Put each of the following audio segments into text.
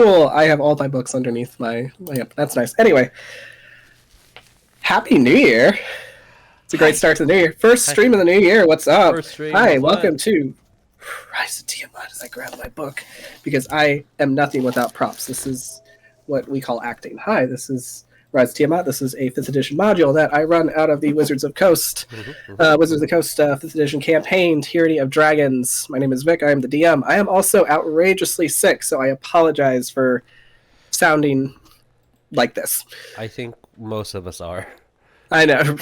cool. I have all my books underneath my lamp. That's nice. Anyway, Happy New Year. It's a great start to the new year. First stream of the new year. What's up? Hi, welcome to Rise of Tiamat as I grab my book because I am nothing without props. This is what we call acting. Hi, this is Rise of Tiamat. This is a 5th edition module that I run out of the Wizards of the Coast 5th edition campaign, Tyranny of Dragons. My name is Vic. I am the DM. I am also outrageously sick, so I apologize for sounding like this. I think most of us are. I know.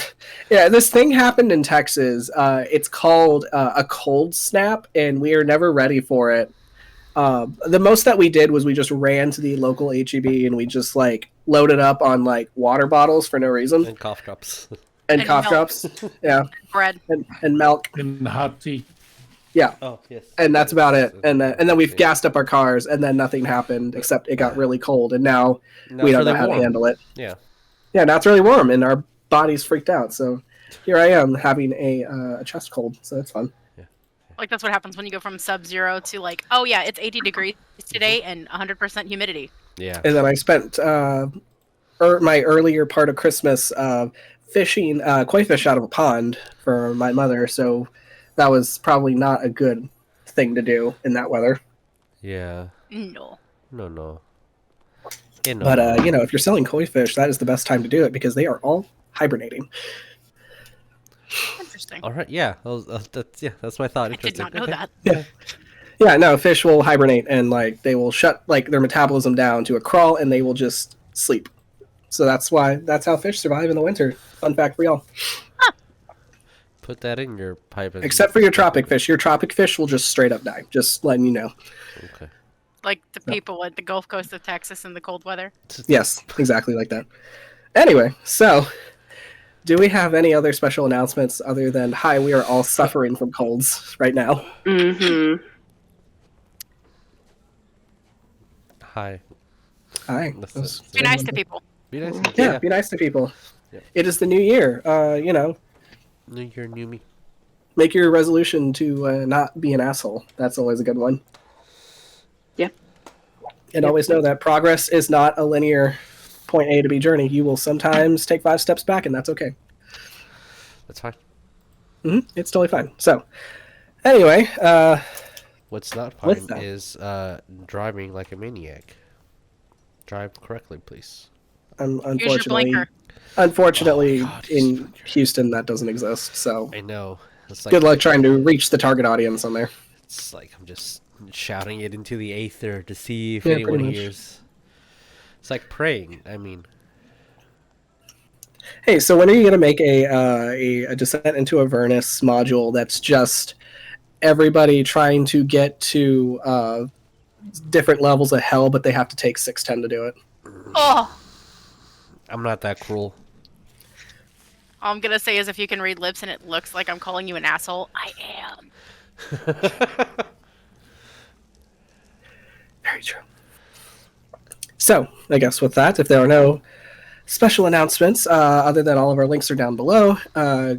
Yeah, this thing happened in Texas. It's called a cold snap, and we are never ready for it. The most that we did was we just ran to the local HEB and we just loaded up on water bottles for no reason. And cough drops. And cough drops. Yeah. Bread. And milk. And hot tea. Yeah. Oh, yes. And that's about it. And then we've gassed up our cars, and then nothing happened except it got really cold, and now we don't know how to handle it. Yeah. Yeah, now it's really warm, and our body's freaked out. So here I am having a chest cold, so that's fun. That's what happens when you go from sub-zero to oh yeah, it's 80 degrees today and 100% humidity. Yeah. And then I spent my earlier part of Christmas fishing koi fish out of a pond for my mother, so that was probably not a good thing to do in that weather. Yeah. No. But if you're selling koi fish, that is the best time to do it because they are all hibernating. Interesting. All right. Yeah. That's my thought. I did not know that. Yeah. No, fish will hibernate and they will shut their metabolism down to a crawl and they will just sleep. So that's how fish survive in the winter. Fun fact for y'all. Huh. Put that in your pipe. Except for your tropic fish. Your tropic fish will just straight up die. Just letting you know. Okay. Like the people at the Gulf Coast of Texas in the cold weather? Yes, exactly like that. Anyway, so do we have any other special announcements other than, hi, we are all suffering from colds right now? Mm-hmm. Hi. Be nice to people. Be nice. Yeah, be nice to people. Yeah. It is the new year. New year, new me. Make your resolution to not be an asshole. That's always a good one. Yep. And always know that progress is not a linear point A to B journey. You will sometimes take 5 steps back, and that's okay. That's fine. It's totally fine. So, anyway, what's not fine is driving like a maniac. Drive correctly, please. Unfortunately, in Houston, that doesn't exist. So I know. Good luck trying to reach the target audience on there. It's like I'm just shouting it into the aether to see if anyone hears. It's like praying. I mean, hey, so when are you going to make a Descent into Avernus module that's just everybody trying to get to different levels of hell, but they have to take 610 to do it? Oh! I'm not that cruel. All I'm going to say is if you can read lips and it looks like I'm calling you an asshole, I am. Very true. So, I guess with that, if there are no special announcements, other than all of our links are down below,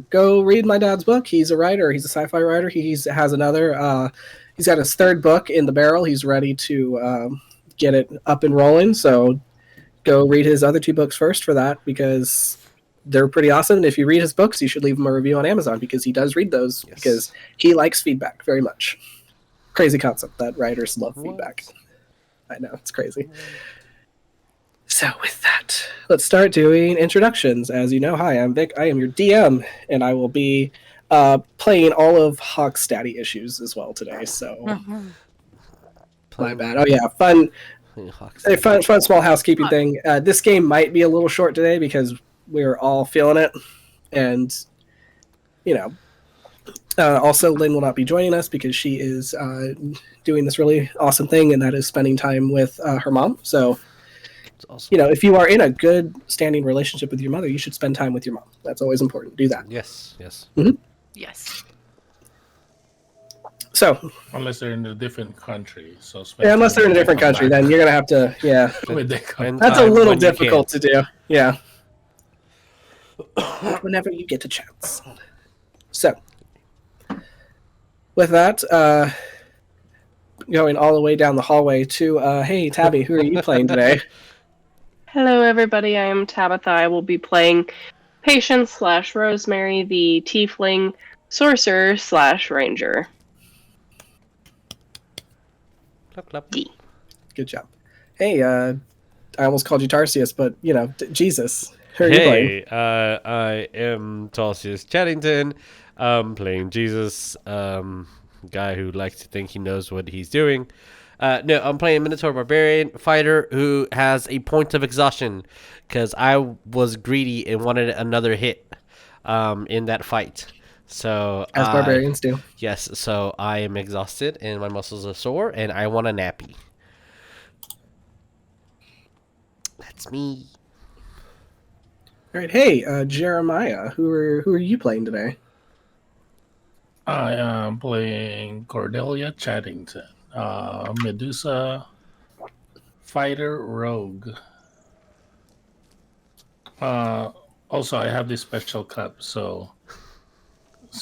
go read my dad's book. He's a writer. He's a sci-fi writer. He has another. He's got his 3rd book in the barrel. He's ready to get it up and rolling. So, go read his other 2 books first for that because they're pretty awesome. And if you read his books, you should leave him a review on Amazon because he does read those because he likes feedback very much. Crazy concept that writers love feedback. I know, it's crazy. So with that, let's start doing introductions. As you know, hi, I'm Vic. I am your DM, and I will be playing all of Hawk's Daddy issues as well today. So, my bad. Oh yeah, fun small housekeeping thing. This game might be a little short today because we're all feeling it, and also Lynn will not be joining us because she is doing this really awesome thing, and that is spending time with her mom. So. Awesome. If you are in a good standing relationship with your mother, you should spend time with your mom. That's always important. Do that. Yes. Mm-hmm. Yes. So, unless they're in a different country, unless they're in a different country, then you're gonna have to. Yeah, that's a little difficult to do. Yeah. Whenever you get a chance. So, with that, going all the way down the hallway to, hey, Tabby, who are you playing today? Hello, everybody. I am Tabatha. I will be playing Patience / Rosemary, the Tiefling Sorcerer / Ranger. Clap, clap. Good job. Hey, I almost called you Tarsius, but, Jesus. Who are you playing? Hey, I am Tarsius Chadington. Playing Jesus, guy who likes to think he knows what he's doing. No, I'm playing Minotaur Barbarian fighter who has a point of exhaustion because I was greedy and wanted another hit in that fight. So As barbarians do. Yes, so I am exhausted and my muscles are sore and I want a nappy. That's me. All right, hey, Jeremiah, who are you playing today? I am playing Cordelia Chadington, Medusa fighter rogue. Also, I have this special cup, so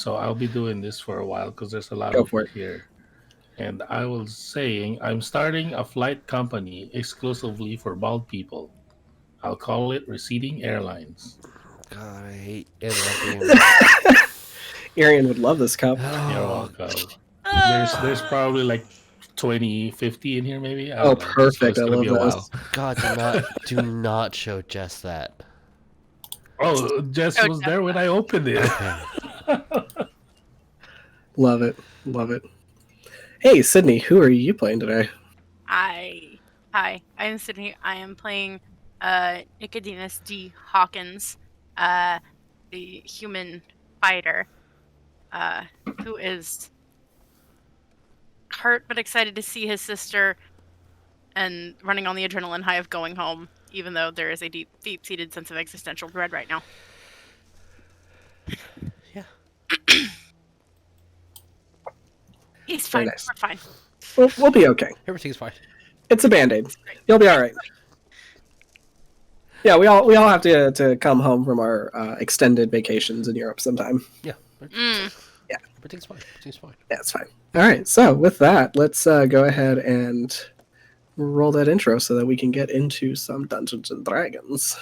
I'll be doing this for a while because there's a lot Go of for it here. And I was saying I'm starting a flight company exclusively for bald people. I'll call it Receding Airlines. God, I hate interrupting. Arian would love this cup. You're welcome. There's probably like 20, 50 in here, maybe. I Oh, don't know. perfect. So I it's gonna love be a those. while. God, do not show Jess that. Oh, Jess Oh, was there when I opened it. Okay. Love it. Love it. Hey, Sydney, who are you playing today? Hi, I'm Sydney. I am playing Nicodemus D. Hawkins, the human fighter, who is hurt but excited to see his sister and running on the adrenaline high of going home, even though there is a deep-seated sense of existential dread right now. Yeah. He's Very fine. nice. We're fine. We'll be okay. Everything's fine. It's a Band-Aid. You'll be all right. Yeah, we all have to come home from our extended vacations in Europe sometime. Yeah. Mm. Everything's fine. Everything's fine. Yeah, it's fine. All right, so with that, let's go ahead and roll that intro so that we can get into some Dungeons and Dragons.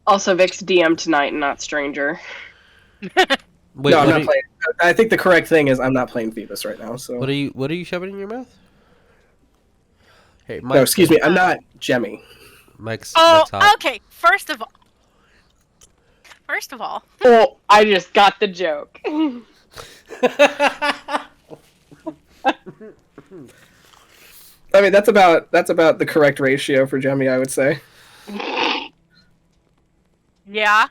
Also, Vic's DM tonight and not Stranger. Wait, No, I'm not playing. I think the correct thing is I'm not playing Phoebus right now. So What are you shoving in your mouth? Hey, Mike. no, excuse me. I'm not Jemmy. Mike's Oh, hot. okay. First of all, Oh, I just got the joke. I mean, that's about the correct ratio for Jemmy, I would say. yeah.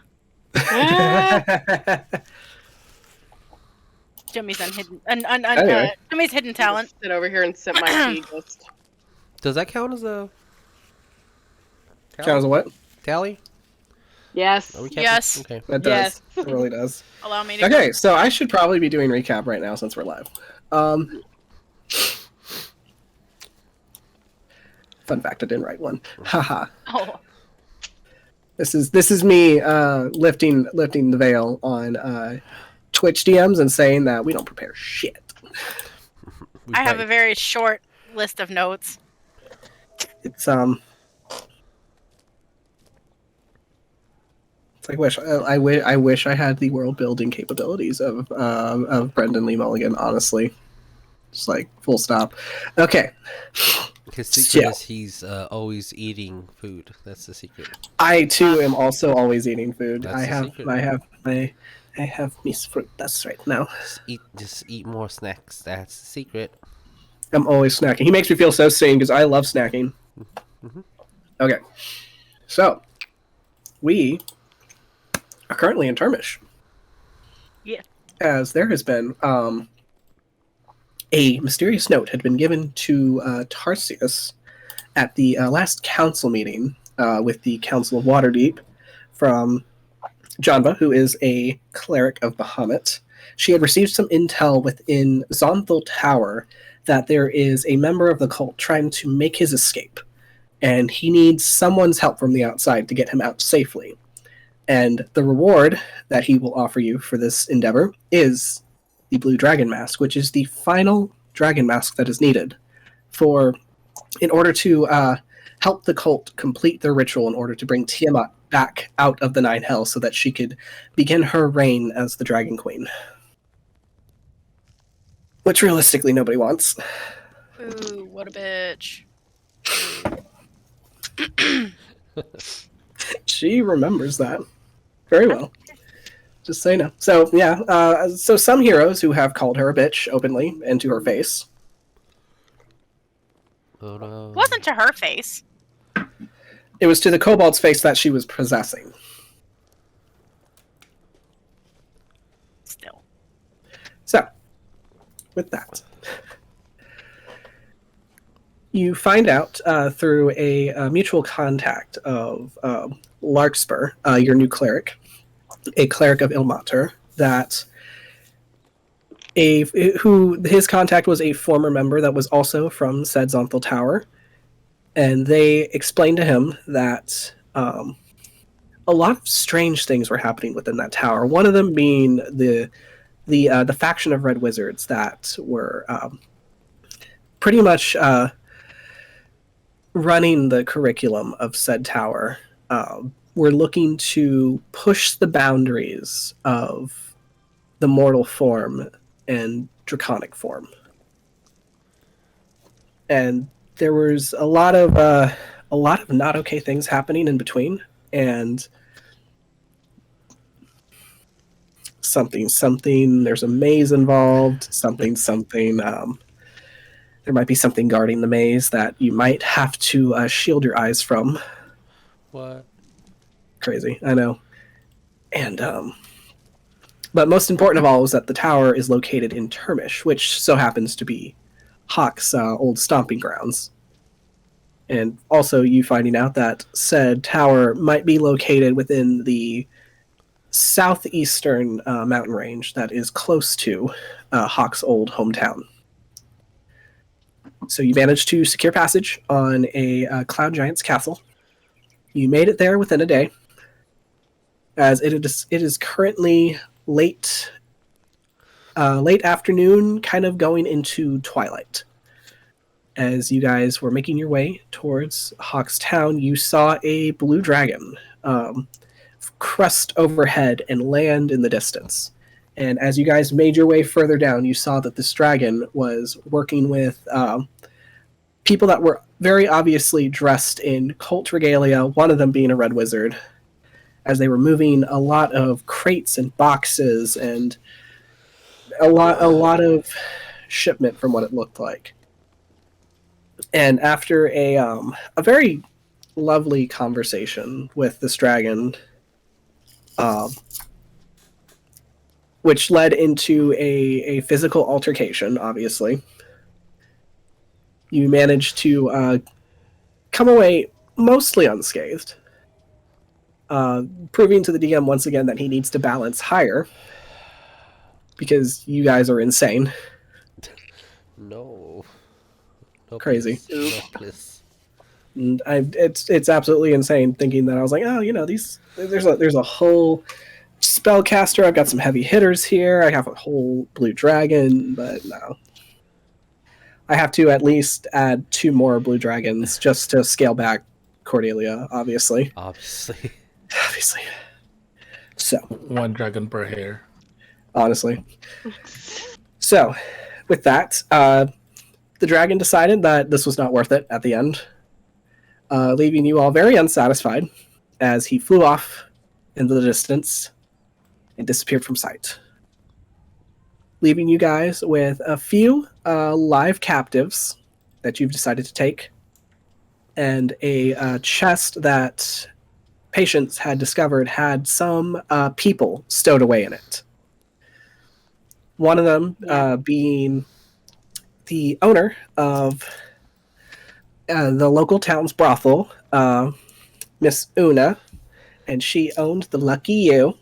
Jimmy's Anyway. Jimmy's hidden talent. Sit over here and sip my tea. Just... Does that count as a Count as a what? tally? Yes. Are we counting? Yes. Okay. That does. Yes. It really does. Allow me to. Okay, so I should probably be doing recap right now since we're live. Fun fact: I didn't write one. Haha. Oh, This is me lifting the veil on Twitch DMs and saying that we don't prepare shit. I have a very short list of notes. It's I wish I had the world building capabilities of Brendan Lee Mulligan. Honestly, just like full stop. Okay. His secret is he's always eating food. That's the secret. I too am also always eating food. That's I the have secret. I have Miss Fruit. That's right now. Just eat more snacks. That's the secret. I'm always snacking. He makes me feel so sane because I love snacking. Mm-hmm. Okay, so we are currently in Termish. Yeah. As there has been a mysterious note had been given to Tarsius at the last council meeting with the Council of Waterdeep from Janva, who is a cleric of Bahamut. She had received some intel within Zonthal Tower that there is a member of the cult trying to make his escape, and he needs someone's help from the outside to get him out safely. And the reward that he will offer you for this endeavor is the Blue Dragon Mask, which is the final dragon mask that is needed in order to help the cult complete their ritual in order to bring Tiamat back out of the Nine Hells so that she could begin her reign as the Dragon Queen. Which realistically nobody wants. Ooh, what a bitch. She remembers that very well. Just so you know. So, yeah. So some heroes who have called her a bitch openly and to her face. Oh no. It wasn't to her face. It was to the kobold's face that she was possessing. Still. So, with that, you find out through a mutual contact of Larkspur, your new cleric, a cleric of Ilmater, that his contact was a former member that was also from said Zonthal Tower, and they explained to him that a lot of strange things were happening within that tower. One of them being the faction of Red Wizards that were pretty much running the curriculum of said tower. Were looking to push the boundaries of the mortal form and draconic form. And there was a lot of not okay things happening in between, and something there's a maze involved, something there might be something guarding the maze that you might have to shield your eyes from. What? Crazy, I know. And but most important of all is that the tower is located in Termish, which so happens to be Hawk's old stomping grounds. And also you finding out that said tower might be located within the southeastern mountain range that is close to Hawk's old hometown. So you managed to secure passage on a Cloud Giant's castle. You made it there within a day, as it is currently late afternoon, kind of going into twilight. As you guys were making your way towards Hawk's Town, you saw a blue dragon crest overhead and land in the distance. And as you guys made your way further down, you saw that this dragon was working with people that were very obviously dressed in cult regalia, one of them being a red wizard, as they were moving a lot of crates and boxes and a lot of shipment from what it looked like. And after a very lovely conversation with this dragon, which led into a physical altercation, obviously, you managed to come away mostly unscathed, proving to the DM once again that he needs to balance higher, because you guys are insane. No. No, Crazy. please. No, please. And it's absolutely insane thinking that I was like, oh, there's a whole spellcaster. I've got some heavy hitters here. I have a whole blue dragon, but no. I have to at least add 2 more blue dragons just to scale back Cordelia, obviously. Obviously. Obviously. So, 1 dragon per hair. honestly. So, with that, the dragon decided that this was not worth it at the end, leaving you all very unsatisfied as he flew off into the distance and disappeared from sight, leaving you guys with a few live captives that you've decided to take, and a chest that Patience had discovered had some people stowed away in it. One of them being the owner of the local town's brothel, Miss Una, and she owned the Lucky You.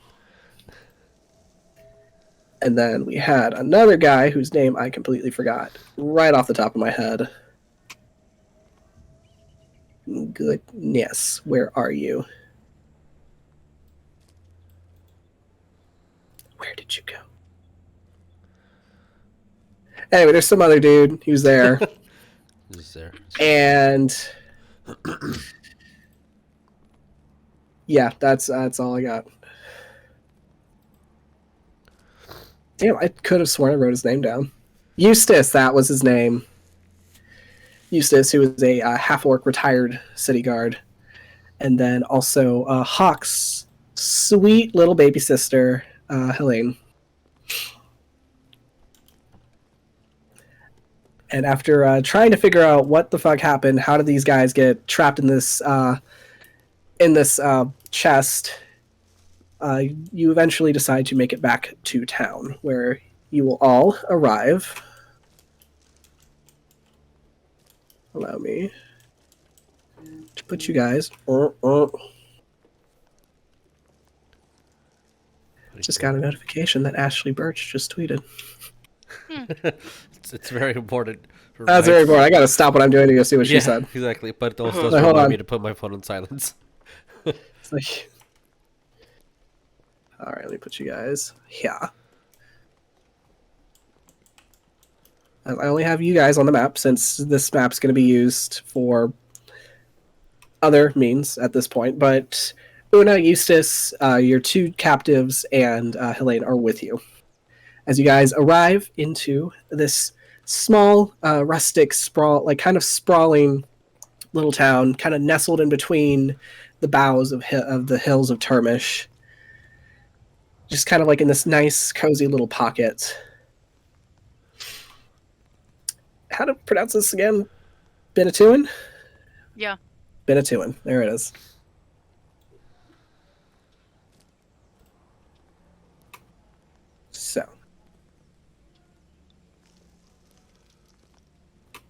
And then we had another guy whose name I completely forgot right off the top of my head. Goodness, where are you? Where did you go? Anyway, there's some other dude who's there. Who's there? And yeah, that's all I got. Damn, I could have sworn I wrote his name down. Eustace, that was his name. Eustace, who was a half-orc retired city guard. And then also Hawk's sweet little baby sister, Helene. And after trying to figure out what the fuck happened, how did these guys get trapped in this chest, you eventually decide to make it back to town, where you will all arrive. Allow me to put you guys. Just got a notification that Ashley Birch just tweeted. It's very important. That's very important. I gotta stop what I'm doing to go see what she said. Exactly. But it also does Hold remind on. me to put my phone on silence. It's like, all right, let me put you guys here. I only have you guys on the map since this map's going to be used for other means at this point. But Una, Eustace, your 2 captives, and Helene are with you as you guys arrive into this small, rustic, kind of sprawling little town, kind of nestled in between the boughs of the hills of Termish. Just kind of like in this nice, cozy little pocket. How to pronounce this again? Benatuin? Yeah. Benatuin. There it is. So.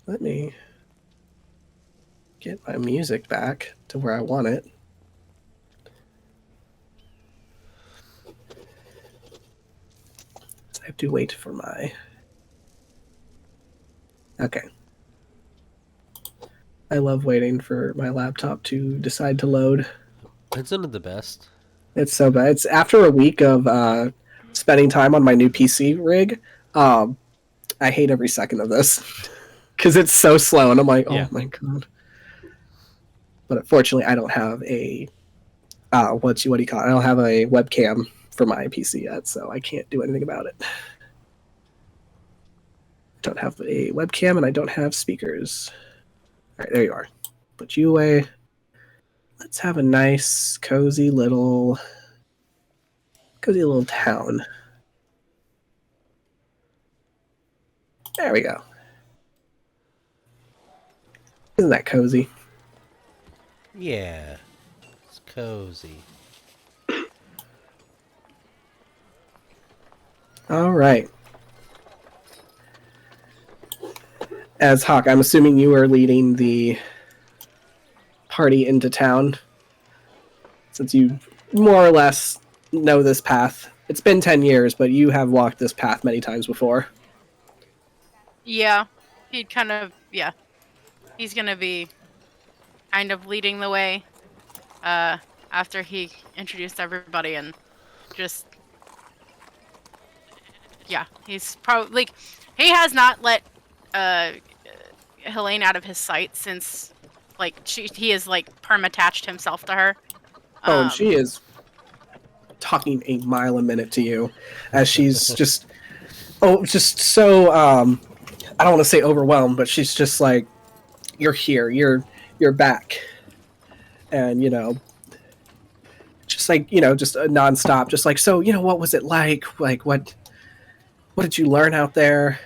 Let me get my music back to where I want it. I have to wait for my... Okay. I love waiting for my laptop to decide to load. It's one of the best. It's so bad. It's after a week of spending time on my new PC rig. I hate every second of this because it's so slow, and I'm like, oh my god. But unfortunately, I don't have a what do you call it? I don't have a webcam for my PC yet, so I can't do anything about it. I don't have a webcam, and I don't have speakers. All right, there you are. Put you away. Let's have a nice, cozy little town. There we go. Isn't that cozy? Yeah. It's cozy. All right. As Hawk, I'm assuming you are leading the party into town, since you more or less know this path. It's been 10 years, but you have walked this path many times before. Yeah, he'd kind of, yeah. He's going to be kind of leading the way after he introduced everybody and just, yeah, he's probably, like, he has not let Helene out of his sight since, like, he has, like, perma-attached himself to her. Oh, and she is talking a mile a minute to you as she's just so I don't want to say overwhelmed, but she's just like, you're here, you're back, and just like just a nonstop, just like, so what was it like what did you learn out there,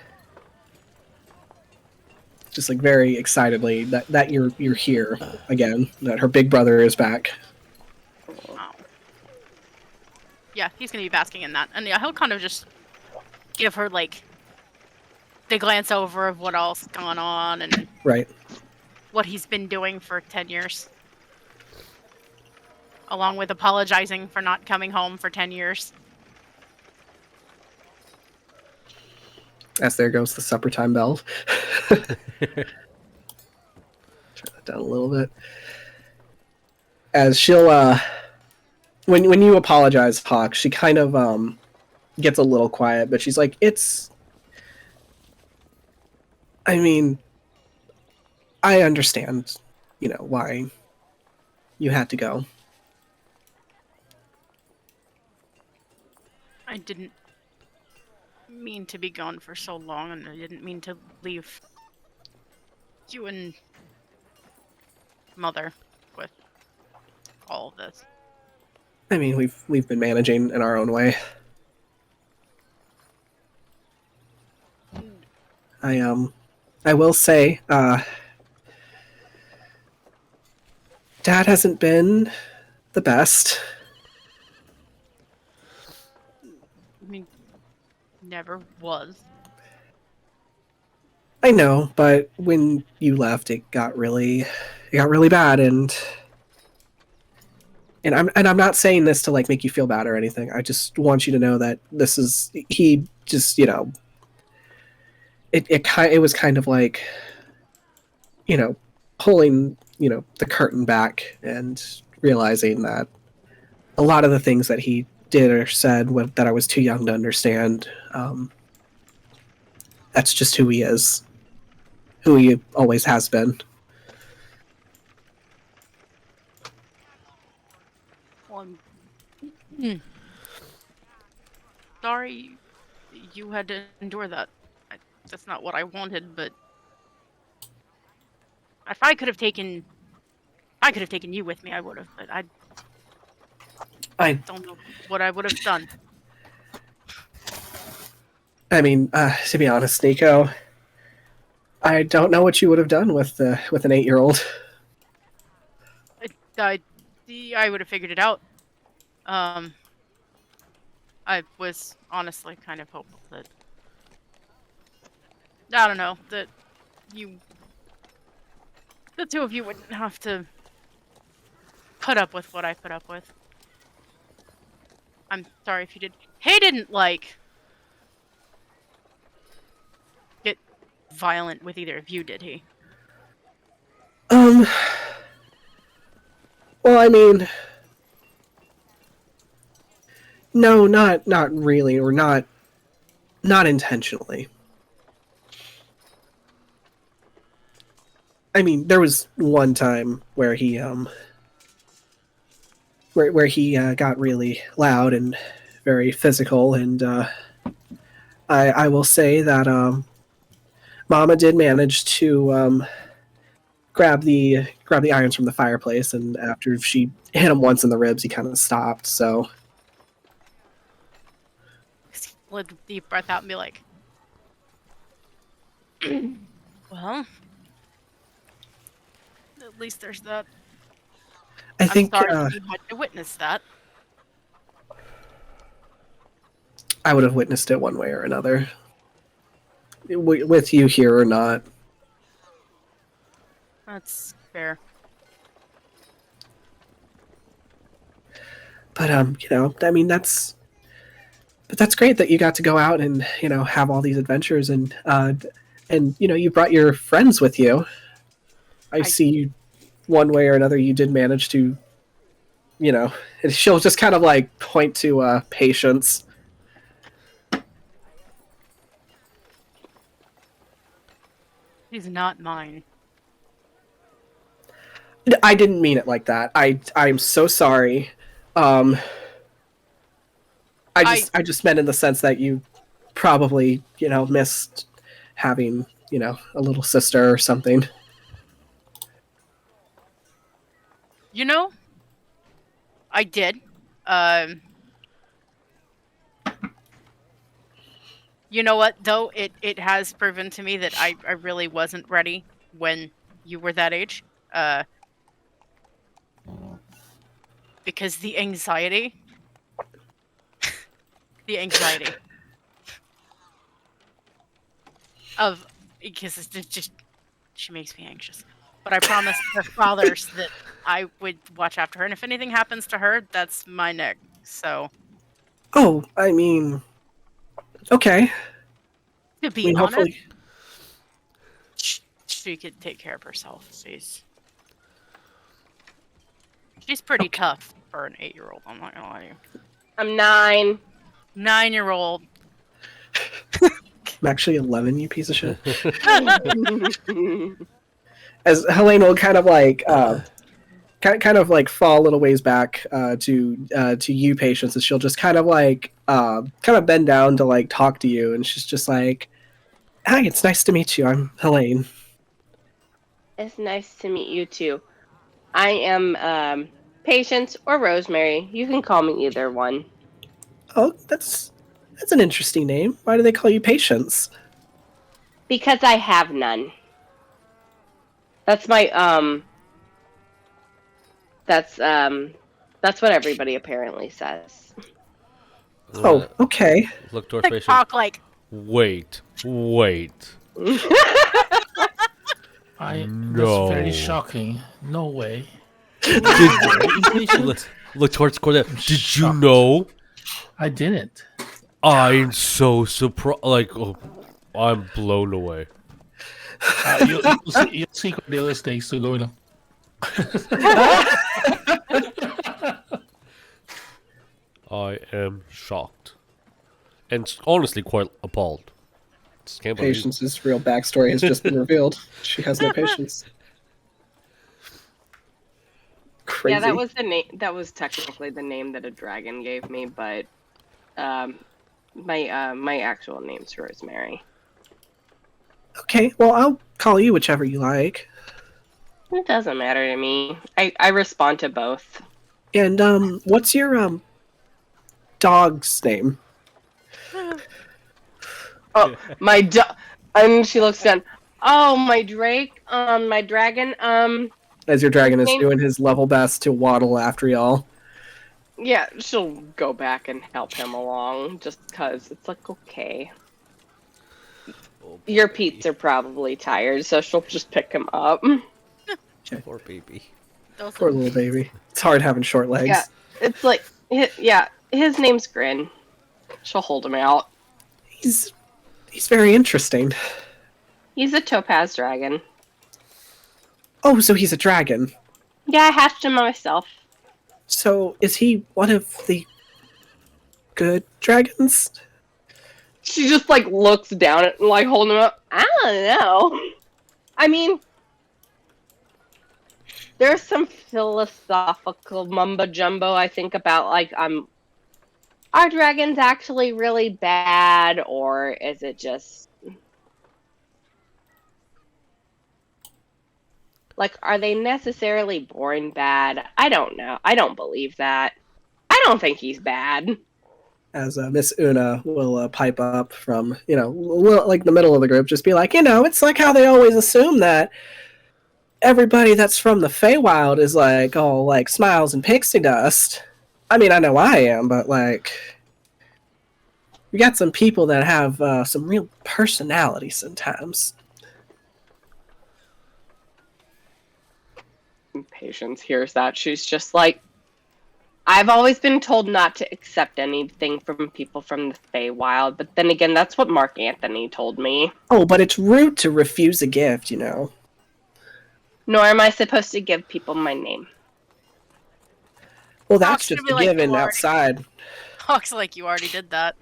just like very excitedly that you're here again, that her big brother is back. Yeah, he's gonna be basking in that, and yeah, he'll kind of just give her like the glance over of what all's gone on and Right. what he's been doing for 10 years, along with apologizing for not coming home for 10 years. As there goes the supper time bell. Turn that down a little bit. As she'll when you apologize, Hawk, she kind of gets a little quiet, but she's like, I mean, I understand, why you had to go. I didn't mean to be gone for so long, and I didn't mean to leave you and Mother with all of this. I mean, we've been managing in our own way. I will say, Dad hasn't been the best. I mean, never was. I know, but when you left, it got really bad, and I'm not saying this to like make you feel bad or anything. I just want you to know that he just it was kind of like pulling the curtain back and realizing that a lot of the things that he did or said that I was too young to understand. That's just who he is, who he always has been. Well, sorry you had to endure that. That's not what I wanted, but if I could have taken you with me, I would have. But I don't know what I would have done. I mean, to be honest, Nico, I don't know what you would have done with an 8-year-old. I would have figured it out. I was honestly kind of hopeful that, I don't know, that the two of you wouldn't have to put up with what I put up with. I'm sorry if you did. He didn't, like, get violent with either of you, did he? Well, I mean, no, not really, or not intentionally. I mean, there was one time where he where he got really loud and very physical, and I will say that Mama did manage to grab the irons from the fireplace, and after she hit him once in the ribs, he kind of stopped. So, let a deep breath out and be like, well, at least there's that. I think I'm sorry you had to witness that. I would have witnessed it one way or another, with you here or not. That's fair. But I mean, that's great that you got to go out and have all these adventures, and And, you brought your friends with you. I see you, one way or another, you did manage to, and she'll just kind of like point to Patience. He's not mine. I didn't mean it like that. I'm so sorry. I just meant in the sense that you probably, missed having, a little sister or something. I did. You know what, though? It has proven to me that I really wasn't ready when you were that age. Because the anxiety of, because it's just, she makes me anxious. But I promised her fathers that I would watch after her, and if anything happens to her, that's my neck. So. Oh, I mean, okay. To be honest, hopefully she could take care of herself. She's pretty tough for an 8-year-old. I'm not gonna lie to you. I'm 9. 9-year-old. I'm actually 11, you piece of shit. As Helene will kind of like fall a little ways back to you, Patience, and she'll just kind of bend down to like talk to you, and she's just like, "Hi, it's nice to meet you. I'm Helene." It's nice to meet you too. I am Patience or Rosemary. You can call me either one. Oh, that's an interesting name. Why do they call you Patience? Because I have none. That's my That's what everybody apparently says. Oh, okay. Look towards Like, Patience. talk like. Wait. That's very shocking. No way. Look towards Cordelia. Did you shocked. know? I didn't. I'm so surprised. Like, I'm blown away. You'll see Cordelia's face still going on. I am shocked. And honestly quite appalled. Just can't believe it. Patience's real backstory has just been revealed. She has no patience. Crazy. Yeah, that was the name. That was technically the name that a dragon gave me, but my actual name's Rosemary. Okay, well, I'll call you whichever you like. It doesn't matter to me. I respond to both. And what's your dog's name? Oh, my dog. And she looks down. Oh, my Drake. My dragon. As your dragon is name- doing his level best to waddle after y'all. Yeah, she'll go back and help him along, just because it's like, okay. Your Pete's are probably tired, so she'll just pick him up. Poor baby. Poor little baby. It's hard having short legs. Yeah, it's like, his name's Grin. She'll hold him out. He's very interesting. He's a topaz dragon. Oh, so he's a dragon. Yeah, I hatched him myself. So is he one of the good dragons? She just like looks down at like holding him up. I don't know. I mean, there's some philosophical mumbo jumbo I think about like are dragons actually really bad, or is it just like, are they necessarily born bad? I don't know. I don't believe that. I don't think he's bad. As Miss Una will pipe up from, like the middle of the group, just be like, it's like how they always assume that everybody that's from the Feywild is like all like smiles and pixie dust. I mean, I know I am, but like, we got some people that have some real personality sometimes. Patience hears that. She's just like, I've always been told not to accept anything from people from the Feywild, but then again, that's what Mark Anthony told me. Oh, but it's rude to refuse a gift, you know. Nor am I supposed to give people my name. Well, that's Hawk's just gonna be a like, given "You already-" outside. Hawk's like, you already did that.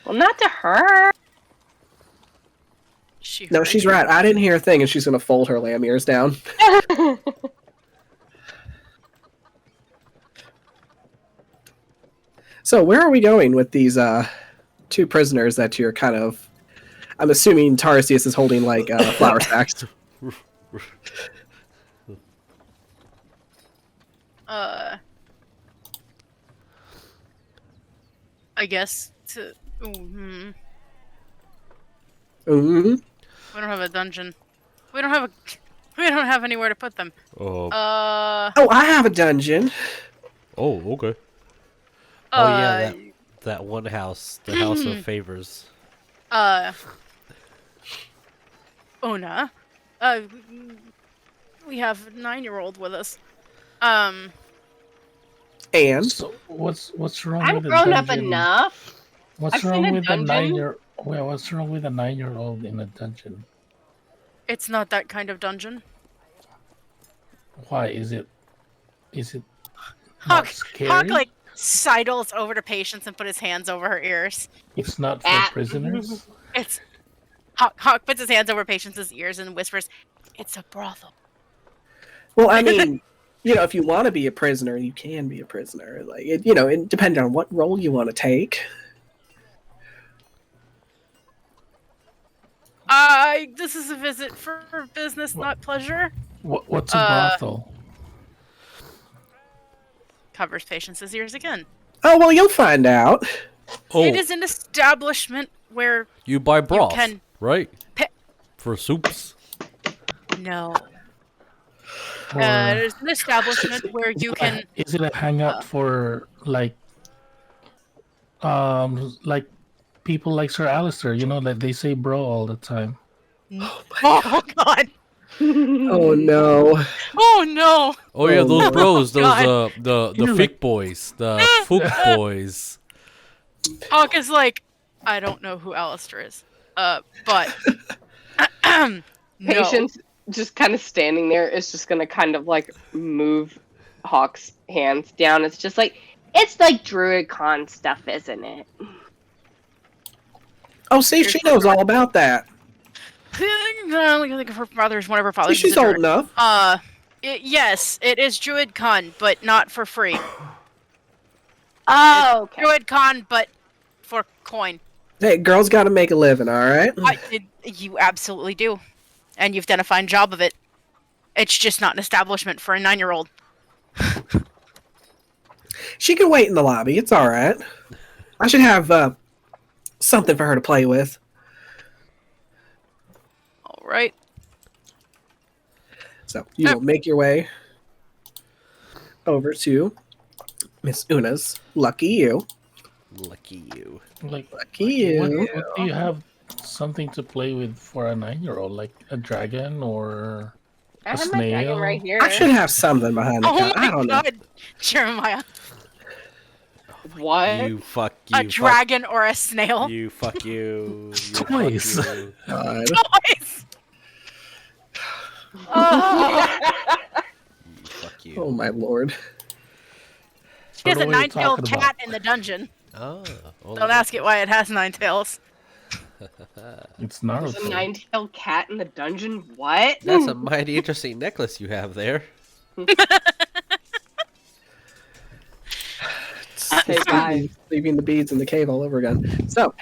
Well, not to her. No, heard she's you. right. I didn't hear a thing, and she's going to fold her lamb ears down. So, where are we going with these two prisoners that you're kind of... I'm assuming Tarsius is holding, like, flour sacks. I guess to. Mm-hmm. Mm-hmm. We don't have a dungeon. We don't have a. We don't have anywhere to put them. Oh. Oh, I have a dungeon. Oh, okay. Oh yeah, that one house, the House of Favors. Una. We have a 9-year-old with us. And? So what's wrong I'm with a grown up dungeon? enough. What's I've wrong seen a with a dungeon. what's wrong with a 9-year-old in a dungeon? It's not that kind of dungeon. Why is it Hawk, not scary? Hawk like sidles over to Patience and put his hands over her ears. It's not for prisoners. It's Hawk puts his hands over Patience's ears and whispers, "It's a brothel." Well, I mean, you know, if you want to be a prisoner, you can be a prisoner. Like, it depends on what role you want to take. This is a visit for business, not pleasure. What's a brothel? Covers Patience's ears again. Oh, well, you'll find out. Oh, It is an establishment where you buy broth, can right? pe- For soups. no. Or It's an establishment where you can. is it a hangout for like people like Sir Alistair? You know, like they say bro all the time. Oh God! Oh, no. Oh no! Oh yeah, those no. bros, those God. the Fick boys, the Fook boys. Hawk is like, I don't know who Alistair is. But no. Patience, just kind of standing there, is just gonna kind of like move Hawk's hands down. It's just like, it's like Druid Con stuff, isn't it? Oh, see, she knows all about that. I think of her father's one of her See, fathers. she's old enough. Yes, it is Druid Con, but not for free. Oh, okay. Druid Con, but for coin. Hey, girls got to make a living, all right? You absolutely do, and you've done a fine job of it. It's just not an establishment for a 9-year-old. She can wait in the lobby. It's all right. I should have something for her to play with. All right. So you will make your way over to Miss Una's. Lucky you. Lucky you. Like, Lucky you. what do you have something to play with for a 9-year-old? Like a dragon or I a have my dragon snail? right here. I should have something behind the Oh counter. I my don't know. God, Jeremiah! What? You fuck A you. dragon or a snail? Fuck, you fuck you. You Twice. Fuck you. God. Twice. Oh, You fuck you. Oh my lord. she has a What are we 9-tailed talking cat in the dungeon. Oh, Don't ask it why it has 9 tails. It's There's a Naruto. 9-tailed cat in the dungeon? What? That's a mighty interesting necklace you have there. Hey, guys. Leaving the beads in the cave all over again. So,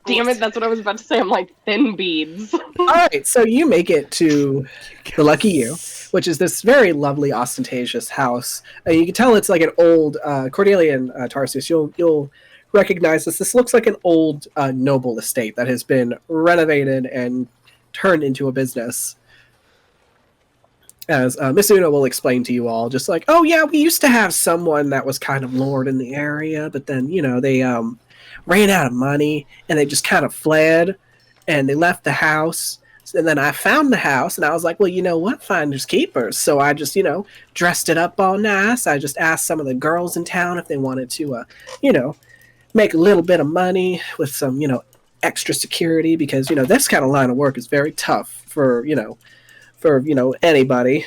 Damn it, that's what I was about to say. I'm like, thin beads. all right. So you make it to the Lucky You, which is this very lovely, ostentatious house. You can tell it's like an old Cordelia and Tarsius. You'll recognize this. This looks like an old noble estate that has been renovated and turned into a business. As Miss Una will explain to you all, just like, oh yeah, we used to have someone that was kind of lord in the area, but then, they ran out of money and they just kind of fled and they left the house. And then I found the house, and I was like, well, you know what? Finders keepers. So I just, dressed it up all nice. I just asked some of the girls in town if they wanted to, make a little bit of money with some, extra security, because, this kind of line of work is very tough for anybody.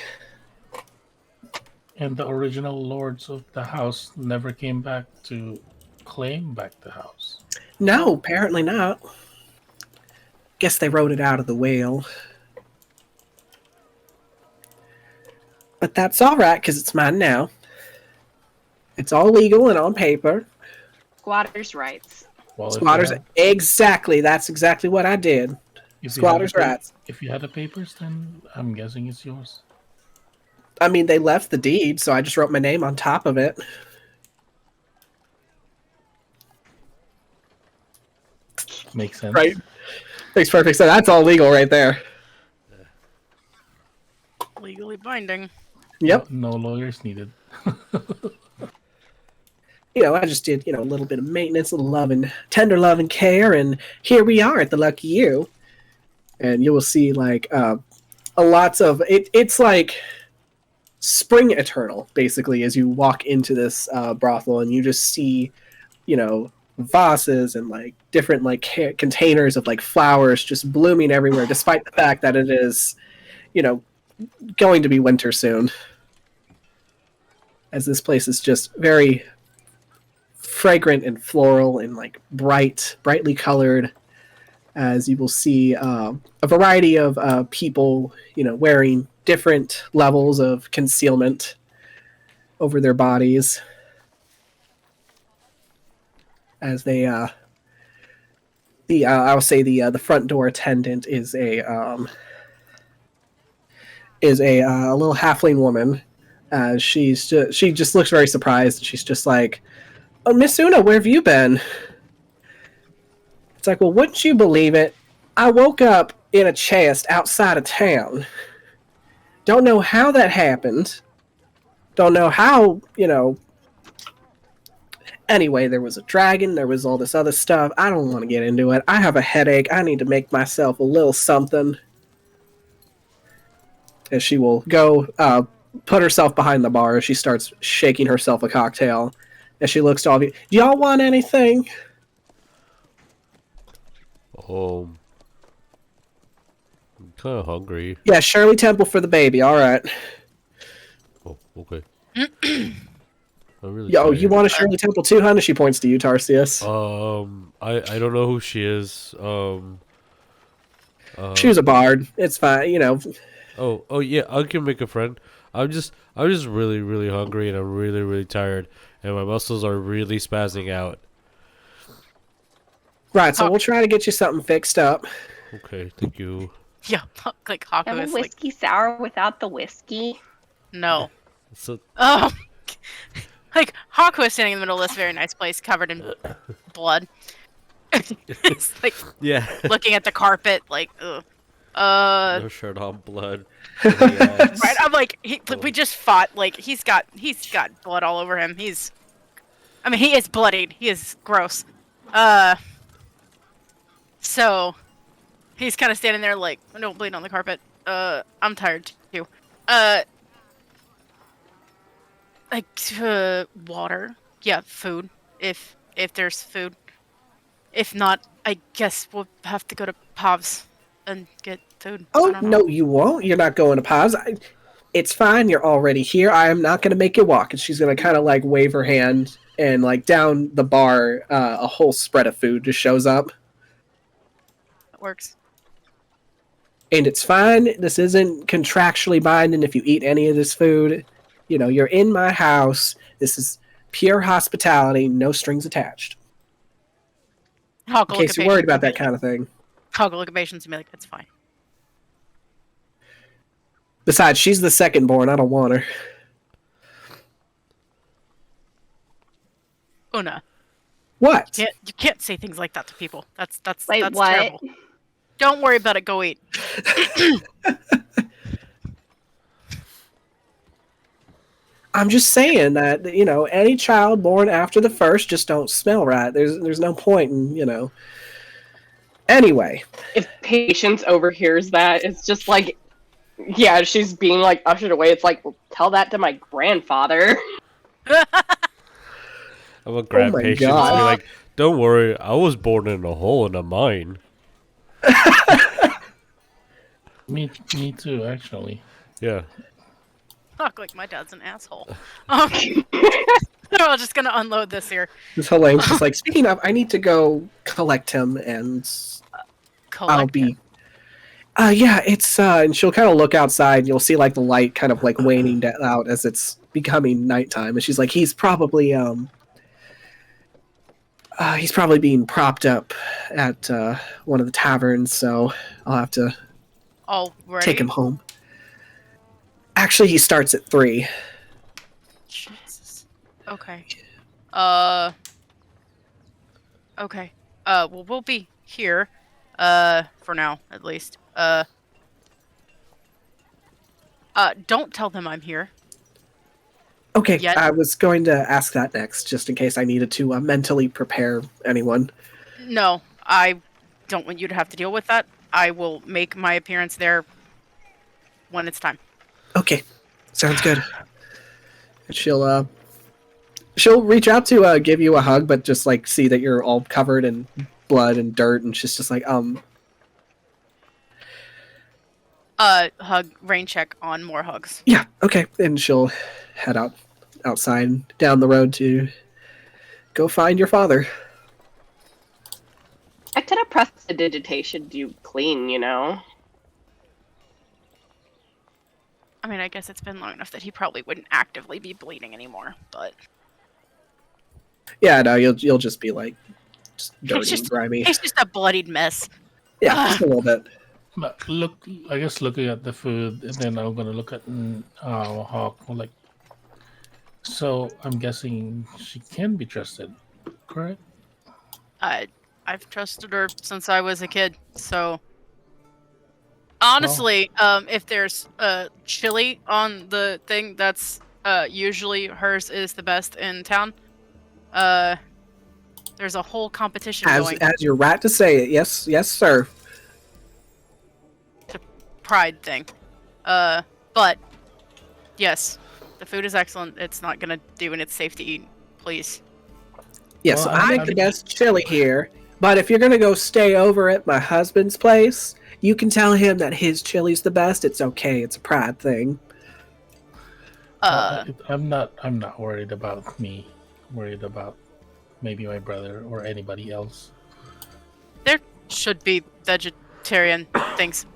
And the original lords of the house never came back to claim back the house. No, apparently not. Guess they wrote it out of the will. But that's all right, because it's mine now. It's all legal and on paper. Squatters' rights. Well, Squatters, exactly. That's exactly what I did. Squatters' rights. If you had the papers, then I'm guessing it's yours. I mean, they left the deed, so I just wrote my name on top of it. Makes sense. Right. Makes perfect sense. That's all legal right there. Legally binding. Yep. No lawyers needed. I just did, a little bit of maintenance, a little loving, tender love and care, and here we are at the Lucky You. And you will see, like, a lots of... It's like Spring Eternal, basically, as you walk into this brothel, and you just see, vases and, like, different, like, containers of, like, flowers just blooming everywhere, despite the fact that it is, going to be winter soon. As this place is just very fragrant and floral and like brightly colored, as you will see a variety of people, wearing different levels of concealment over their bodies, as they I will say the front door attendant is a little halfling woman. She just looks very surprised. She's just like, "Oh, Miss Una, where have you been?" It's like, well, wouldn't you believe it? I woke up in a chest outside of town. Don't know how that happened. Don't know how, Anyway, there was a dragon. There was all this other stuff. I don't want to get into it. I have a headache. I need to make myself a little something. As she will go put herself behind the bar. She starts shaking herself a cocktail. As she looks to all of you, do y'all want anything? I'm kind of hungry. Yeah, Shirley Temple for the baby. All right. Oh, okay. I'm really Yo, tired. you want a Shirley Temple too, honey? She points to you, Tarsius. I don't know who she is. She was a bard. It's fine, Oh yeah, I can make a friend. I'm just really, really hungry, and I'm really, really tired, and my muscles are really spazzing out. Right, so we'll try to get you something fixed up. Okay, thank you. Yeah, like Have a Hawkins. whiskey sour without the whiskey. No. So Oh. Like Hawk was standing in the middle of this very nice place covered in blood. It's like yeah, looking at the carpet, like, ugh. no shirt on, blood. Right, I'm like, we just fought. Like, he's got blood all over him. He is bloodied. He is gross. So he's kind of standing there like, don't bleed on the carpet. I'm tired too. Water. Yeah, food. If there's food. If not, I guess we'll have to go to Pav's and get food. Oh, I don't know. no, you won't. You're not going to pause. It's fine. You're already here. I am not going to make you walk. And she's going to kind of like wave her hand, and like down the bar, a whole spread of food just shows up. It works. And it's fine. This isn't contractually binding if you eat any of this food. You're in my house. This is pure hospitality, no strings attached. Hawk In case you're worried about that kind of thing. Hawk will look at patients and be like, it's fine. Besides, she's the second born. I don't want her. Una. What? You can't say things like that to people. That's Wait, that's what? terrible. Don't worry about it. Go eat. I'm just saying that, any child born after the first just don't smell right. There's no point in, Anyway, If Patience overhears that, it's just like, yeah, she's being like ushered away. It's like, well, tell that to my grandfather. I'm gonna grab my Patience and be God. like, "Don't worry, I was born in a hole in a mine." Me too, actually. Yeah. Fuck, like my dad's an asshole. Okay. I'm just gonna unload this here. this Helene's just like, speaking of, I need to go collect him, and I'll be... yeah, it's, and she'll kind of look outside, and you'll see, like, the light kind of, like, waning out as it's becoming nighttime, and she's like, he's probably being propped up at, one of the taverns, so I'll have to Already? take him home. Actually, he starts at 3. Jesus. Okay. Okay. Well, we'll be here. For now, at least. Don't tell them I'm here. Okay, Yet. I was going to ask that next, just in case I needed to mentally prepare anyone. No, I don't want you to have to deal with that. I will make my appearance there when it's time. Okay, sounds good. And she'll reach out to give you a hug, but just like see that you're all covered in blood and dirt, and she's just like, Hug, rain check on more hugs. yeah, okay. And she'll head outside down the road to go find your father. I could have pressed the digitation to clean, you know? I mean, I guess it's been long enough that he probably wouldn't actively be bleeding anymore, but... Yeah, no, you'll just be like, just dirty and grimy. It's just a bloodied mess. Yeah, just a little bit. But I guess looking at the food, and then I'm gonna look at Hawk. Like, so I'm guessing she can be trusted, correct? I've trusted her since I was a kid, so... Honestly, if there's chili on the thing, that's usually hers is the best in town. There's a whole competition going. As you're right to say it, yes, sir. It's a pride thing. But yes, the food is excellent. It's not gonna do, and it's safe to eat. Please. Yes, Well, I make the best chili here, but if you're gonna go stay over at my husband's place, you can tell him that his chili's the best. It's okay. It's a pride thing. I'm not worried about me. I'm worried about maybe my brother or anybody else. There should be vegetarian things.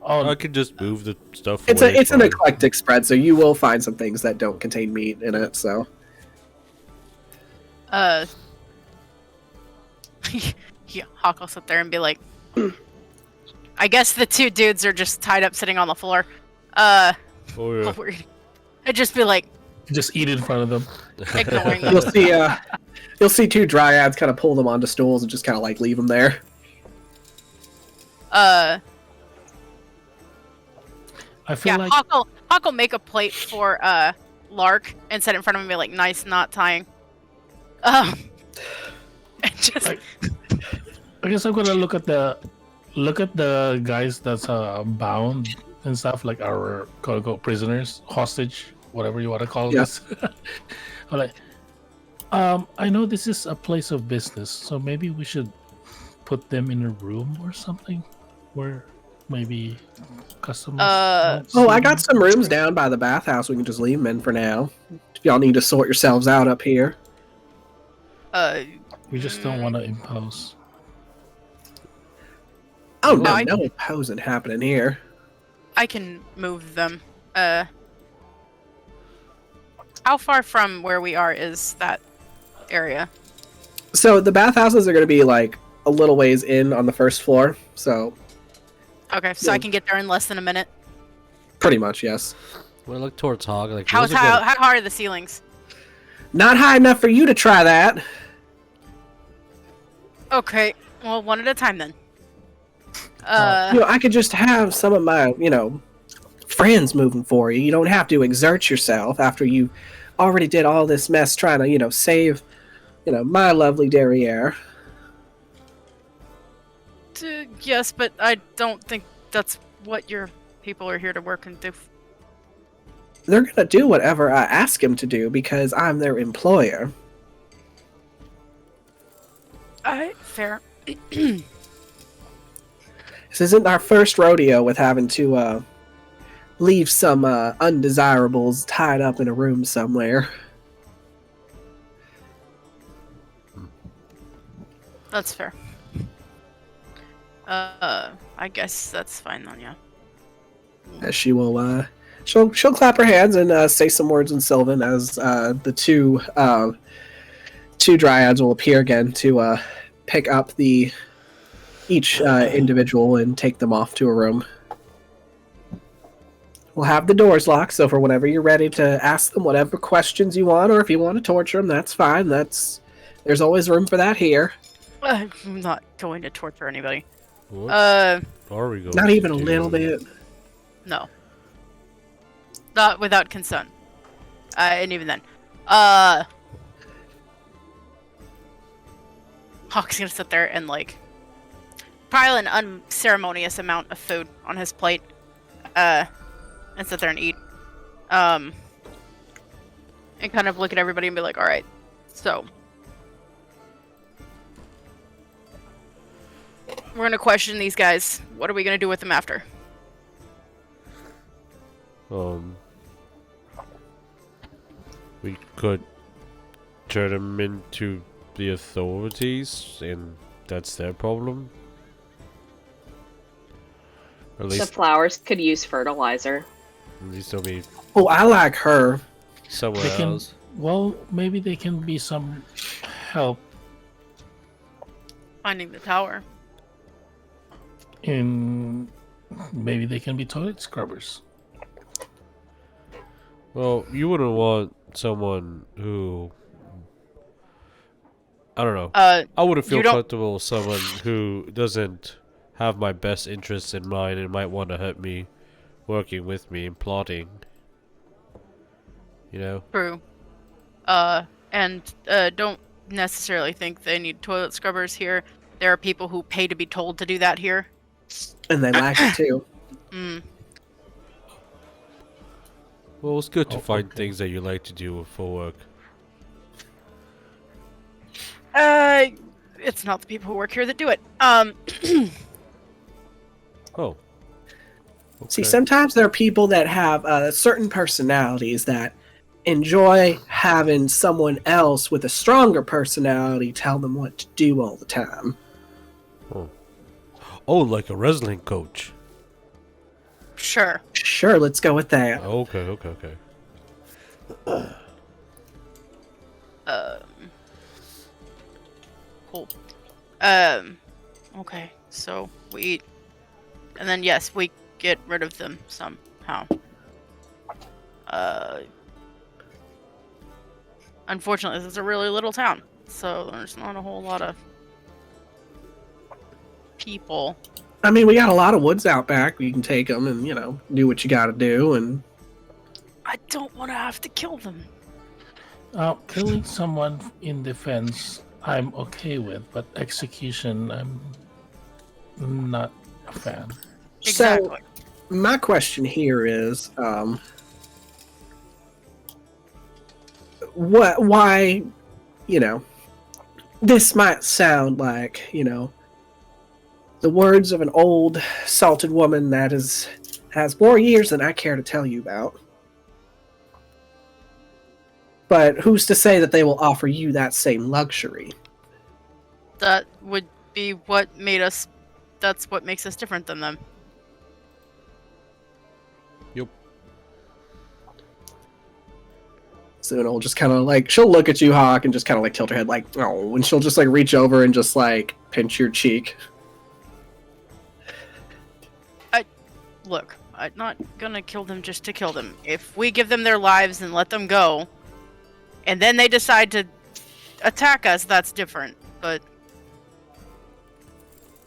Oh, I could just move the stuff It's away. an from- eclectic spread, so you will find some things that don't contain meat in it. So Yeah, Hawk will sit there and be like, I guess the two dudes are just tied up sitting on the floor. Oh yeah. I'd just be like, just eat it in front of them. ignoring you'll them. see two dryads kind of pull them onto stools and just kind of like leave them there. I feel Yeah, like Hawk will make a plate for Lark and set it in front of him and be like, nice knot tying. And just I guess I'm gonna look at the guys that's bound and stuff, like our quote unquote prisoners, hostage, whatever you want to call this. I'm like, I know this is a place of business, so maybe we should put them in a room or something where maybe customers. I got some rooms down by the bathhouse. We can just leave them in for now. If y'all need to sort yourselves out up here. We just don't want to impose. Oh No, I- no opposing happening here. I can move them. How far from where we are is that area? So the bathhouses are going to be like a little ways in on the first floor. So Okay, so I can get there in less than a minute. pretty much, yes. When I look towards Hog, like How those are high are the ceilings? Not high enough for you to try that. Okay, well, one at a time then. I could just have some of my, friends moving for you. You don't have to exert yourself after you already did all this mess trying to, save, my lovely derriere. Yes, but I don't think that's what your people are here to work and do. They're gonna do whatever I ask them to do because I'm their employer. Fair. This isn't our first rodeo with having to leave some undesirables tied up in a room somewhere. That's fair. I guess that's fine then, yeah. As she will, she'll clap her hands and say some words in Sylvan as the two dryads will appear again to pick up each individual and take them off to a room. We'll have the doors locked, so for whenever you're ready to ask them whatever questions you want, or if you want to torture them, that's fine. There's always room for that here. I'm not going to torture anybody. What are we going? Not even a to little do? bit. No. Not without consent. And even then. Hawk's gonna sit there and, like, pile an unceremonious amount of food on his plate. And sit there and eat. And kind of look at everybody and be like, alright, so. We're gonna question these guys. What are we gonna do with them after? We could turn them into the authorities, and that's their problem. Or at The least, flowers could use fertilizer. they'll be Oh, I like her. somewhere They can, else. well, maybe they can be some help Finding the tower. in. Maybe they can be toilet scrubbers. Well, you wouldn't want someone who, I don't know. I wouldn't feel you don't- comfortable with someone who doesn't have my best interests in mind and might want to hurt me, working with me and plotting. You know? True. And don't necessarily think they need toilet scrubbers here. There are people who pay to be told to do that here. And they like it too. Mm. Well, it's good to Oh, find okay. things that you like to do for work. It's not the people who work here that do it. Oh. See, Okay. sometimes there are people that have certain personalities that enjoy having someone else with a stronger personality tell them what to do all the time. Oh, like a wrestling coach. Sure. Sure, let's go with that. Okay. Cool. Okay, so we eat. And then, yes, we get rid of them somehow. Unfortunately, this is a really little town, so there's not a whole lot of people. I mean, we got a lot of woods out back. You can take them and, do what you gotta do. And I don't want to have to kill them. Killing someone in defense, I'm okay with, but execution, I'm not a fan. Exactly. So, my question here is, why, this might sound like, the words of an old, salted woman that has more years than I care to tell you about. But who's to say that they will offer you that same luxury? That would be what made us. That's what makes us different than them. Yep. So it'll just kind of like, she'll look at you, Hawk, and just kind of like tilt her head like, oh, and she'll just like reach over and just like pinch your cheek. Look, I'm not gonna kill them just to kill them. If we give them their lives and let them go, and then they decide to attack us, that's different. But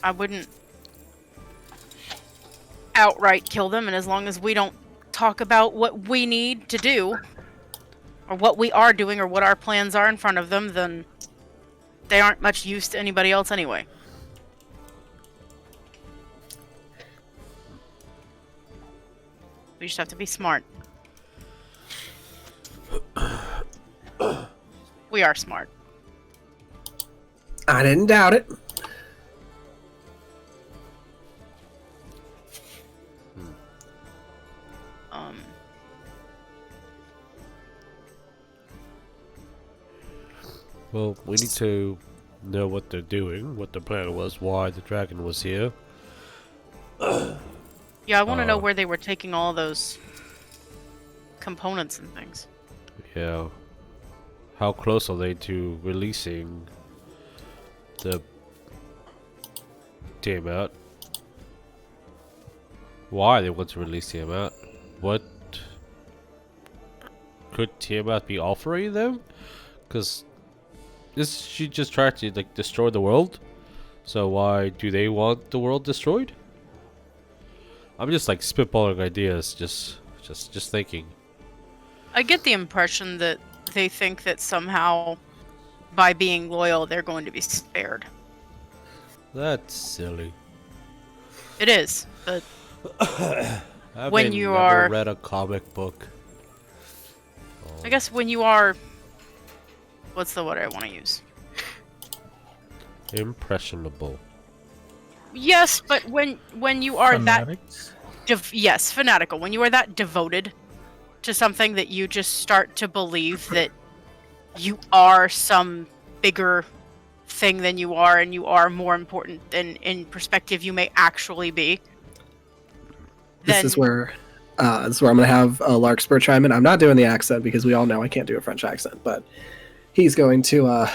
I wouldn't outright kill them, and as long as we don't talk about what we need to do, or what we are doing, or what our plans are in front of them, then they aren't much use to anybody else anyway. We just have to be smart. We are smart. I didn't doubt it. Well, we need to know what they're doing, what the plan was, why the dragon was here. Yeah, I want to know where they were taking all those components and things. Yeah. How close are they to releasing the Tiamat? Why they want to release Tiamat? What could Tiamat be offering them? Because she just tried to like destroy the world. So why do they want the world destroyed? I'm just like spitballing ideas, just thinking. I get the impression that they think that somehow, by being loyal, they're going to be spared. That's silly. It is, but I've when you are read a comic book. I guess when you are, what's the word I want to use? Impressionable. Yes, but when you are Fanatics? yes, fanatical. When you are that devoted to something that you just start to believe that you are some bigger thing than you are, and you are more important than in perspective you may actually be. This is where I'm going to have Larkspur chime in. I'm not doing the accent because we all know I can't do a French accent, but he's going to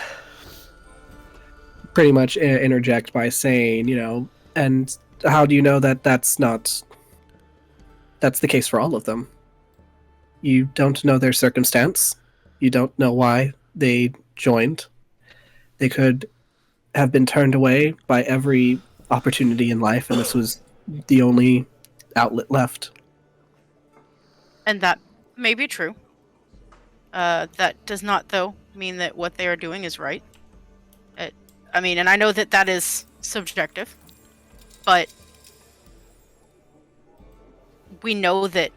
pretty much interject by saying, and how do you know that that's the case for all of them? You don't know their circumstance. You don't know why they joined. They could have been turned away by every opportunity in life, and this was the only outlet left. And that may be true. That does not, though, mean that what they are doing is right. And I know that that is subjective, but we know that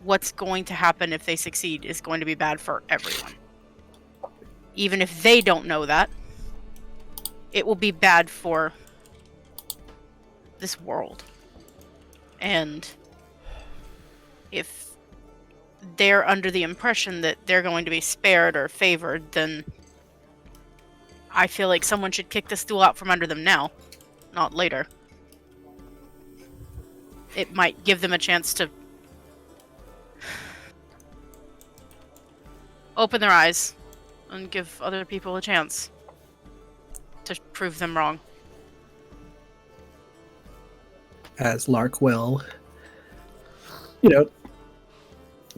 what's going to happen if they succeed is going to be bad for everyone. Even if they don't know that, it will be bad for this world. And if they're under the impression that they're going to be spared or favored, then I feel like someone should kick the stool out from under them now, not later. It might give them a chance to open their eyes and give other people a chance to prove them wrong. As Lark will,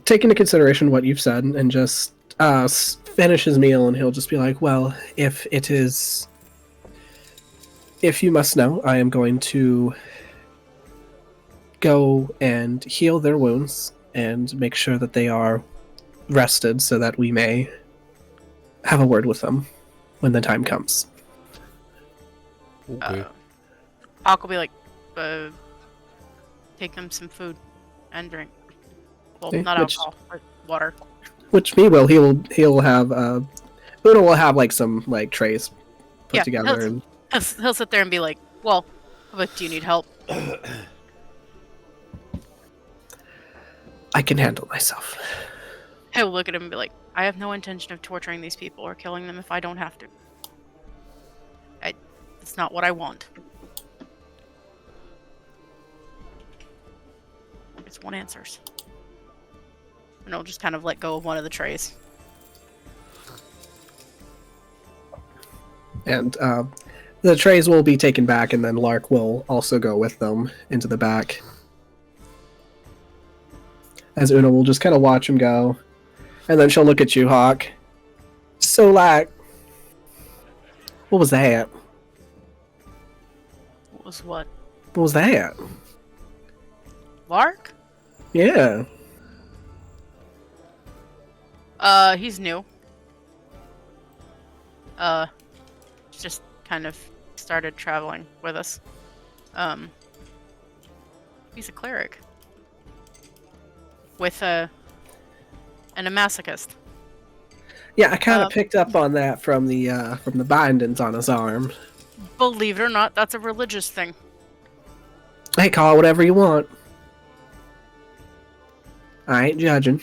take into consideration what you've said and just finish his meal, and he'll just be like, well, if you must know, I am going to go and heal their wounds and make sure that they are rested so that we may have a word with them when the time comes. Okay. Hawk will be like, take them some food and drink. Well, Okay, not alcohol, but water. Which meanwhile he'll have Una will have like some like trays put together, and He'll sit there and be like, well, but do you need help? I can handle myself. He'll look at him and be like, I have no intention of torturing these people or killing them if I don't have to. It's not what I want. It's one answers. And I'll just kind of let go of one of the trays. And the trays will be taken back, and then Lark will also go with them into the back. As Una will just kind of watch him go. And then she'll look at you, Hawk. So, like, what was that? What was what? What was that? Lark? Yeah. He's new. Just kind of started traveling with us. He's a cleric. With and a masochist. Yeah, I kind of picked up on that from the bindings on his arm. Believe it or not, that's a religious thing. Hey, call it whatever you want. I ain't judging.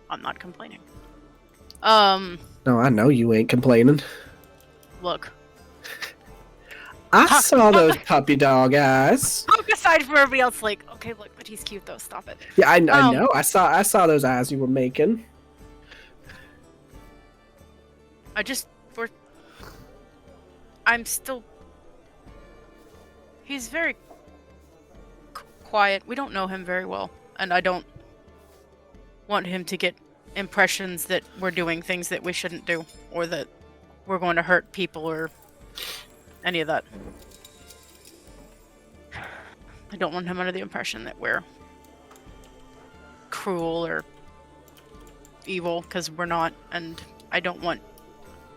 I'm not complaining. No, I know you ain't complaining. Look. I saw those puppy dog eyes. Look aside from everybody else, like, okay, look, but he's cute though. Stop it. Yeah, I know. I saw those eyes you were making. I'm still. He's very quiet. We don't know him very well, and I don't want him to get impressions that we're doing things that we shouldn't do, or that we're going to hurt people, or any of that. I don't want him under the impression that we're cruel or evil, because we're not, and I don't want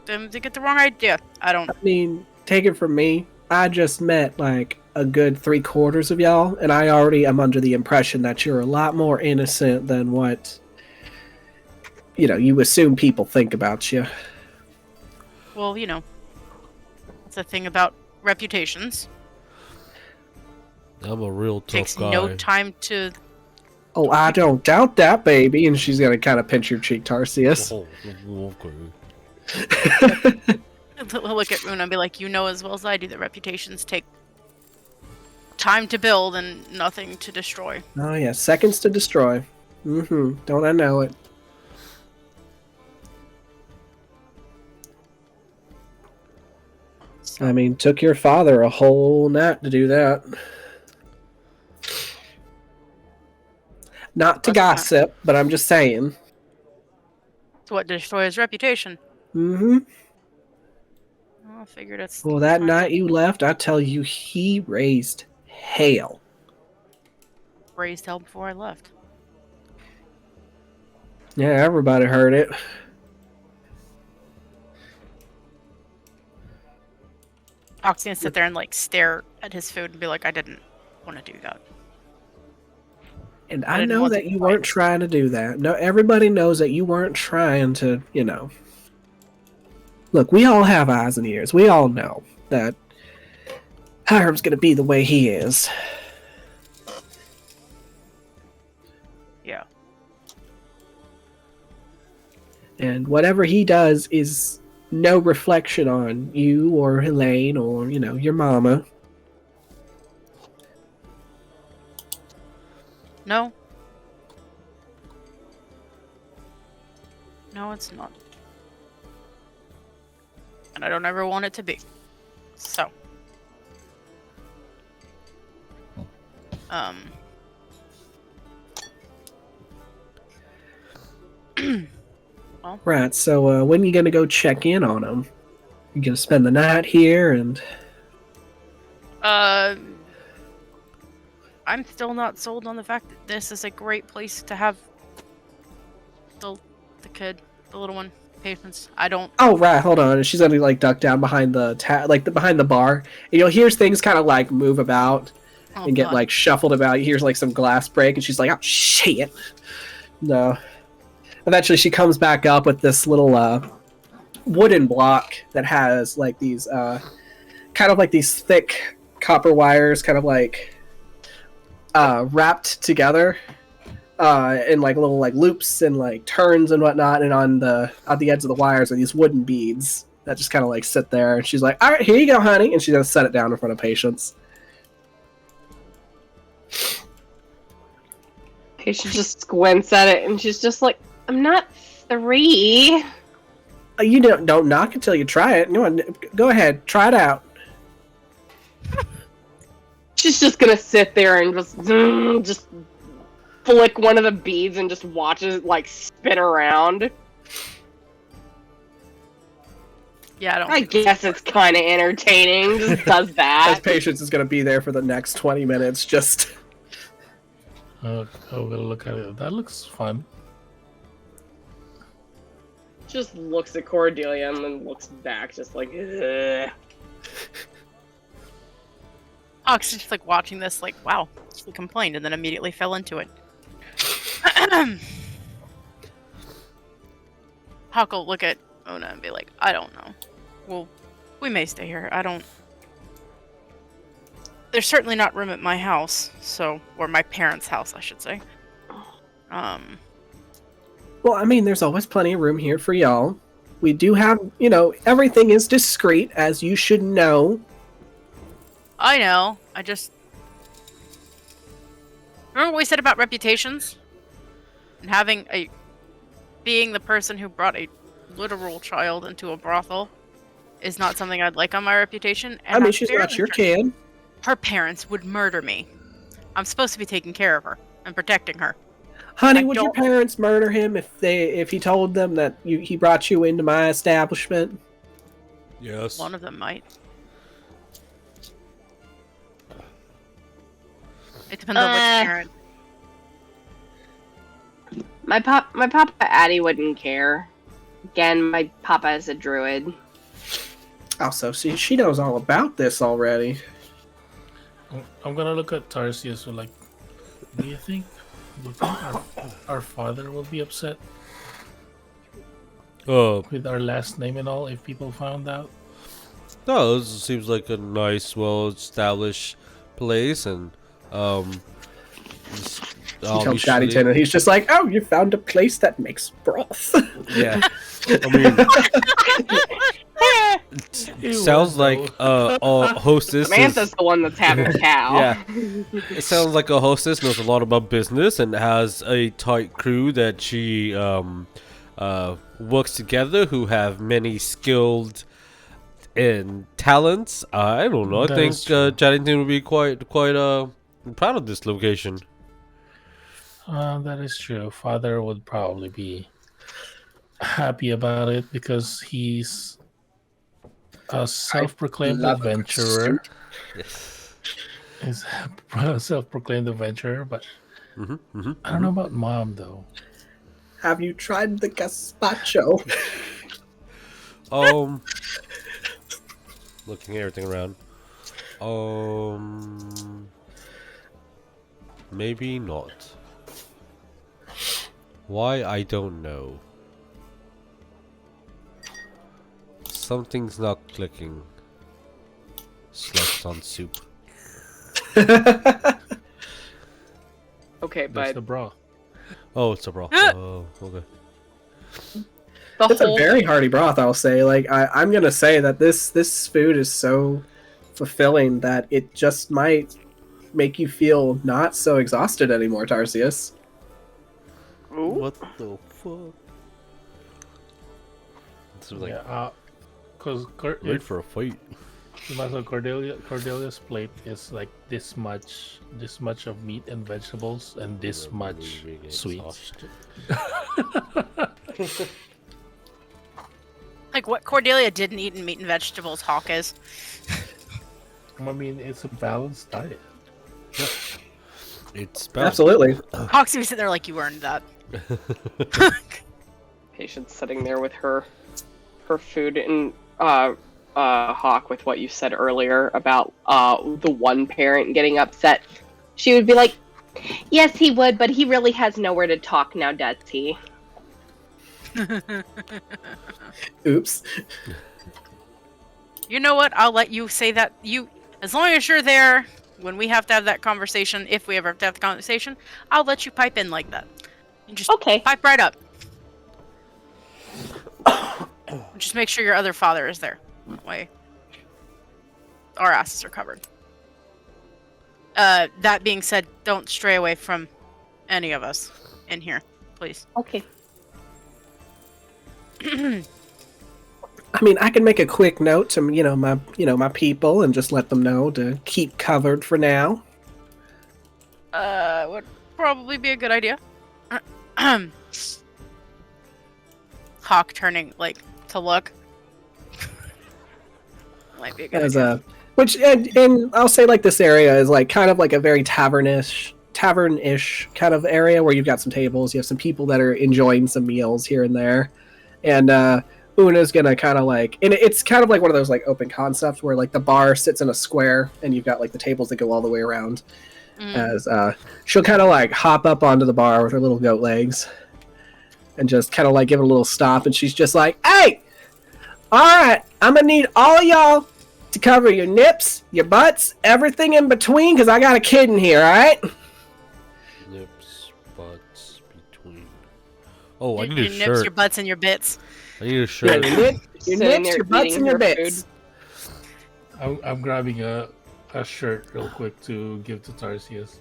them to get the wrong idea. I mean, take it from me, I just met like a good 3/4 of y'all, and I already am under the impression that you're a lot more innocent than what you assume people think about you. Well, it's a thing about reputations. I'm a real tough Takes guy. no time to. Oh, I don't doubt that, baby. And she's gonna kind of pinch your cheek, Tarsius. Oh, okay. He'll look at Runa and be like, as well as I do that reputations take time to build and nothing to destroy. Oh yeah, seconds to destroy. Don't I know it? So, I mean, took your father a whole night to do that. Not to gossip, but I'm just saying. to what, destroy his reputation? Well, I figured it's. that night you left, I tell you, he raised hell. Raised hell before I left. Yeah, everybody heard it. Hawkins gonna sit there and stare at his food and be like, I didn't want to do that. And I know that you weren't trying to do that. No, everybody knows that you weren't trying to, Look, we all have eyes and ears. We all know that Hiram's gonna be the way he is. Yeah. And whatever he does is no reflection on you or Helene or, your mama. No. No, it's not. And I don't ever want it to be. So. Well. Right, so when are you gonna go check in on him? You gonna spend the night here and... I'm still not sold on the fact that this is a great place to have the kid, the little one, patience. I don't. Oh right, hold on. She's gonna duck down behind the behind the bar, and you'll hear things kind of move about and get God. shuffled about. You hear some glass break, and she's like, "Oh shit!" No. Eventually, she comes back up with this little wooden block that has these kind of these thick copper wires, kind of wrapped together in little loops and turns and whatnot, and on the ends of the wires are these wooden beads that just kind of sit there. And she's like, "All right, here you go, honey," and she's gonna set it down in front of Patience. Patience just squints at it, and she's just like, "I'm not 3." You don't knock until you try it. Go ahead, try it out. She's just gonna sit there and just flick one of the beads and just watch it spin around. Yeah, I guess it's kind of entertaining. Just does that. As Patience is gonna be there for the next 20 minutes, just. I'll look at it. That looks fun. Just looks at Cordelia and then looks back, just like, ugh. Hawk's just like watching this, like, wow, he complained, and then immediately fell into it. Hawk will look at Ona and be like, I don't know. Well, we may stay here. I don't... There's certainly not room at my house, so... Or my parents' house, I should say. Well, I mean, there's always plenty of room here for y'all. We do have, everything is discreet, as you should know. I know. I just... Remember what we said about reputations? And having a... Being the person who brought a literal child into a brothel is not something I'd like on my reputation. And I mean, she's not your kid. Her parents would murder me. I'm supposed to be taking care of her and protecting her. Honey, would your parents murder him if he told them that he brought you into my establishment? Yes. One of them might. It depends on which parent. My papa Addie wouldn't care. Again, my papa is a druid. Also, see, she knows all about this already. I'm gonna look at Tarsius with like, do you think our father will be upset with our last name and all if people found out? No, this seems like a nice, well-established place, and he tells Chadington, and he's just like, "Oh, you found a place that makes broth." Yeah, I mean, it sounds like a hostess. Samantha's the one that's having a cow. Yeah, it sounds like a hostess knows a lot about business and has a tight crew that she works together, who have many skilled and talents. I don't know. I think Chadington would be quite proud of this location. That is true. Father would probably be happy about it because he's a self-proclaimed adventurer. Yes. He's a self-proclaimed adventurer, but I don't know about Mom though. Have you tried the gazpacho? Looking at everything around. Maybe not. Why, I don't know. Something's not clicking. Sluts on soup. Okay, That's but the bra. Oh, it's a broth. Oh, okay. It's a very hearty broth, I'll say. Like, I'm gonna say that this food is so fulfilling that it just might make you feel not so exhausted anymore, Tarsius. What the fuck? This was like, because wait for a fight. imagine Cordelia's plate is like this much of meat and vegetables and this much sweets. Like what Cordelia didn't eat in meat and vegetables, Hawk is. I mean, it's a balanced diet. Yeah. It's Absolutely. Hawk's even sitting there like, you earned that. Patience sitting there with her food, and Hawk, with what you said earlier about the one parent getting upset, she would be like, yes, he would, but he really has nowhere to talk now, does he? Oops. You know what? I'll let you say that. As long as you're there when we have to have that conversation, if we ever have to have the conversation, I'll let you pipe in like that. And just pipe right up. Just make sure your other father is there. That way, our asses are covered. That being said, don't stray away from any of us in here, please. Okay. I mean, I can make a quick note to my people and just let them know to keep covered for now. Would probably be a good idea. Hawk turning to look. Might be a good idea. Which and I'll say this area is kind of like a very tavern-ish kind of area where you've got some tables, you have some people that are enjoying some meals here and there, and Una's gonna kind of like, and it's kind of like one of those like open concepts where like the bar sits in a square and you've got like the tables that go all the way around. As she'll kind of like hop up onto the bar with her little goat legs and just kind of like give it a little stomp, and she's just like, "Hey, all right, I'm gonna need all y'all to cover your nips, your butts, everything in between, because I got a kid in here, all right?" Nips, butts, between. Oh, I need your a nips, shirt. your butts, and your bits. I need a Yeah, shirt. your Sitting nips, there your butts, eating and your her bits. I'm grabbing a shirt real quick to give to Tarsius.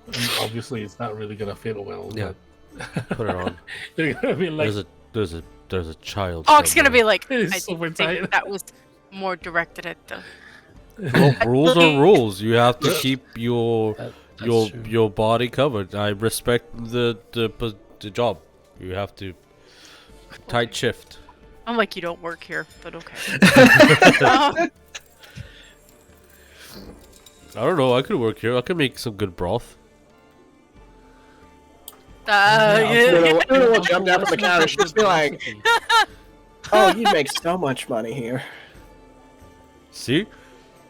And obviously, it's not really gonna fit well. Yeah. But Put it on. they're gonna be like, There's a child. Hawk's gonna somewhere. be like, It's I super think tight. that was more directed at the. Well, rules are rules. You have to keep your That's true. your body covered. I respect the job. You have to tight shift. I'm like, you don't work here, but okay. I don't know. I could work here. I could make some good broth. Una will jump down from the counter. She'll just be like, "Oh, you'd make so much money here." See,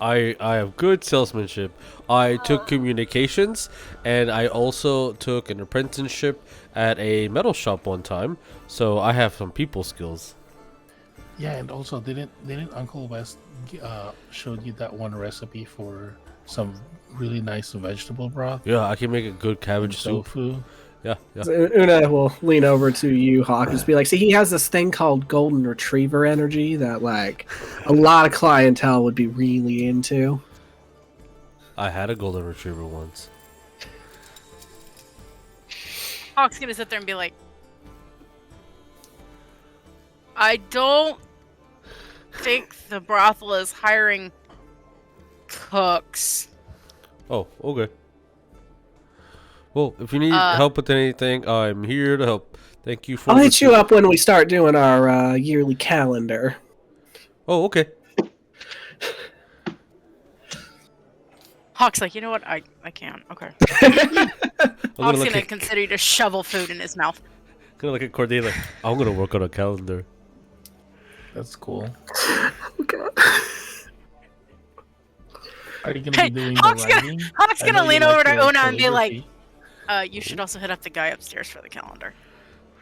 I have good salesmanship. I took communications, and I also took an apprenticeship at a metal shop one time. So I have some people skills. Yeah, and also didn't Uncle West showed you that one recipe for some really nice vegetable broth? Yeah, I can make a good cabbage and soup. tofu. Yeah, yeah. So Una will lean over to you, Hawk, and just be like, "See, he has this thing called golden retriever energy that, like, a lot of clientele would be really into." I had a golden retriever once. Hawk's gonna sit there and be like, I don't think the brothel is hiring cooks. Oh, okay. Well, if you need Uh, help with anything, I'm here to help. Thank you for. I'll hit you up when we start doing our yearly calendar. Oh, okay. Hawk's like, you know what? I can't. Okay. I'm Hawk's gonna look gonna at, consider you to shovel food in his mouth. gonna look at Cordelia. I'm gonna work on a calendar. That's cool. Oh, God. Are you gonna Hey, be doing Hawk's the gonna- writing? Hawk's I gonna know you lean like over to your Una and be like, calligraphy. you should also hit up the guy upstairs for the calendar.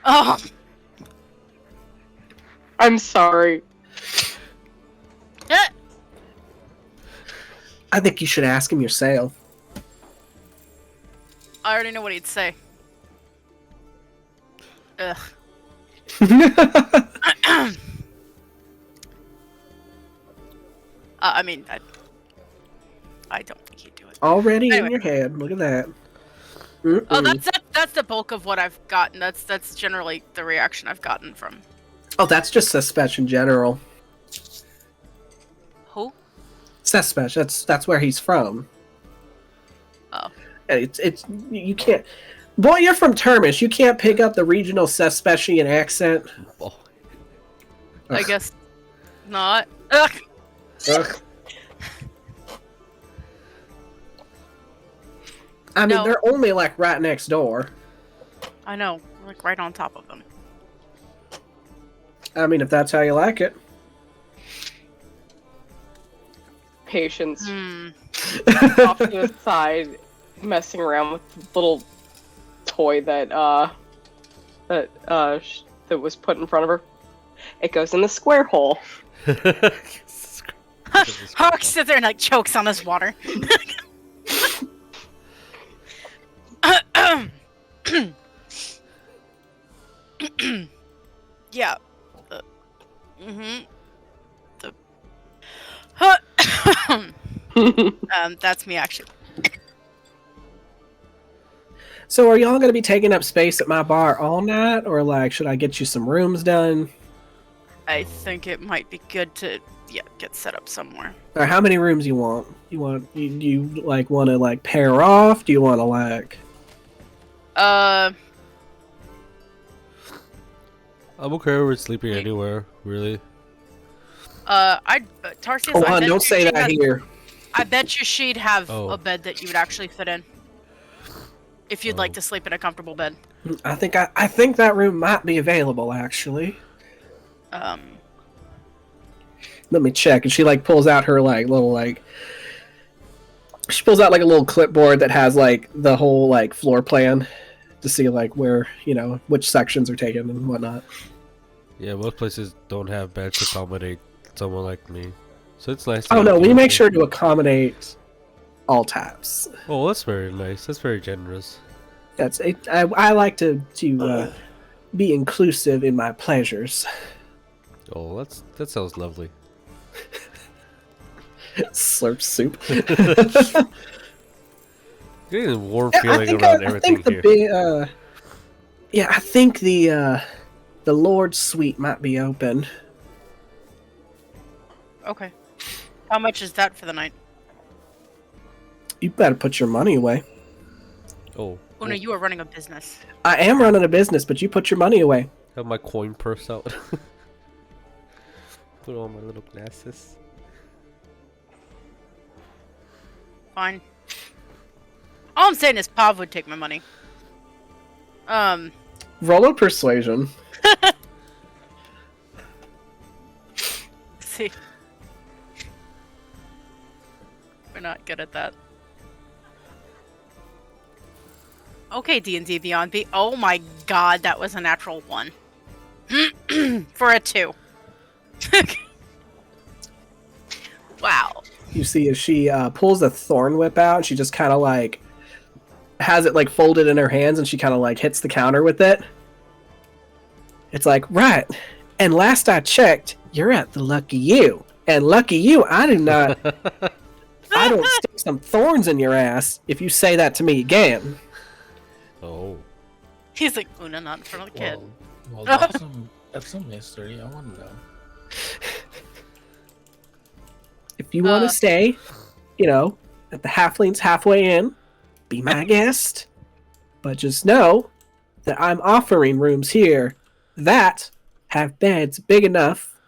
Oh, I'm sorry. eh. I think you should ask him yourself. I already know what he'd say. Ugh. I mean, I don't think he'd do it. Already Anyway. in your head. Look at that. Oh, Mm-mm. that's the bulk of what I've gotten. That's generally the reaction I've gotten from That's just Suspect in general. who? Suspect. That's where he's from. Oh. And it's you can't. Boy, you're from Termish. You can't pick up the regional Suspecian accent. Oh, I Ugh. guess not. Ugh. Ugh. I mean, No. they're only like right next door. I know, like right on top of them. I mean, if that's how you like it. Patience Hmm. off to the side, messing around with the little toy that that was put in front of her. It goes in the square hole. Hawk sits there and like chokes on his water. Yeah. That's me actually. So, are y'all going to be taking up space at my bar all night, or like, should I get you some rooms done? I think it might be good to get set up somewhere. Or how many rooms you want? You like want to like pair off? Do you want to like? I'm okay with sleeping anywhere, really. Tarsius. Hold I on, bet don't you say she that has- here. I bet you she'd have Oh. a bed that you would actually fit in. If you'd like Oh. to sleep in a comfortable bed. I think that room might be available actually. Let me check. And she like pulls out her like little like. She pulls out like a little clipboard that has like the whole like floor plan to see like where which sections are taken and whatnot. Yeah, most places don't have beds to accommodate someone like me, so it's nice. Oh no, we make sure to accommodate all types. Oh, that's very nice. That's very generous. I like to be inclusive in my pleasures. Oh, that sounds lovely. Slurp soup. Getting a warm feeling around everything here. I think the Lord's suite might be open. Okay. How much is that for the night? You better put your money away. Oh. Oh no, you are running a business. I am running a business, but you put your money away. Have my coin purse out. Put on my little glasses. Fine. All I'm saying is Pav would take my money. Roll a persuasion. See. We're not good at that. Okay, D&D Beyond B. Oh my god, that was a natural 1. For a 2. Wow. You see as she pulls a thorn whip out, and she just kind of like has it like folded in her hands, and she kind of like hits the counter with it. It's like, right. And last I checked, you're at the Lucky You. And lucky you, I do not. I don't stick some thorns in your ass if you say that to me again. Oh. He's like, Una, not in front of the kid. Well, that's some mystery. I want to know. If you want to stay, at the Halfling's Halfway Inn, be my guest. But just know that I'm offering rooms here that have beds big enough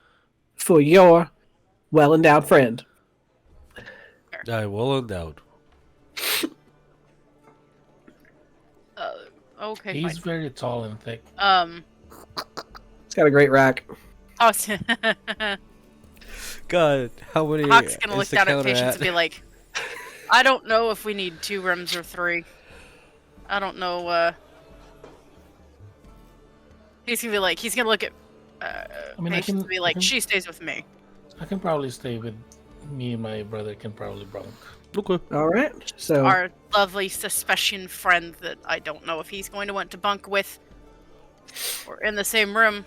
for your well-endowed friend. Well endowed. Okay, He's fine. very tall and thick. It's got a great rack. Oh, God, how many? Hawk's gonna look is the down at counter patients and be like, I don't know if we need 2 rooms or 3. I don't know, He's gonna be like, he's gonna look at patients and be like, she stays with me. I can probably stay with me and my brother can probably bunk. Okay. All right. So Our lovely suspicion friend that I don't know if he's going to want to bunk with, or in the same room,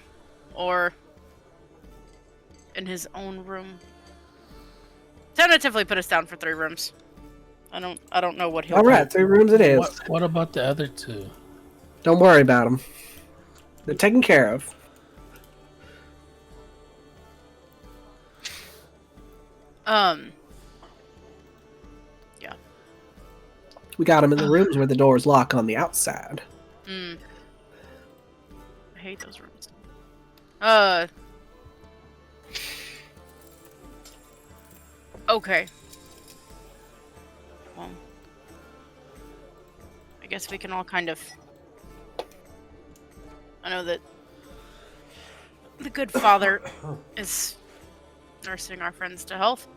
or in his own room. Tentatively put us down for 3 rooms. I don't know what he'll all right, 3 rooms it is. What about the other 2? Don't worry about them. They're taken care of. Yeah. We got them in the rooms where the doors lock on the outside. I hate those rooms. Okay. Well, I guess we can all kind of. I know that the good father is nursing our friends to health.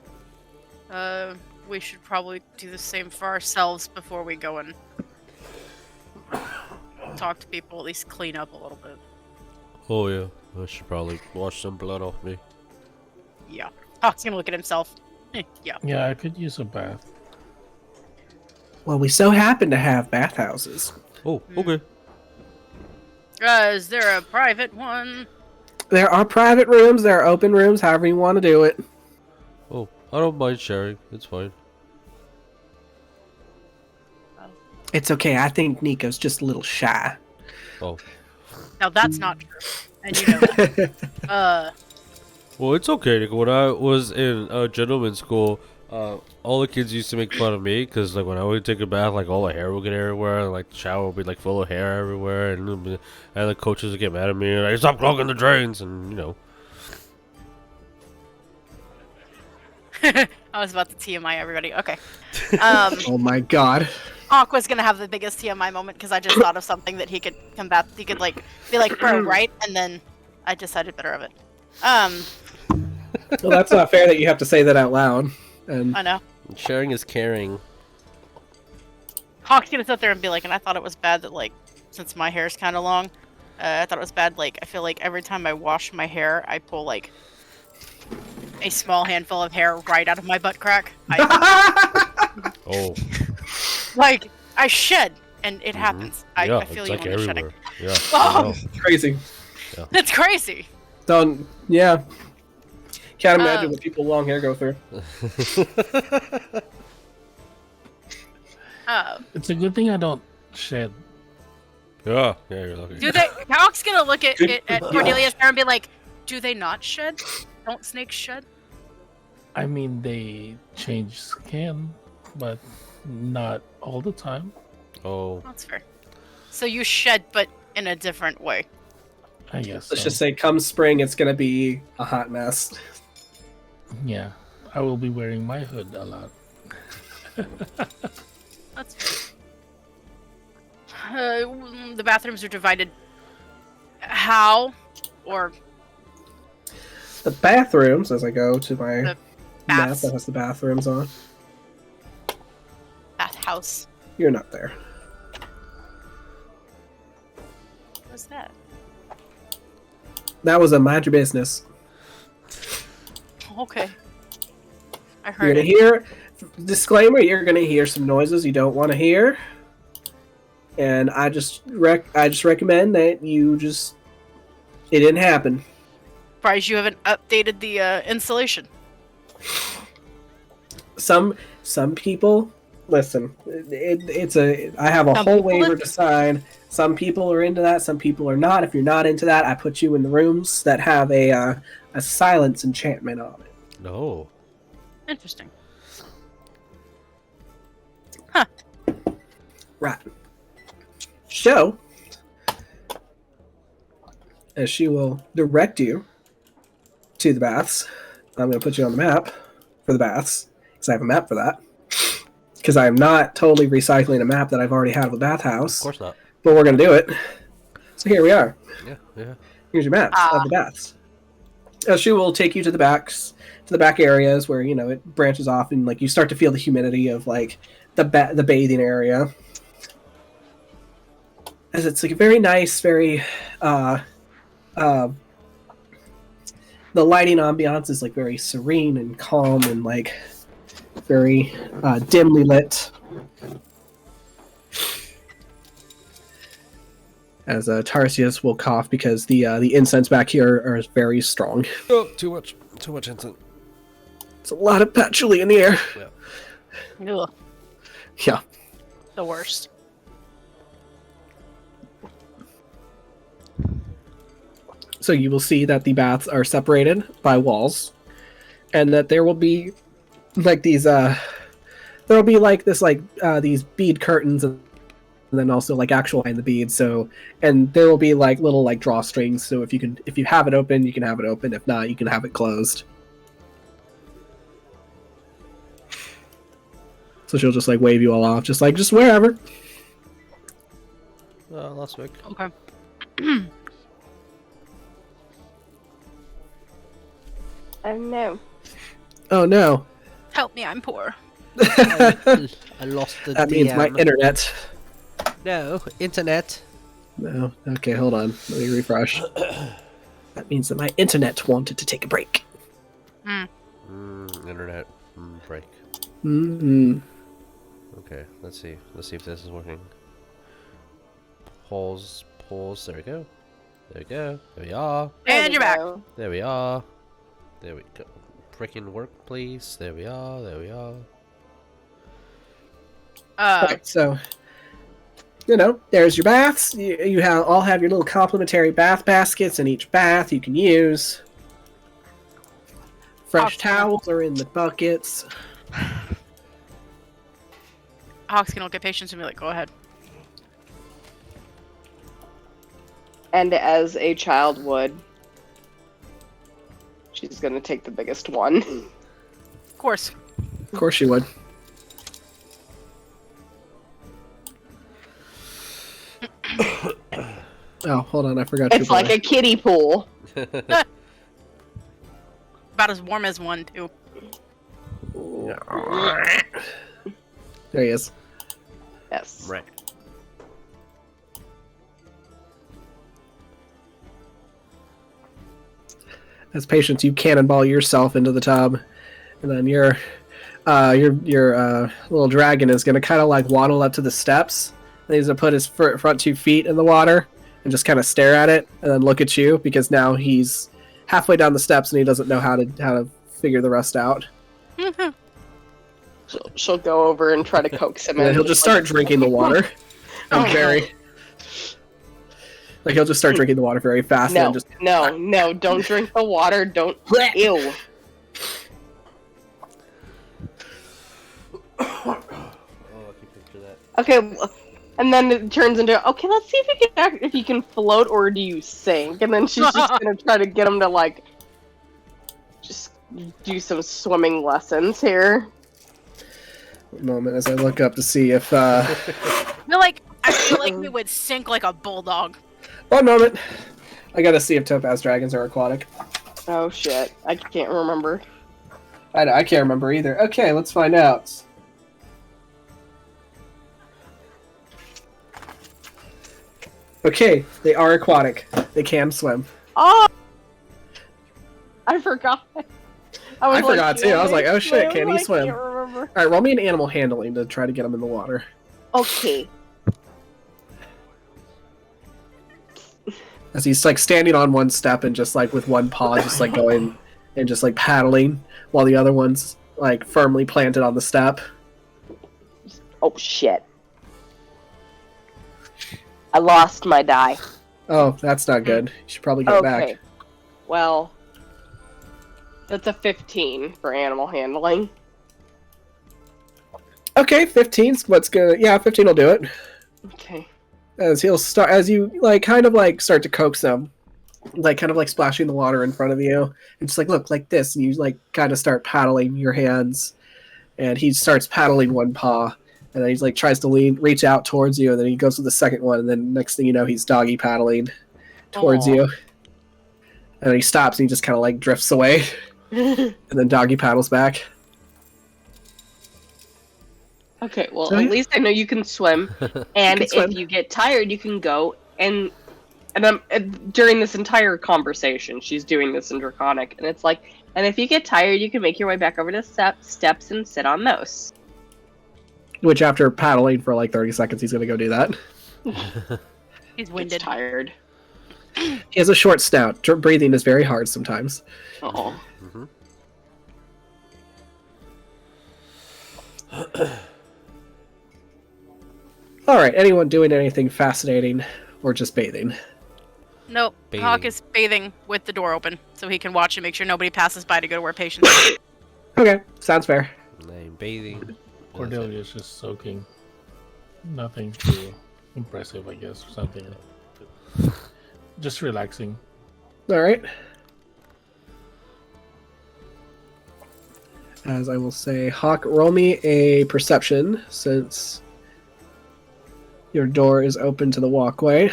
We should probably do the same for ourselves before we go and talk to people, at least clean up a little bit. Oh yeah, I should probably wash some blood off me. Yeah. Hawk's gonna look at himself. Yeah. Yeah, I could use a bath. Well, we so happen to have bathhouses. Oh, okay. Is there a private one? There are private rooms, there are open rooms, however you want to do it. Oh, I don't mind sharing. It's fine. It's okay, I think Nico's just a little shy. Oh. Now that's not true. And you know that. Well, it's okay, Nico. When I was in gentleman's school, all the kids used to make fun of me because, like, when I would take a bath, like, all the hair would get everywhere, and, like, the shower would be, like, full of hair everywhere, and the coaches would get mad at me, and like, stop clogging the drains, and, you know. I was about to TMI everybody. Okay. Oh my god. Aqua's gonna have the biggest TMI moment because I just thought of something that he could combat. He could, like, be like, bro, right? And then I decided better of it. Well, that's not fair that you have to say that out loud. And I know. Sharing is caring. Hawk's gonna sit there and be like, and I thought it was bad that, like, since my hair's kind of long, I thought it was bad, like, I feel like every time I wash my hair, I pull, like, a small handful of hair right out of my butt crack. Oh. Like, I shed, and it happens. Yeah, I feel it's you like when you're everywhere. shedding. Yeah. Oh, crazy. that's crazy. Don't. Yeah. Can't imagine what people with long hair go through. It's a good thing I don't shed. Yeah, you're lucky. Do they? Hawk's gonna look at Cordelia's hair and be like, "Do they not shed? Don't snakes shed?" I mean, they change skin, but not all the time. Oh. That's fair. So you shed, but in a different way. I guess. Let's so. just say, come spring, it's gonna be a hot mess. Yeah, I will be wearing my hood a lot. That's fair. The bathrooms are divided. How? Or The bathrooms, as I go to my The map baths. that has the bathrooms on. bathhouse? You're not there. What's that? That was a mind your business. Okay. I You're heard gonna it. hear, disclaimer, you're gonna hear some noises you don't want to hear. And I just recommend that you just, it didn't happen. Surprised you haven't updated the installation. Some people listen. I have a Some whole people waiver listen. to sign. Some people are into that. Some people are not. If you're not into that, I put you in the rooms that have a silence enchantment on it. No. Interesting. Right. So, as she will direct you to the baths, I'm going to put you on the map for the baths because I have a map for that. Because I am not totally recycling a map that I've already had of the bathhouse. Of course not. But we're going to do it. So here we are. Yeah. Here's your maps of the baths. She will take you to the back areas where, you know, it branches off and like you start to feel the humidity of like the bathing area. As it's like a very nice, very the lighting ambiance is like very serene and calm and like very dimly lit. As Tarsius will cough because the incense back here are very strong. Oh, too much incense. It's a lot of patchouli in the air. Ugh, Yeah. the worst. So you will see that the baths are separated by walls, and that there will be like these there will be like this these bead curtains and then also like actual behind the beads. So and there will be like little like drawstrings. So if you have it open, you can have it open. If not, you can have it closed. So she'll just like wave you all off, just wherever. Last week. Okay. Oh no. Oh no. Help me, I'm poor. I lost the That means my internet. No, internet. No. Okay, hold on. Let me refresh. That means that my internet wanted to take a break. Internet break. Mm-hmm. Okay, let's see. Let's see if this is working. Pause. There we go. There we are. And you're back. There we are. There we go. Freaking work, please. There we are. Right, so, you know, there's your baths. You all have your little complimentary bath baskets in each bath you can use. Fresh towels are in the buckets. Hawk's gonna look at patience and be like, go ahead. And as a child would, she's gonna take the biggest one. Of course. Of course you would. Oh, hold on, I forgot. It's like a kiddie pool. About as warm as one, too. There he is. Yes. Right. As patients, you cannonball yourself into the tub, and then your little dragon is gonna kind of like waddle up to the steps. And he's gonna put his front 2 feet in the water and just kind of stare at it, and then look at you because now he's halfway down the steps and he doesn't know how to figure the rest out. She'll go over and try to coax him And then in. he'll just start drinking the water. Oh, He'll just start drinking the water very fast. No, and just no, don't drink the water. Don't. Ew. Oh, I can picture that. Okay, and then it turns into, okay, let's see if you can float or do you sink? And then she's just gonna try to get him to like just do some swimming lessons here. a moment as I look up to see if. I feel like we would sink like a bulldog. One moment. I gotta see if topaz dragons are aquatic. Oh shit, I can't remember. I can't remember either. Okay, let's find out. Okay, they are aquatic. They can swim. Oh, I forgot. I forgot too. I was like, oh shit, can he I swim? can't remember. Alright, roll me an animal handling to try to get him in the water. Okay. As he's like standing on one step and just like with one paw just like going and just like paddling while the other one's like firmly planted on the step. Oh shit. I lost my die. Oh, that's not good. You should probably get it Okay. back. Well, that's a 15 for animal handling. Okay, 15's what's good. Yeah, 15 will do it. Okay. As he'll start, as you like, kind of like start to coax him, like kind of like splashing the water in front of you, and just like look like this, and you like kind of start paddling your hands, and he starts paddling one paw, and then he's like tries to reach out towards you, and then he goes to the second one, and then next thing you know, he's doggy paddling towards you, and then he stops and he just kind of like drifts away, and then doggy paddles back. Okay, well, So, at yeah. least I know you can swim, and can swim. if you get tired, you can go and during this entire conversation, she's doing this in Draconic, and it's like, and if you get tired, you can make your way back over to steps and sit on those. Which after paddling for like 30 seconds, he's gonna go do that. He's Gets winded. tired. He has a short snout. Breathing is very hard sometimes. Oh. All right, anyone doing anything fascinating or just bathing? Nope. Bathing. Hawk is bathing with the door open, so he can watch and make sure nobody passes by to go to where patients are. Okay, sounds fair. I'm bathing. Cordelia is just soaking. Nothing too impressive, I guess, or something. Just relaxing. All right. As I will say, Hawk, roll me a perception since your door is open to the walkway.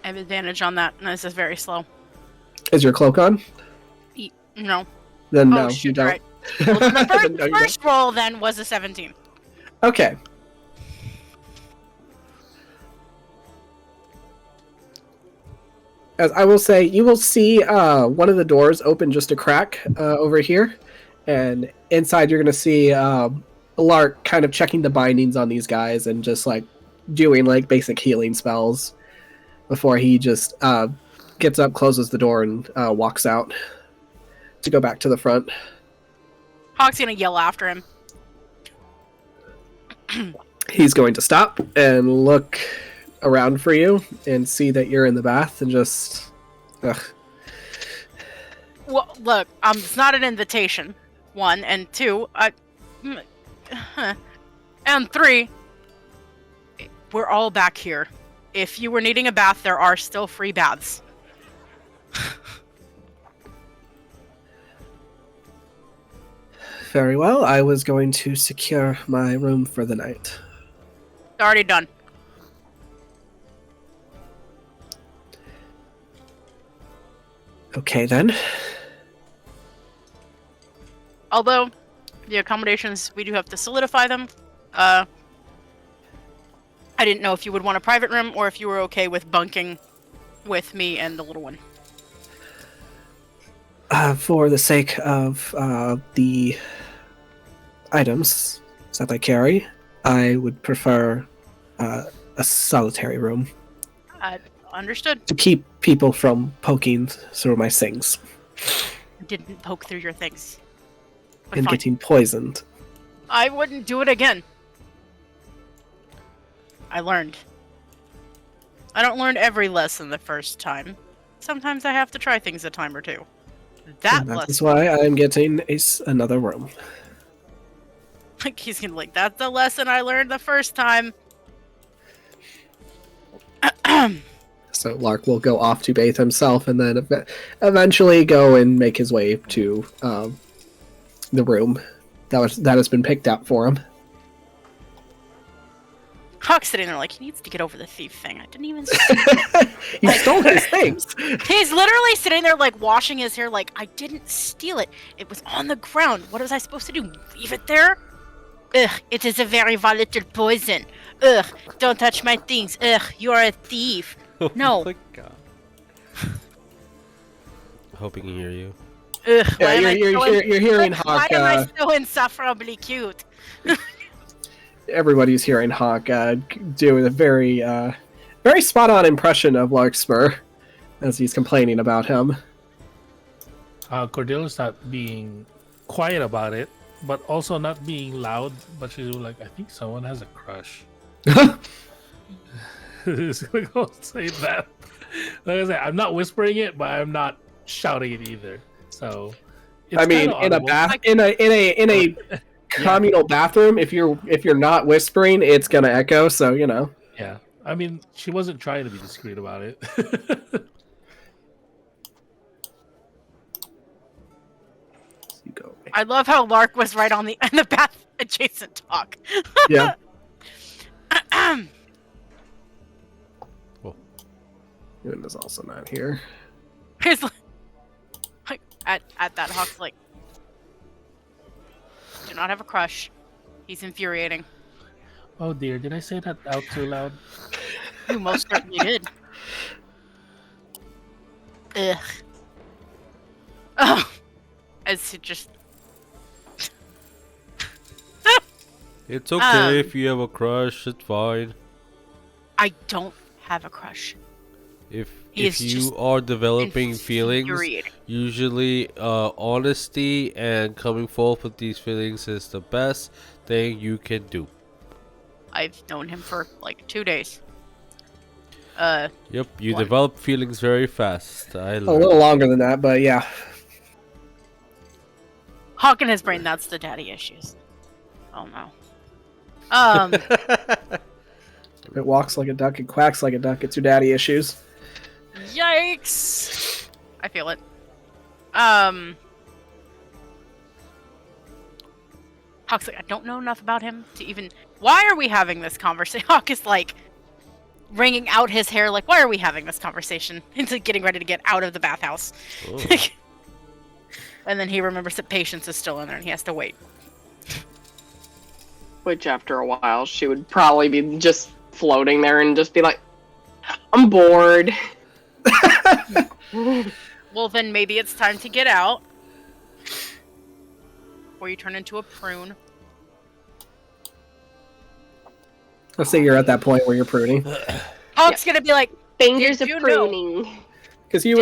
I have advantage on that, and this is very slow. Is your cloak on? No. Then Oh, no, shoot, you don't. right. Well, the Then no, you don't. first roll then was a 17. Okay. As I will say, you will see one of the doors open just a crack over here, and inside you're going to see Lark kind of checking the bindings on these guys and just like doing like basic healing spells before he just gets up, closes the door, and walks out to go back to the front. Hawk's gonna yell after him. He's going to stop and look around for you and see that you're in the bath and just ugh. Well, look, it's not an invitation. 1 and 2, and 3. We're all back here. If you were needing a bath, there are still free baths. Very well. I was going to secure my room for the night. It's already done. Okay, then. Although, the accommodations, we do have to solidify them. I didn't know if you would want a private room or if you were okay with bunking with me and the little one. For the sake of the items that I carry, I would prefer a solitary room Understood. to keep people from poking through my things Didn't poke through your things. But and fine. getting poisoned. I wouldn't do it again. I learned. I don't learn every lesson the first time. Sometimes I have to try things a time or two. That That's lesson. why I'm getting another room. Like, he's gonna like, that's the lesson I learned the first time. So Lark will go off to bathe himself and then eventually go and make his way to the room that has been picked out for him. Hawk's sitting there like, he needs to get over the thief thing. I didn't even... He stole his things! He's literally sitting there like washing his hair like, I didn't steal it. It was on the ground. What was I supposed to do? Leave it there? Ugh, it is a very volatile poison. Ugh, don't touch my things. Ugh, you are a thief. No. Oh my god. Hoping to hear you. Ugh, Yeah, why am I you're hearing Why Hawk. am I so insufferably cute? Everybody's hearing Hawk do a very spot-on impression of Larkspur as he's complaining about him. Cordelia's not being quiet about it, but also not being loud. But she's like, I think someone has a crush. Just gonna go say that. Like I said, I'm not whispering it, but I'm not shouting it either. So, it's I mean, kinda audible. in a communal bathroom, if you're not whispering, it's gonna echo. So you know. Yeah, I mean, she wasn't trying to be discreet about it. You go. I love how Lark was right on the in the bath adjacent talk. Yeah. Ewan is also not here. He's like at that Hawk's like, do not have a crush. He's infuriating. Oh dear, did I say that out too loud? You most certainly did. Ugh. Oh, as he just. It's okay if you have a crush, it's fine. I don't have a crush. If He is you just are developing feelings, infuriating. usually honesty and coming forth with these feelings is the best thing you can do. I've known him for like 2 days. Yep, you One. develop feelings very fast. I A learned. little longer than that, but yeah. Hawk in his brain, that's the daddy issues. Oh no. It walks like a duck, it quacks like a duck. It's your daddy issues. Yikes! I feel it. Hawk's like, I don't know enough about him to even. Why are we having this conversation? Hawk is like wringing out his hair, like, why are we having this conversation? He's like getting ready to get out of the bathhouse. Oh. And then he remembers that Patience is still in there and he has to wait. Which after a while she would probably be just floating there and just be like, I'm bored. Well, then maybe it's time to get out. Or you turn into a prune. Let's say you're at that point where you're pruning. Hawk's gonna be like, Fingers of Did you know? pruning. Because you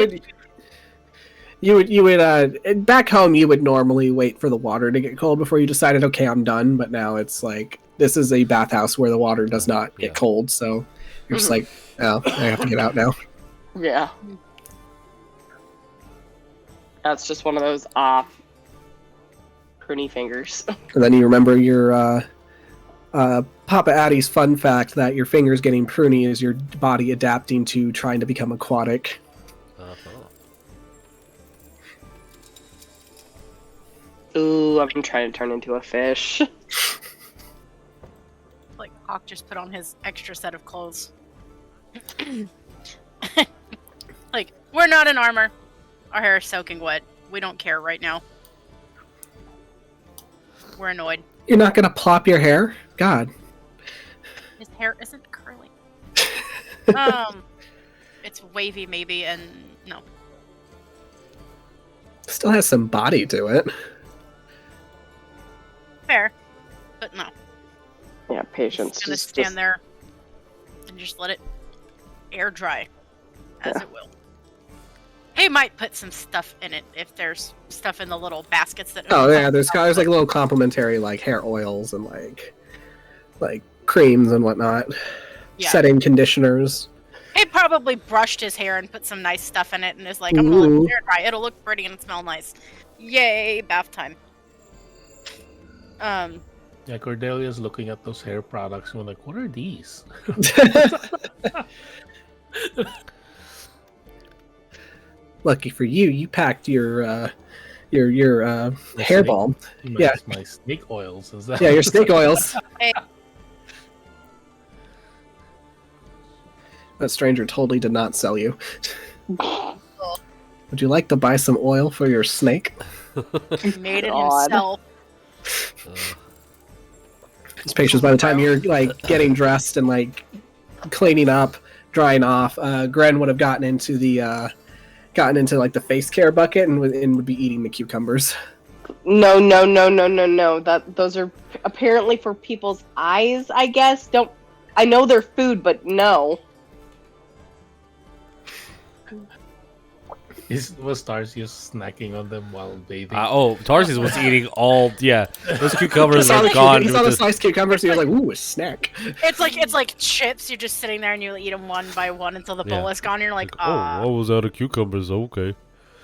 would back home you would normally wait for the water to get cold before you decided, okay, I'm done. But now it's like this is a bathhouse where the water does not get cold, so you're just like, oh, I have to get out now. Yeah. That's just one of those off pruny fingers. And then you remember your Papa Addie's fun fact that your fingers getting pruny is your body adapting to trying to become aquatic. Ooh, I've been trying to turn into a fish. like, Hawk just put on his extra set of clothes. Like, we're not in armor. Our hair is soaking wet. We don't care right now. We're annoyed. You're not gonna plop your hair? God. His hair isn't curly. It's wavy maybe, and no. Still has some body to it. Fair. But no. Yeah, patience. He's gonna stand there and just let it air dry as it will. He might put some stuff in it if there's stuff in the little baskets that. Oh yeah, there's like little complimentary like hair oils and like creams and whatnot. Yeah. Setting conditioners. He probably brushed his hair and put some nice stuff in it and is like, I'm gonna let it air dry. It'll look pretty and smell nice. Yay, bath time. Yeah, Cordelia's looking at those hair products and we're like, what are these? Lucky for you, you packed your hair snake? balm. My snake oils. Is that? Yeah, your snake oils. Hey. That stranger totally did not sell you. Would you like to buy some oil for your snake? He made it God. himself. His patience, by the time you're like getting dressed and like cleaning up, drying off, Gren would have gotten into like the face care bucket and would be eating the cucumbers. No. Those are apparently for people's eyes, I guess. I know they're food, but no. Was Tarsius snacking on them while bathing? Tarsius was eating all. Yeah, those cucumbers He are saw gone. He saw the sliced cucumbers, so he was like, "Ooh, a snack." It's like chips. You're just sitting there and you eat them one by one until the bowl is gone. And you're like, I was out of cucumbers. Okay.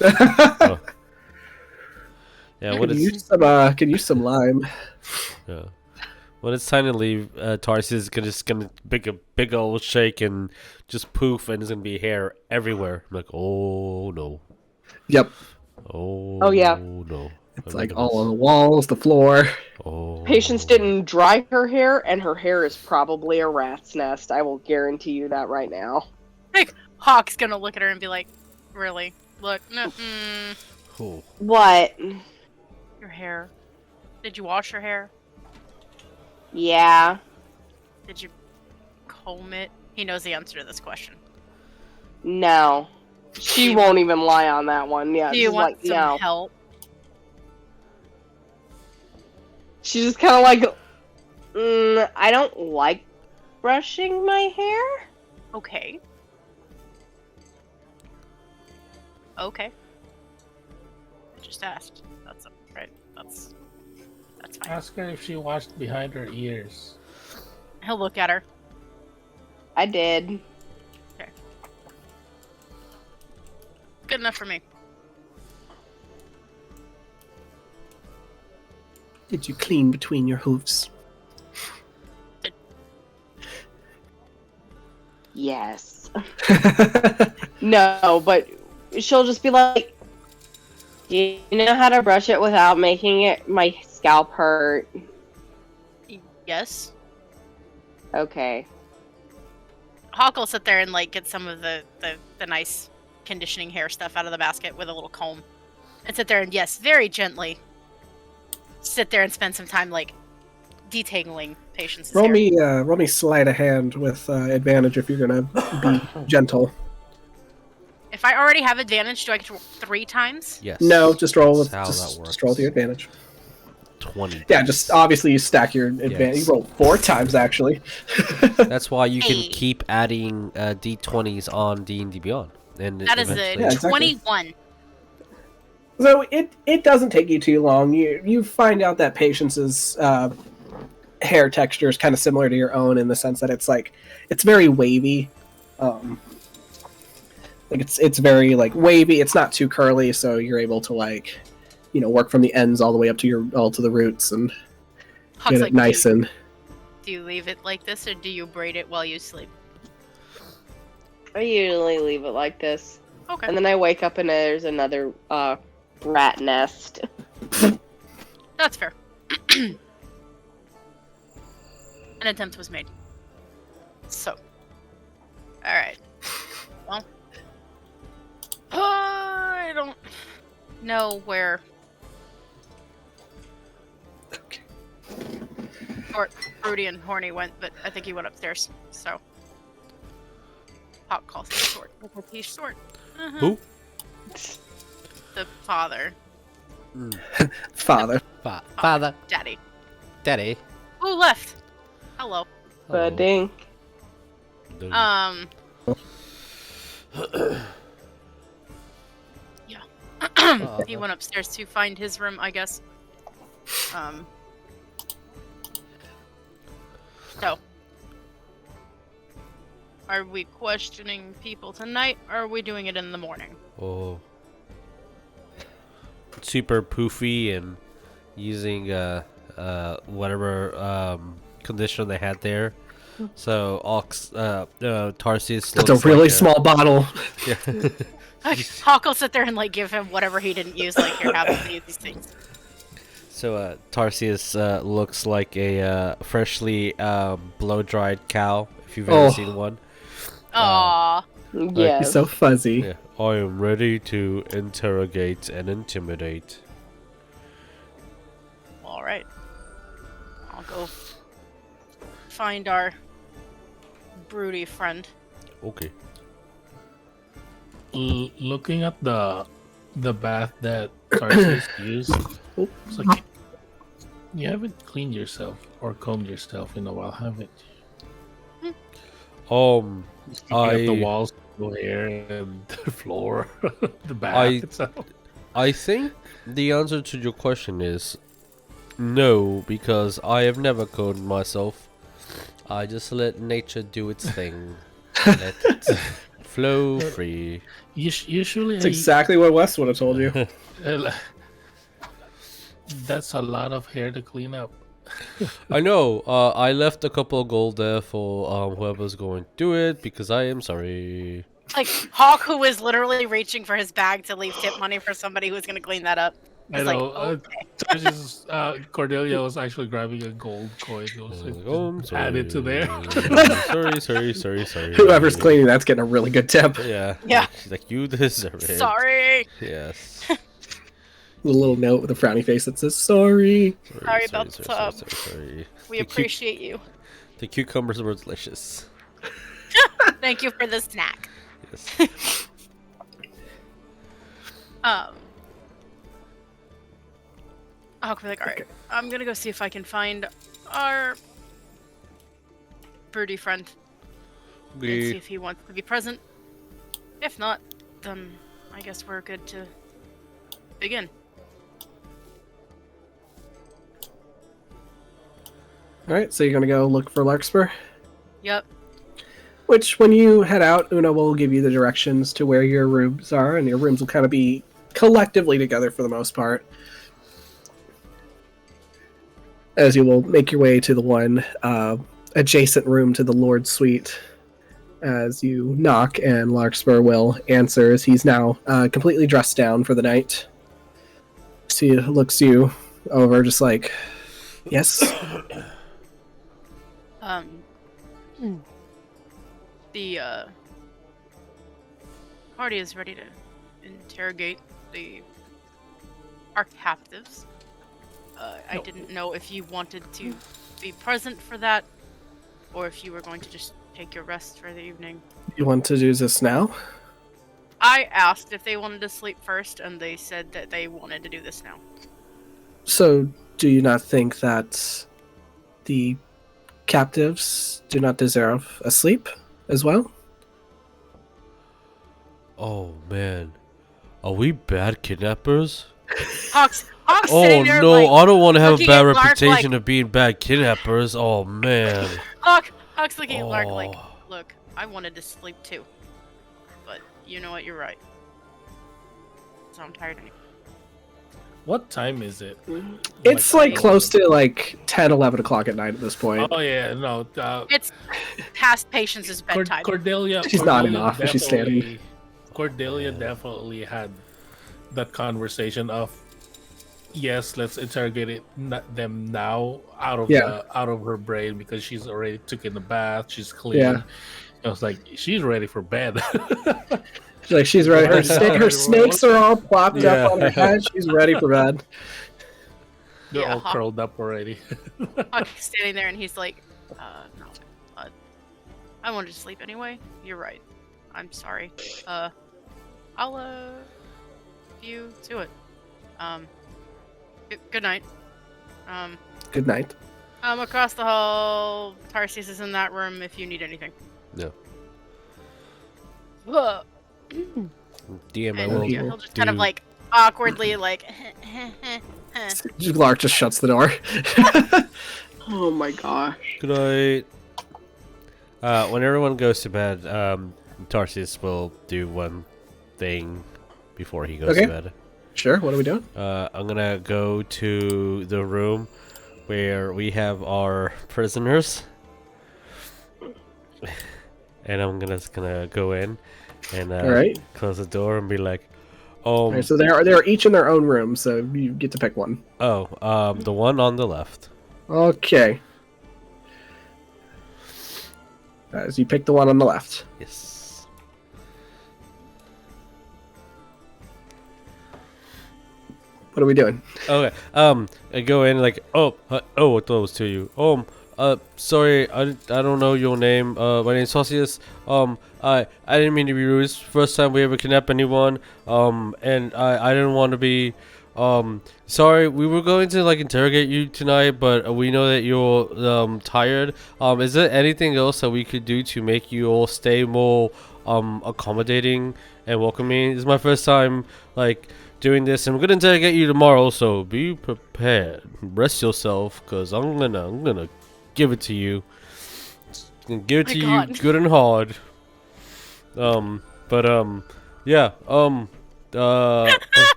Yeah, Could use some lime. Yeah. When it's time to leave, Tarsius is just gonna make a big old shake and just poof, and there's gonna be hair everywhere. I'm like, oh no. Yep. Oh yeah. no. It's like all on the walls, the floor. Oh. Patience didn't dry her hair, and her hair is probably a rat's nest. I will guarantee you that right now. like Hawk's gonna look at her and be like, really? Look, no, Oh. What? your hair. Did you wash your hair? Yeah. Did you comb it? He knows the answer to this question. No. She won't even lie on that one. Yeah. Do you she's want like, some no. help? She's just kind of like, I don't like brushing my hair. Okay. Okay. I just asked. That's right. That's fine. Ask her if she washed behind her ears. He'll look at her. I did. Good enough for me. Did you clean between your hooves? Yes. No, but she'll just be like, do you know how to brush it without making it my scalp hurt? Yes. Okay. Hawk will sit there and like get some of the nice conditioning hair stuff out of the basket with a little comb. And sit there and yes, very gently sit there and spend some time like detangling Patience's roll hair. me sleight of hand with advantage if you're gonna be gentle. If I already have advantage, do I get to roll 3 times? Yes. No, just roll with That's how that just works. roll with your advantage. 20. Yeah, just obviously you stack your advantage. Yes. You roll 4 times actually. That's why you can Hey. keep adding D20s on D&D Beyond. And That is a eventually- Yeah, exactly. 21. So it doesn't take you too long. You find out that Patience's hair texture is kind of similar to your own in the sense that it's very wavy. Like it's very like wavy. It's not too curly, so you're able to like, work from the ends all the way up to the roots and Hawk's get like, it nice and. do you leave it like this or do you braid it while you sleep? I usually leave it like this. Okay. And then I wake up and there's another rat nest. That's fair. An attempt was made. So. Alright. Well. I don't know where Okay. Rudy and Horny went, but I think he went upstairs. So Hawk calls him short. He's short. Who? The father, Father. Father. daddy. Daddy. Who left? Hello. Ding. Yeah. He went upstairs to find his room, I guess. So, are we questioning people tonight, or are we doing it in the morning? Oh. Super poofy and using whatever conditioner they had there. So Tarsius. That's a really small bottle. Yeah. Hawk will sit there and like give him whatever he didn't use. Like, here, have him use these things. So Tarsius looks like a freshly blow-dried cow, if you've ever seen one. Aww. Yes. He's so fuzzy. Yeah. I am ready to interrogate and intimidate. All right. I'll go find our broody friend. Okay. Looking at the bath that Tarsius used, it's like you haven't cleaned yourself or combed yourself in a while, haven't you? Looking at the walls, the hair, and the floor, the bath itself. I think the answer to your question is no, because I have never combed myself. I just let nature do its thing. Let it flow free. Usually, That's exactly what Wes would have told you. That's a lot of hair to clean up. I know. I left a couple of gold there for whoever's going to do it because I am sorry. Like Hawk, who is literally reaching for his bag to leave tip money for somebody who's gonna clean that up. I It's know. like, okay. Tarsius, Cordelia was actually grabbing a gold coin. He was like, I'm sorry. add it to there. sorry. Whoever's cleaning that's getting a really good tip. Yeah. Yeah. She's like, you deserve it. Sorry. Yes. A little note with a frowny face that says sorry. Sorry about the tub. Sorry. We appreciate you. The cucumbers were delicious. Thank you for the snack. Yes. I'll be like, all right, I'm gonna go see if I can find our birdie friend and see if he wants to be present. If not, then I guess we're good to begin. Alright, so you're gonna go look for Larkspur? Yep. Which, when you head out, Una will give you the directions to where your rooms are, and your rooms will kind of be collectively together for the most part. As you will make your way to the one adjacent room to the Lord's Suite. As you knock, and Larkspur will answer, as he's now completely dressed down for the night. So he looks you over, just like, yes? The party is ready to interrogate our captives. I didn't know if you wanted to be present for that, or if you were going to just take your rest for the evening. You want to do this now? I asked if they wanted to sleep first, and they said that they wanted to do this now. So, do you not think that the captives do not deserve a sleep as well? Oh man, are we bad kidnappers? Hawk's Oh sitting there, no, like, I don't want to have a looking bad at Lark reputation like- of being bad kidnappers. Oh man. Hawk's looking at Lark like, Oh. look, I wanted to sleep too. But you know what, you're right. So I'm tired anyway. What time is it? It's like close to like 10, 11 o'clock at night at this point. Oh yeah, no. It's past Patience's bedtime. Cordelia. She's nodding off as she's standing. definitely- Cordelia definitely had that conversation of, yes, let's interrogate them now out of her brain, because she's already took in the bath, she's clean. Yeah. I was like, she's ready for bed. Like she's ready. Her snakes are all plopped up on her head. She's ready for bed. They're Yeah, all Hawk- curled up already. Hawk is standing there and he's like, no. I wanted to sleep anyway. You're right. I'm sorry. I'll, you to it. Good night. Good night. Across the hall, Tarsius is in that room if you need anything. No. Ugh. DM, I And will he'll just kind of like awkwardly like. Lark just shuts the door. Oh my gosh. Good night. When everyone goes to bed, Tarsius will do one thing before he goes to bed. Sure. What are we doing? I'm gonna go to the room where we have our prisoners, and I'm just gonna go in and close the door and be like, All right, so they're each in their own room, so you get to pick one. The one on the left. Okay. As you pick the one on the left. Yes. What are we doing? Okay. I go in like, I thought it was to you. Sorry, I don't know your name. My name's Tarsius. I didn't mean to be rude. It's the first time we ever kidnapped anyone. And I didn't want to be. Sorry, we were going to like interrogate you tonight, but we know that you're tired. Is there anything else that we could do to make you all stay more accommodating and welcoming? This is my first time like doing this, and we're gonna interrogate you tomorrow, so be prepared. Rest yourself, cause I'm gonna give it to you. I'm gonna give it to you good and hard.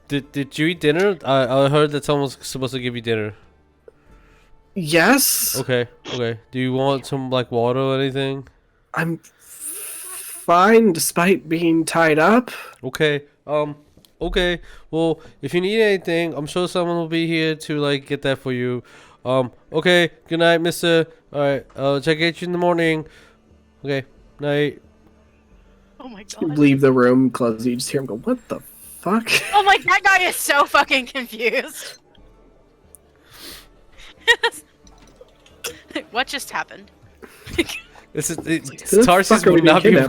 Did you eat dinner? I heard that someone was supposed to give you dinner. Yes. Okay. Do you want some like water or anything? I'm fine despite being tied up. Okay. Okay. Well, if you need anything, I'm sure someone will be here to like get that for you. Okay. Good night, mister. All right. Check you in the morning. Okay. Night. Oh my god. You leave the room, close. You just hear him go, "What the fuck?" Oh my, that guy is so fucking confused. What just happened? Tarsius will not be.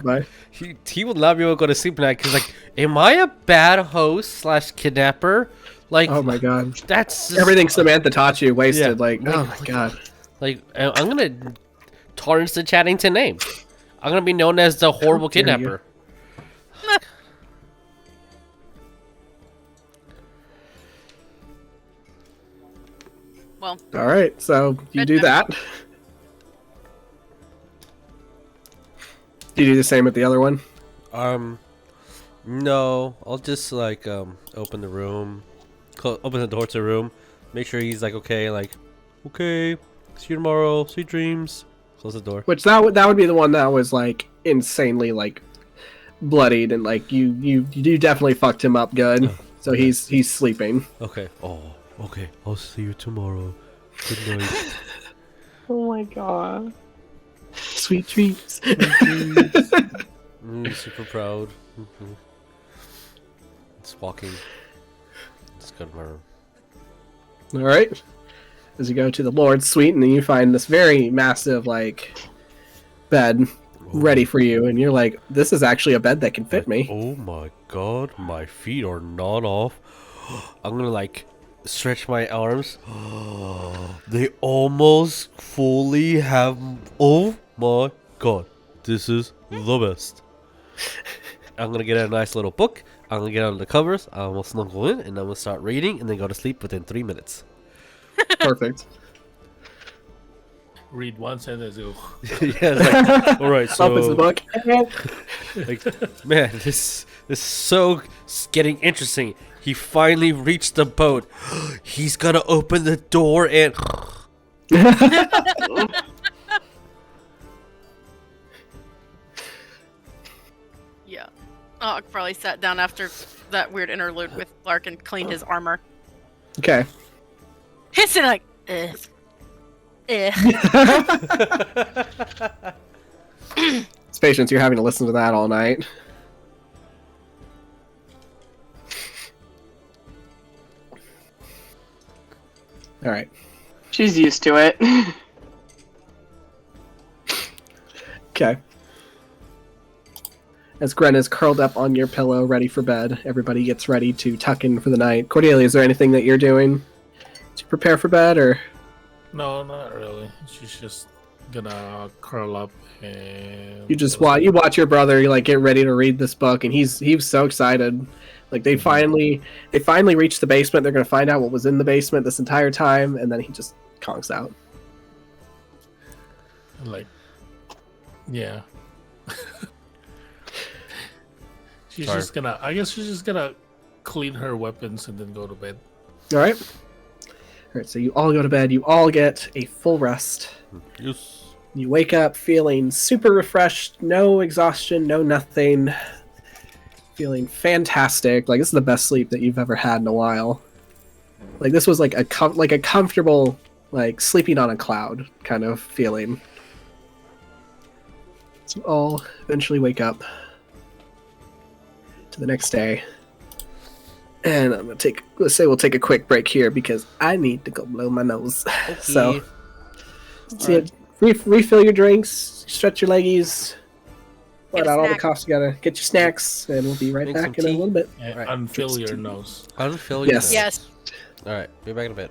He will not be able to go to sleep tonight because, like, am I a bad host / kidnapper? Like, oh my god, that's just, everything Samantha taught you wasted. Yeah. Like, oh my god. Like, I'm gonna tarnish the Chadington name. I'm gonna be known as the horrible kidnapper. Well, all right, so you do that. Do you do the same with the other one? No. I'll just like open the room, open the door to the room, make sure he's like okay, see you tomorrow, sweet dreams. Close the door. Which that would be the one that was like insanely like bloodied and like you definitely fucked him up good. So he's sleeping. Okay. Oh, okay. I'll see you tomorrow. Good night. Oh my god. Sweet dreams. Super proud. It's walking. Let's go to my room. All right. As you go to the Lord's suite, and then you find this very massive like bed ready for you, and you're like, "This is actually a bed that can fit me." Oh my god, my feet are not off. I'm gonna like stretch my arms. They almost fully have. Oh my god, this is the best. I'm gonna get a nice little book. I'm gonna get under the covers. I'm gonna snuggle in, and I'm gonna start reading, and then go to sleep within 3 minutes. Perfect. Read one sentence. Yeah, it's like, all right. So, Opens the book. like, man, this is so getting interesting. He finally reached the boat. He's gonna open the door and. yeah. I probably sat down after that weird interlude with Lark and cleaned his armor. Okay. Hissing like, ugh. It's patience. You're having to listen to that all night. All right. She's used to it. Okay. As Gren is curled up on your pillow, ready for bed, everybody gets ready to tuck in for the night. Cordelia, is there anything that you're doing to prepare for bed, or? No, not really. She's just gonna curl up and You just watch your brother like get ready to read this book, and he's so excited. Like they finally reached the basement. They're gonna find out what was in the basement this entire time, and then he just conks out. like, yeah. She's Sorry. just gonna. I guess she's just gonna clean her weapons and then go to bed. All right. All right. So you all go to bed. You all get a full rest. Yes. You wake up feeling super refreshed. No exhaustion. No nothing. Feeling fantastic. Like this is the best sleep that you've ever had in a while. Like this was like a comfortable like sleeping on a cloud kind of feeling. So you all eventually wake up to the next day. And I'm gonna let's say we'll take a quick break here because I need to go blow my nose. So refill your drinks, stretch your leggies, let out all the snack. coughs together, get your snacks, and we'll be right Drink back some in a tea. little bit. And Right. unfill your nose. Unfill your Yes. nose. Yes. All right. Be back in a bit.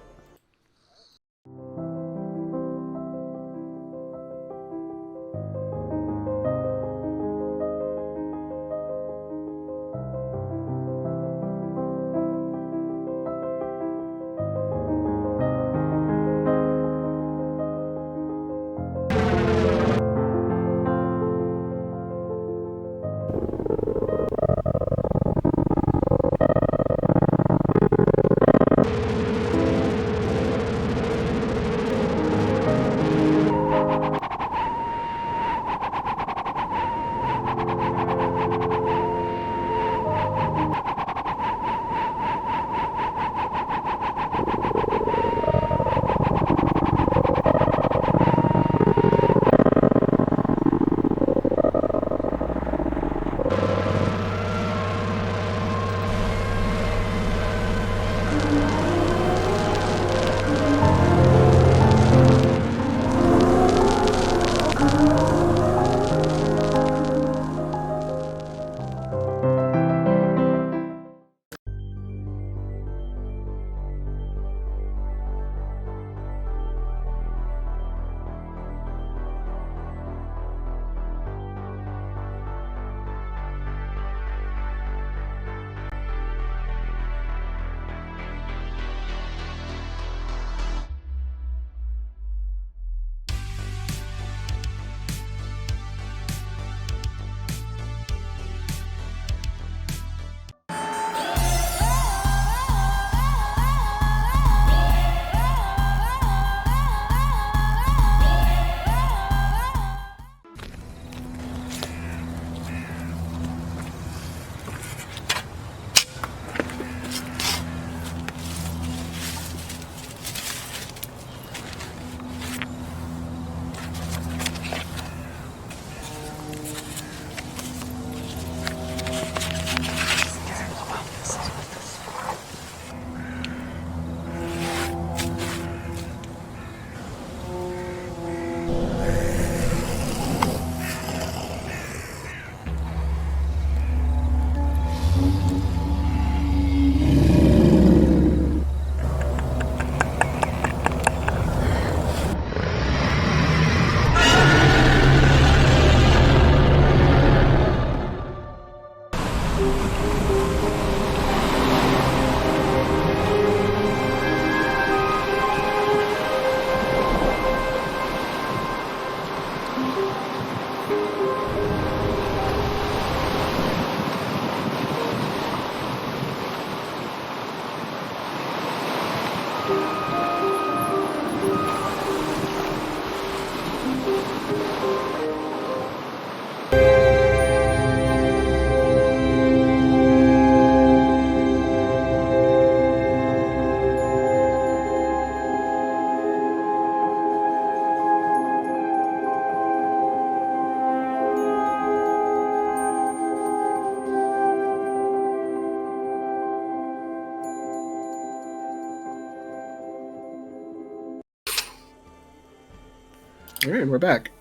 All right, we're back.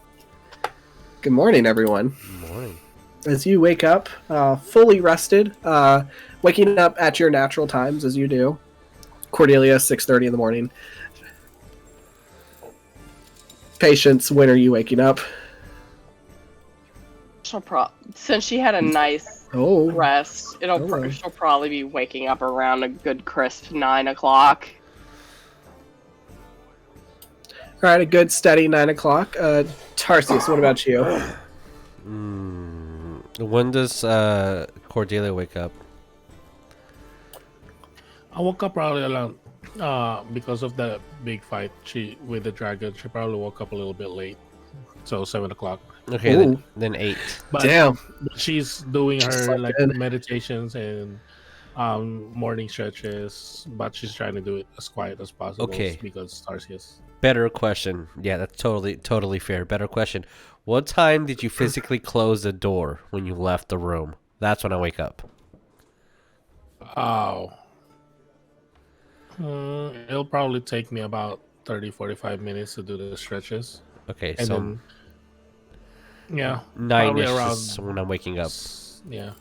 Good morning, everyone. Good morning. As you wake up, fully rested, waking up at your natural times as you do. Cordelia, 6:30 in the morning. Patience, when are you waking up? Since she had a nice Oh, rest, Oh. she'll probably be waking up around a good crisp 9 o'clock. all right, a good steady 9 o'clock. Tarsius, what about you? When does Cordelia wake up? I woke up probably around because of the big fight with the dragon. She probably woke up a little bit late, so 7 o'clock. Okay, Ooh. then 8. But Damn. she's doing Just her like like good. meditations and morning stretches, but she's trying to do it as quiet as possible. Okay. Because Tarsius. Better question. Yeah, that's totally fair. Better question. What time did you physically close the door when you left the room? That's when I wake up. Oh. It'll probably take me about 30-45 minutes to do the stretches. Okay, And so then, yeah, 9-ish probably is when I'm waking up. Yeah,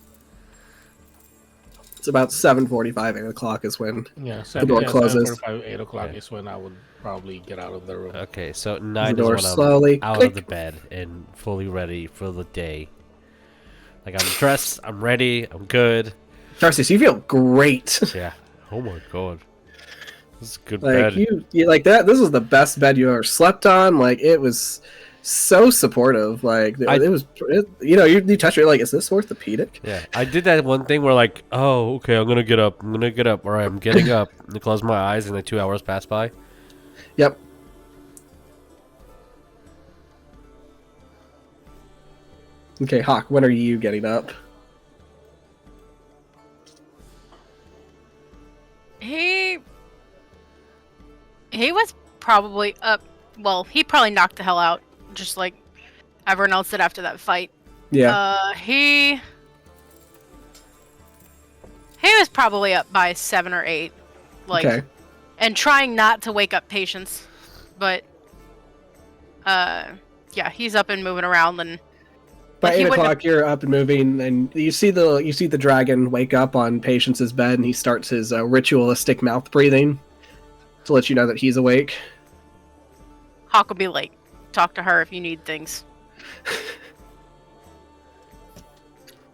It's about 7:45, 8 o'clock is when yeah. door closes. 7:45, 8 o'clock Yeah. is when I would probably get out of the room. Okay, so 9 door is when slowly I'm out click. of the bed and fully ready for the day. Like, I'm dressed, I'm ready, I'm good. Tarsius, you feel great. Yeah. Oh my god. This is a good Like bed. you like that. This was the best bed you ever slept on. Like it was so supportive. Like you touch it. Like, is this orthopedic? Yeah, I did that one thing where like, oh, okay, I'm gonna get up. All right, I'm getting up. And I close my eyes, and then 2 hours pass by. Yep. Okay, Hawk. When are you getting up? He was probably up. Well, he probably knocked the hell out, just like everyone else did after that fight. Yeah. He was probably up by 7 or 8, like, Okay. and trying not to wake up Patience, but yeah, he's up and moving around, and By he 8 wouldn't o'clock, you're up and moving, and you see the dragon wake up on Patience's bed, and he starts his ritualistic mouth breathing to let you know that he's awake. Hawk will be like, talk to her if you need things.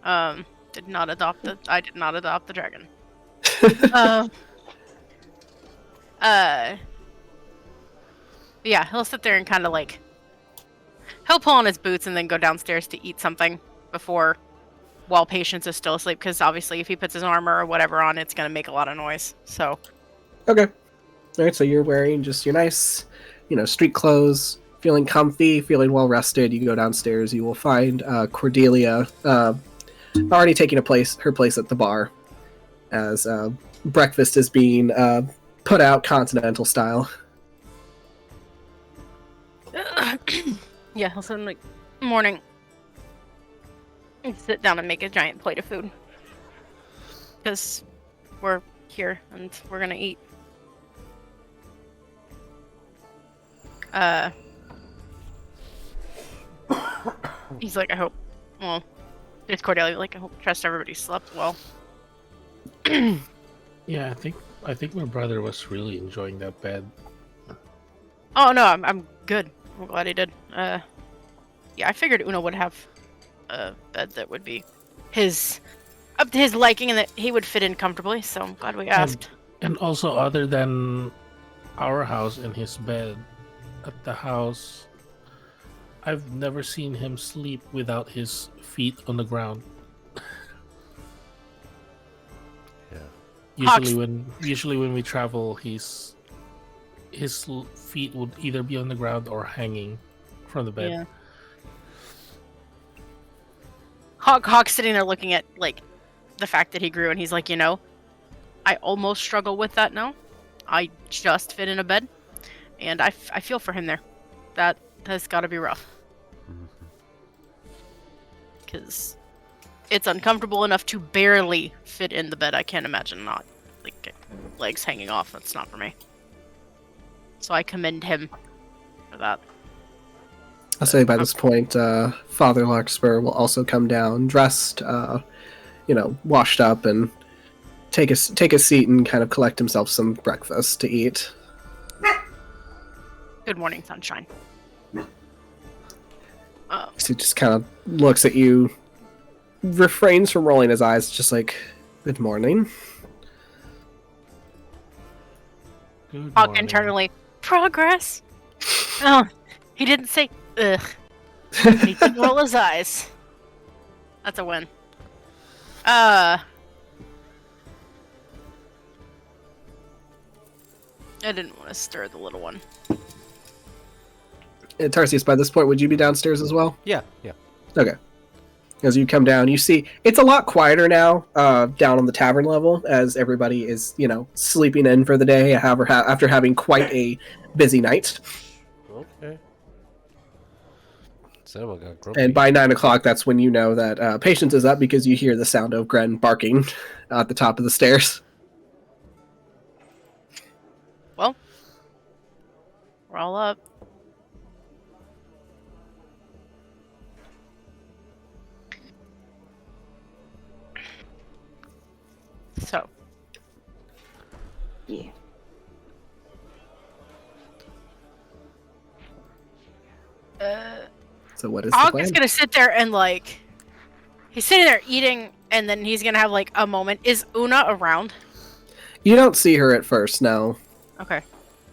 I did not adopt the dragon. Yeah, he'll sit there and kind of like, he'll pull on his boots and then go downstairs to eat something while Patience is still asleep, because obviously if he puts his armor or whatever on, it's going to make a lot of noise. So Okay. All right, so you're wearing just your nice, street clothes, feeling comfy, feeling well rested. You go downstairs. You will find Cordelia already taking her place at the bar, as breakfast is being put out continental style. yeah, he'll sit like, morning, and sit down and make a giant plate of food, because we're here and we're gonna eat. He's like, it's Cordelia, like, I hope, trust everybody slept well. Yeah, I think my brother was really enjoying that bed. Oh no, I'm good. I'm glad he did. Yeah, I figured Uno would have a bed that would be up to his liking and that he would fit in comfortably, so I'm glad we asked. And also, other than our house and his bed at the house, I've never seen him sleep without his feet on the ground. Yeah. Usually when we travel, his feet would either be on the ground or hanging from the bed. Yeah. Hawk's sitting there looking at, like, the fact that he grew, and he's like, I almost struggle with that now. I just fit in a bed, and I feel for him there. That has got to be rough. Because it's uncomfortable enough to barely fit in the bed. I can't imagine not, like, legs hanging off. That's not for me. So I commend him for that. I'll say by this point, Father Larkspur will also come down, dressed, washed up, and take a seat and kind of collect himself some breakfast to eat. Good morning, sunshine. So he just kind of looks at you, refrains from rolling his eyes, just like, good morning. Good Hawk morning. internally, progress. Oh, he didn't say ugh. He didn't roll his eyes. That's a win. I didn't want to stir the little one. Tarsius, by this point, would you be downstairs as well? Yeah. Okay. As you come down, you see it's a lot quieter now down on the tavern level, as everybody is, sleeping in for the day after having quite a busy night. Okay. Someone got grumpy. And by 9 o'clock, that's when you know that Patience is up, because you hear the sound of Gren barking at the top of the stairs. Well, we're all up. So. Yeah. So what is the Hawk plan? is gonna sit there and he's sitting there eating, and then he's gonna have a moment. Is Una around? You don't see her at first, no. Okay.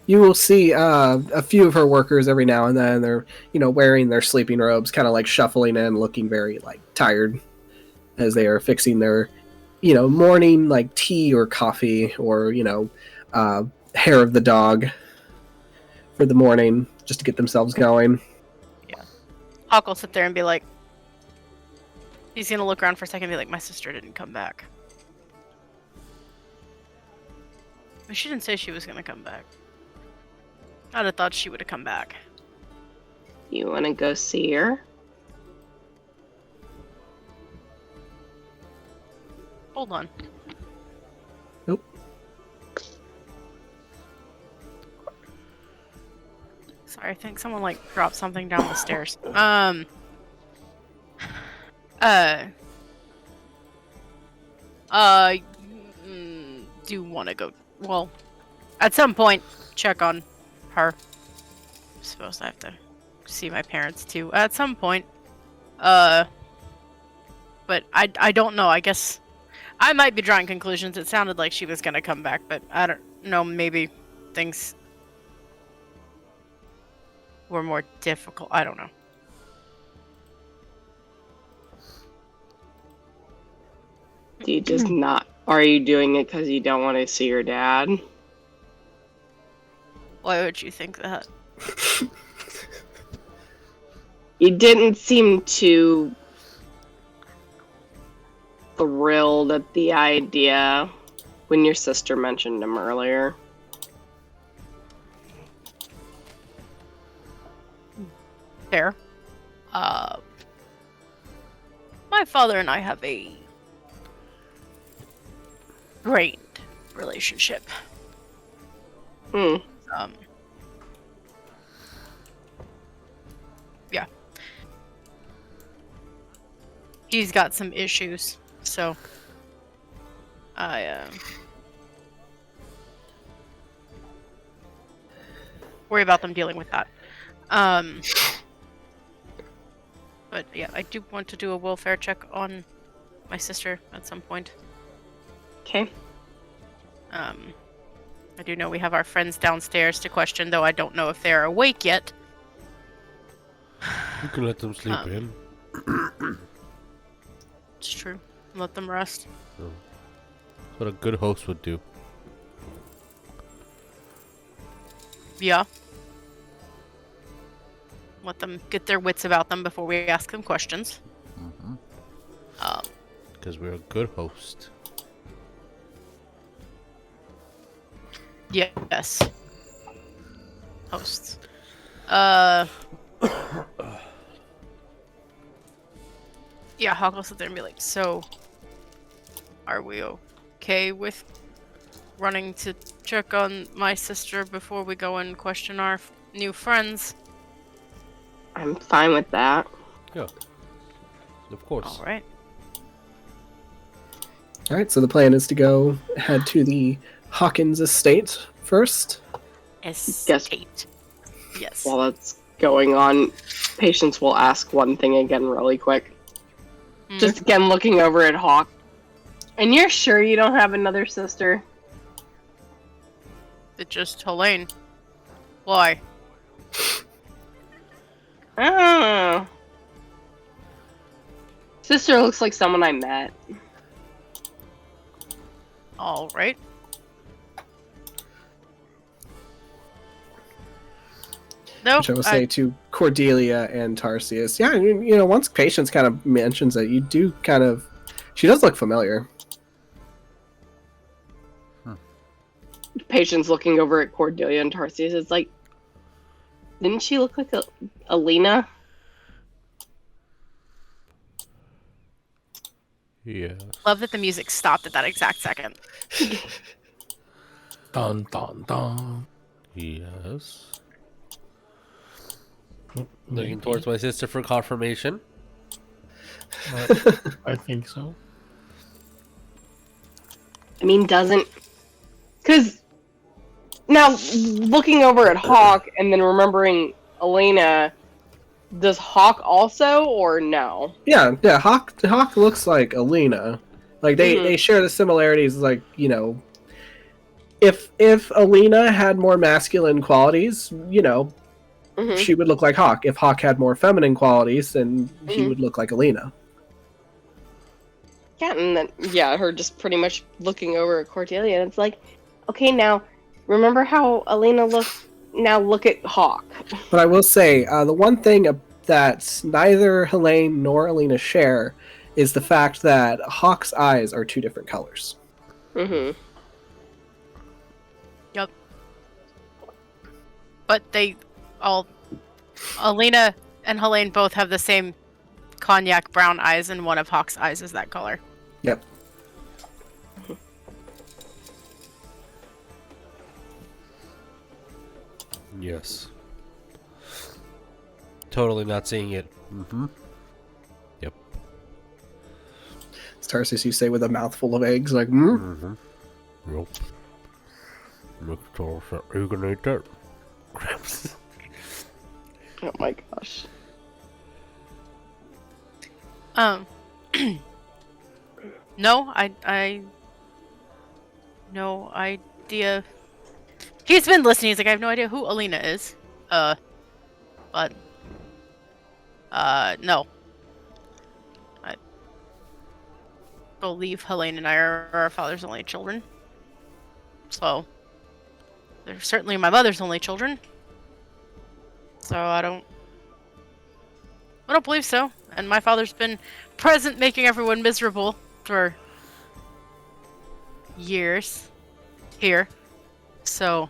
You will see a few of her workers every now and then. They're, wearing their sleeping robes, kind of shuffling in, looking very tired as they are fixing their, morning tea or coffee or hair of the dog for the morning, just to get themselves going. Yeah. Hawk will sit there and be like, he's gonna look around for a second and be like, my sister didn't come back. But she didn't say she was gonna come back. I'd have thought she would have come back. You want to go see her? Hold on. Nope. Sorry, I think someone dropped something down the stairs. Do want to go? Well, at some point, check on her. I suppose I have to see my parents too. At some point, but I don't know. I guess I might be drawing conclusions. It sounded like she was gonna come back, but I don't know. Maybe things were more difficult. I don't know. Do you just not? Are you doing it because you don't want to see your dad? Why would you think that? You didn't seem too thrilled at the idea when your sister mentioned him earlier. Fair. My father and I have a strained relationship. Hmm. Yeah. He's got some issues, so I worry about them dealing with that. But yeah, I do want to do a welfare check on my sister at some point. Okay. I do know we have our friends downstairs to question, though I don't know if they're awake yet. You can let them sleep in. It's true. Let them rest. That's what a good host would do. Yeah. Let them get their wits about them before we ask them questions. Because we're a good host. Yes. Hosts. Yeah, Hawk will sit there and be like, so, are we okay with running to check on my sister before we go and question our new friends? I'm fine with that. Yeah. Of course. All right. All right, so the plan is to go head to the Hawkins estate first. Estate. Yes. While that's going on, Patience will ask one thing again really quick. Just again looking over at Hawk. And you're sure you don't have another sister? It's just Helene. Why? Oh. Sister looks like someone I met. All right. No, Which I will say to Cordelia and Tarsius. Yeah, you know, once Patience kind of mentions it, you do kind of... She does look familiar. Patience looking over at Cordelia and Tarsius. It's like, didn't she look like Alina? Yeah. love that the music stopped at that exact second. Dun dun dun. Yes. Looking towards my sister for confirmation. I think so. I mean, doesn't... Because now, looking over at Hawk and then remembering Elena, does Hawk also, or no? Yeah. Hawk looks like Alina. Like they share the similarities. Like, you know, if Alina had more masculine qualities, you know, she would look like Hawk. If Hawk had more feminine qualities, then he would look like Alina. Yeah, and then, her just pretty much looking over at Cordelia, and it's like, okay, now, remember how Alina looked? Now look at Hawk. But I will say, the one thing that neither Helene nor Alina share is the fact that Hawk's eyes are two different colors. Mm-hmm. Yep. But they all... Alina and Helene both have the same cognac brown eyes, and one of Hawk's eyes is that color. Yep. Yes. Totally not seeing it. Mm-hmm. Yep. It's Tarsius, you say with a mouthful of eggs, like, hmm? Mm-hmm. Nope. Minotaur, you gonna eat that? Cramps. Oh my gosh. No, I no idea. He's been listening. He's like, I have no idea who Alina is. But no. I believe Helene and I are our father's only children. So they're certainly my mother's only children. So I don't believe so. And my father's been present making everyone miserable for years here. So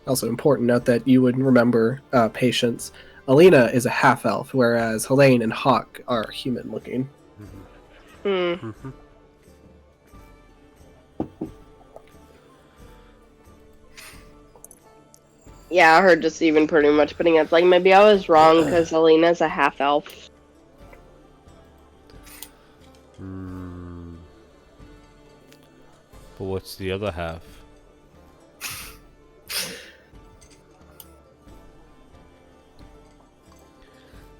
Also important note that you would remember Patience. Alina is a half-elf, whereas Helene and Hawk are human-looking. Mm-hmm. Yeah, I heard just even pretty much putting it, it's like, maybe I was wrong because Alina's a half-elf. But what's the other half?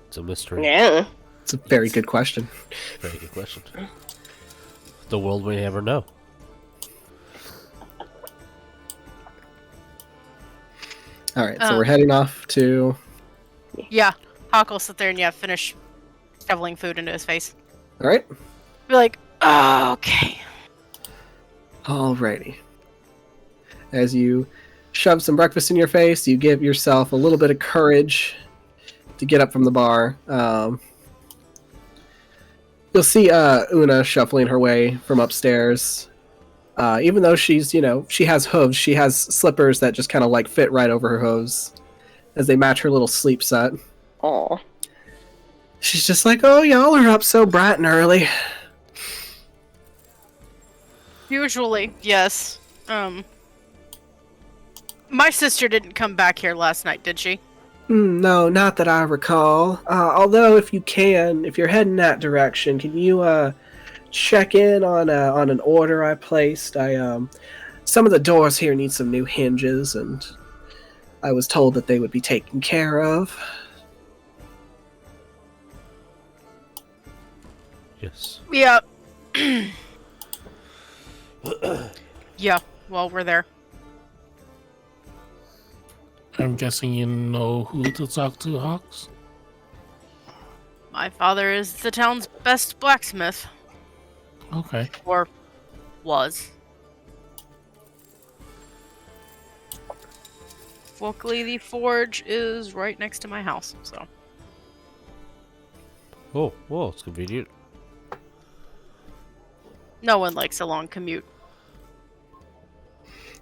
It's a mystery. Yeah. It's a very good question. Very good question. The world may never know. All right, so we're heading off to... yeah, Hawk will sit there and finish shoveling food into his face. All right. Be like, oh, okay. Alrighty. As you shove some breakfast in your face, you give yourself a little bit of courage to get up from the bar. You'll see Una shuffling her way from upstairs. Even though she's, she has hooves, she has slippers that just kind of like fit right over her hooves as they match her little sleep set. Aw. She's just like, oh, y'all are up so bright and early. Usually, yes. My sister didn't come back here last night, did she? No, not that I recall. Although, if you're heading that direction, can you check in on an order I placed? Some of the doors here need some new hinges, and I was told that they would be taken care of. Yes. Yeah. Yeah, well, we're there. I'm guessing you know who to talk to, Hawks? My father is the town's best blacksmith. Okay. Or was. Luckily, the forge is right next to my house, so. Oh, well, it's convenient. No one likes a long commute.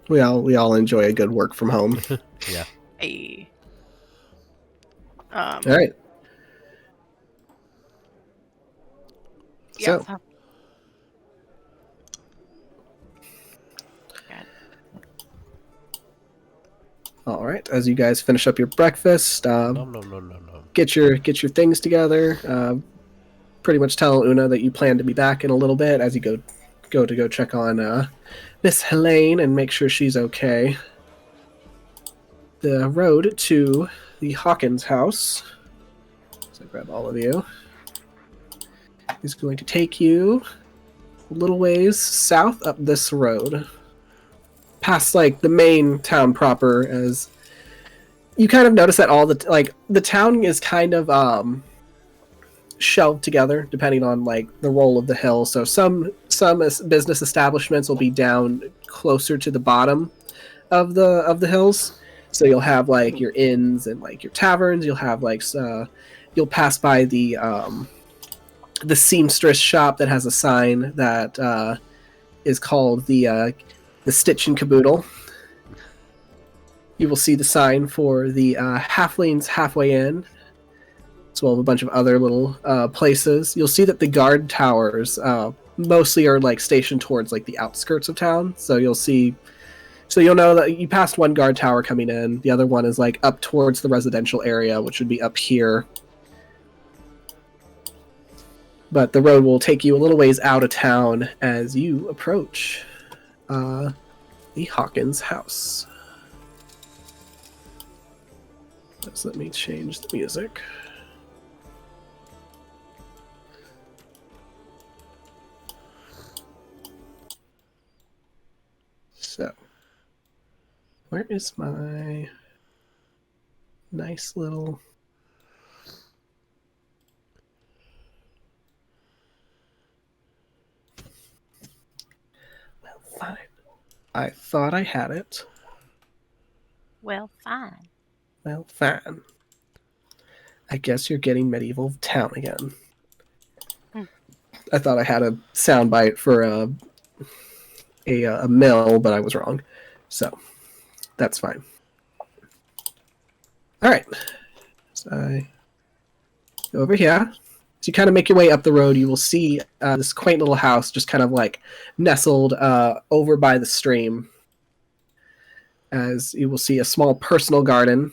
We all enjoy a good work from home. Yeah. Hey. All right. Yeah. So, all right. As you guys finish up your breakfast, No. get your things together. Pretty much tell Una that you plan to be back in a little bit as you go check on Miss Helene and make sure she's okay. The road to the Hawkins house, so I grab all of you, is going to take you a little ways south up this road, past like the main town proper. As you kind of notice that all the town is kind of shelved together depending on like the roll of the hill. So some business establishments will be down closer to the bottom of the hills. So you'll have like your inns and like your taverns. You'll have like you'll pass by the seamstress shop that has a sign that is called the Stitch and Caboodle. You will see the sign for the Halflings Halfway Inn, as well as a bunch of other little places. You'll see that the guard towers mostly are like stationed towards like the outskirts of town. So you'll know that you passed one guard tower coming in. The other one is like up towards the residential area, which would be up here. But the road will take you a little ways out of town as you approach the Hawkins house. So let me change the music. So, where is my nice little... Well, fine. I thought I had it. Well, fine. Well, fine. I guess you're getting medieval town again. I thought I had a soundbite for a mill, but I was wrong. So, that's fine. Alright. So I go over here. So you kind of make your way up the road, you will see this quaint little house just kind of like nestled over by the stream. As you will see a small personal garden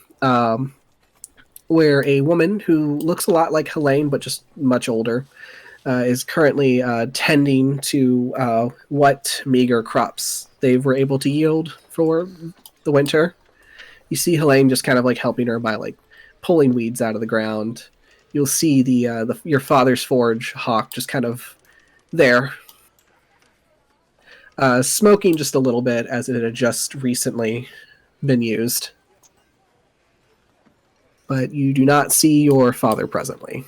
where a woman who looks a lot like Helene, but just much older, is currently tending to what meager crops they were able to yield for the winter. You see Helene just kind of like helping her by like pulling weeds out of the ground. You'll see the your father's forge, Hawk, just kind of there, smoking just a little bit as it had just recently been used. But you do not see your father presently.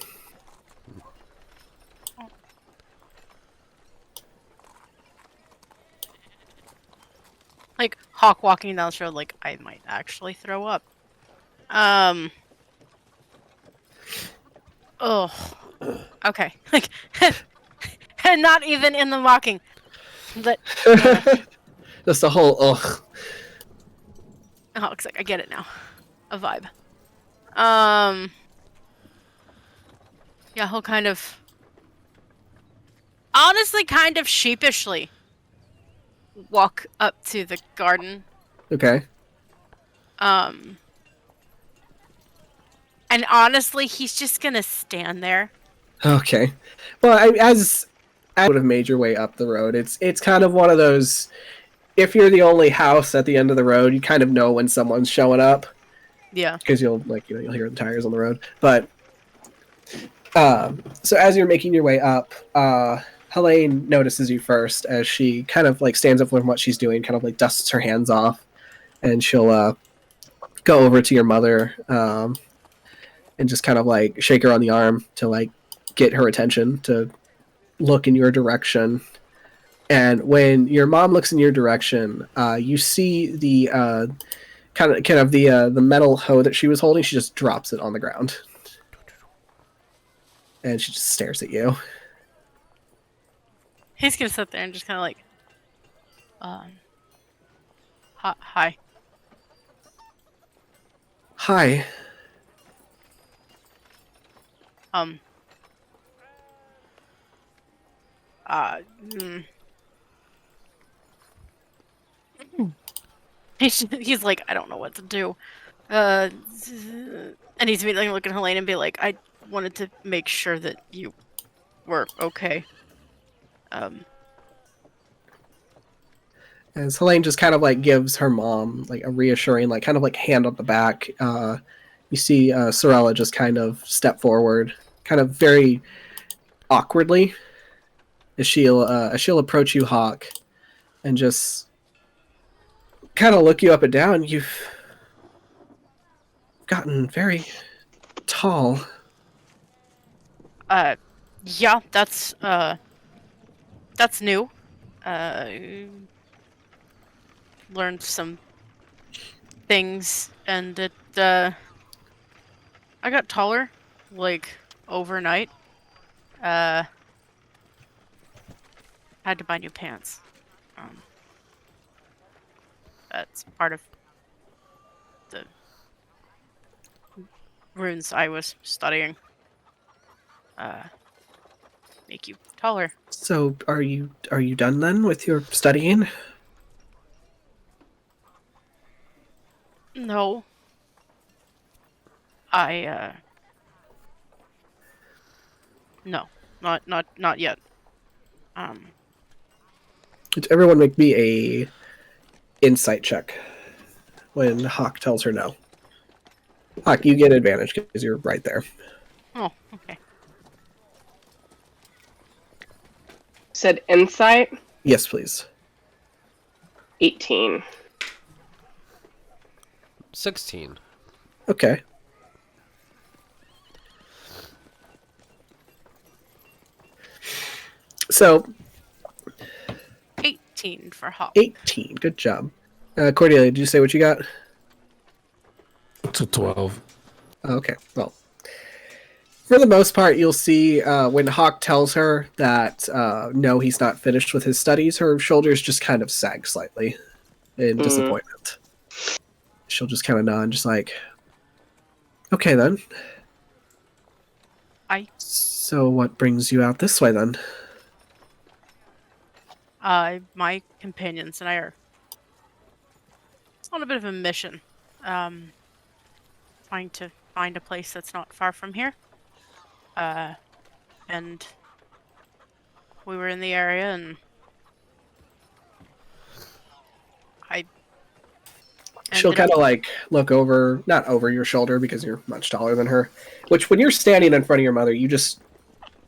Like, Hawk walking down the road, like, I might actually throw up. Oh. Okay. Like, and not even in the walking. But, Just a whole ugh. Hawk's like, I get it now. A vibe. Yeah, he'll kind of... Honestly, kind of sheepishly walk up to the garden. Okay. And honestly, he's just gonna stand there. Okay. Well, as I would have made your way up the road, it's kind of one of those. If you're the only house at the end of the road, you kind of know when someone's showing up Yeah. because you'll you'll hear the tires on the road. But so as you're making your way up, Helene notices you first as she kind of like stands up from what she's doing, kind of like dusts her hands off, and she'll go over to your mother and just kind of like shake her on the arm to like get her attention to look in your direction. And when your mom looks in your direction, you see the kind of the metal hoe that she was holding. She just drops it on the ground, and she just stares at you. He's gonna sit there and just kind of like, hi. Hi. Um. Mm. He's like, I don't know what to do. And he's immediately looking at Helene and be like, I wanted to make sure that you were okay. As Helene just kind of like gives her mom like a reassuring, like kind of like hand on the back. You see Sorella just kind of step forward, kind of very awkwardly, as she'll approach you, Hawk, and just kind of look you up and down. You've gotten very tall. Yeah, that's new. Learned some things, and I got taller, like, overnight. Had to buy new pants. That's part of the runes I was studying. Make you taller. So are you done then with your studying? No. No. Not yet. Everyone make me a insight check when Hawk tells her no. Hawk, you get advantage because you're right there. Oh, okay. Said insight. Yes, please. 18. 16. Okay. So 18 for Hawk. 18. Good job. Cordelia, did you say what you got? To 12. Okay. Well, for the most part, you'll see when Hawk tells her that no, he's not finished with his studies, her shoulders just kind of sag slightly in disappointment. She'll just kind of nod, just like, okay then. So what brings you out this way then? My companions and I are on a bit of a mission. Trying to find a place that's not far from here. And we were in the area, and She'll kind of like look over, not over your shoulder because you're much taller than her, which when you're standing in front of your mother, you just,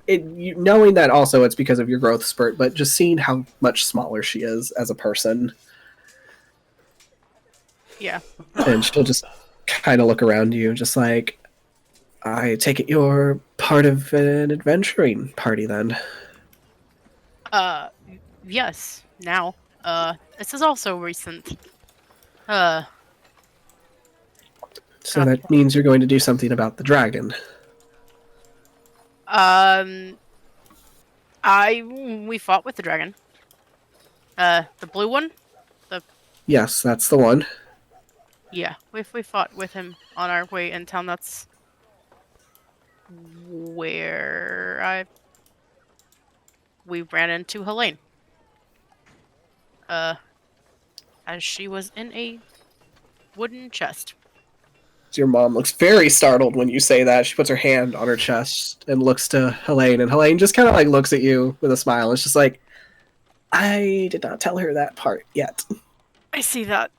knowing that also it's because of your growth spurt, but just seeing how much smaller she is as a person. Yeah. And she'll just kind of look around you, just like, I take it you're part of an adventuring party then. Yes, now. This is also recent. So that means you're going to do something about the dragon. We fought with the dragon. The blue one? Yes, that's the one. Yeah, we fought with him on our way in town. That's where we ran into Helene. As she was in a wooden chest. Your mom looks very startled when you say that. She puts her hand on her chest and looks to Helene, and Helene just kind of like looks at you with a smile. It's just like, I did not tell her that part yet. I see that.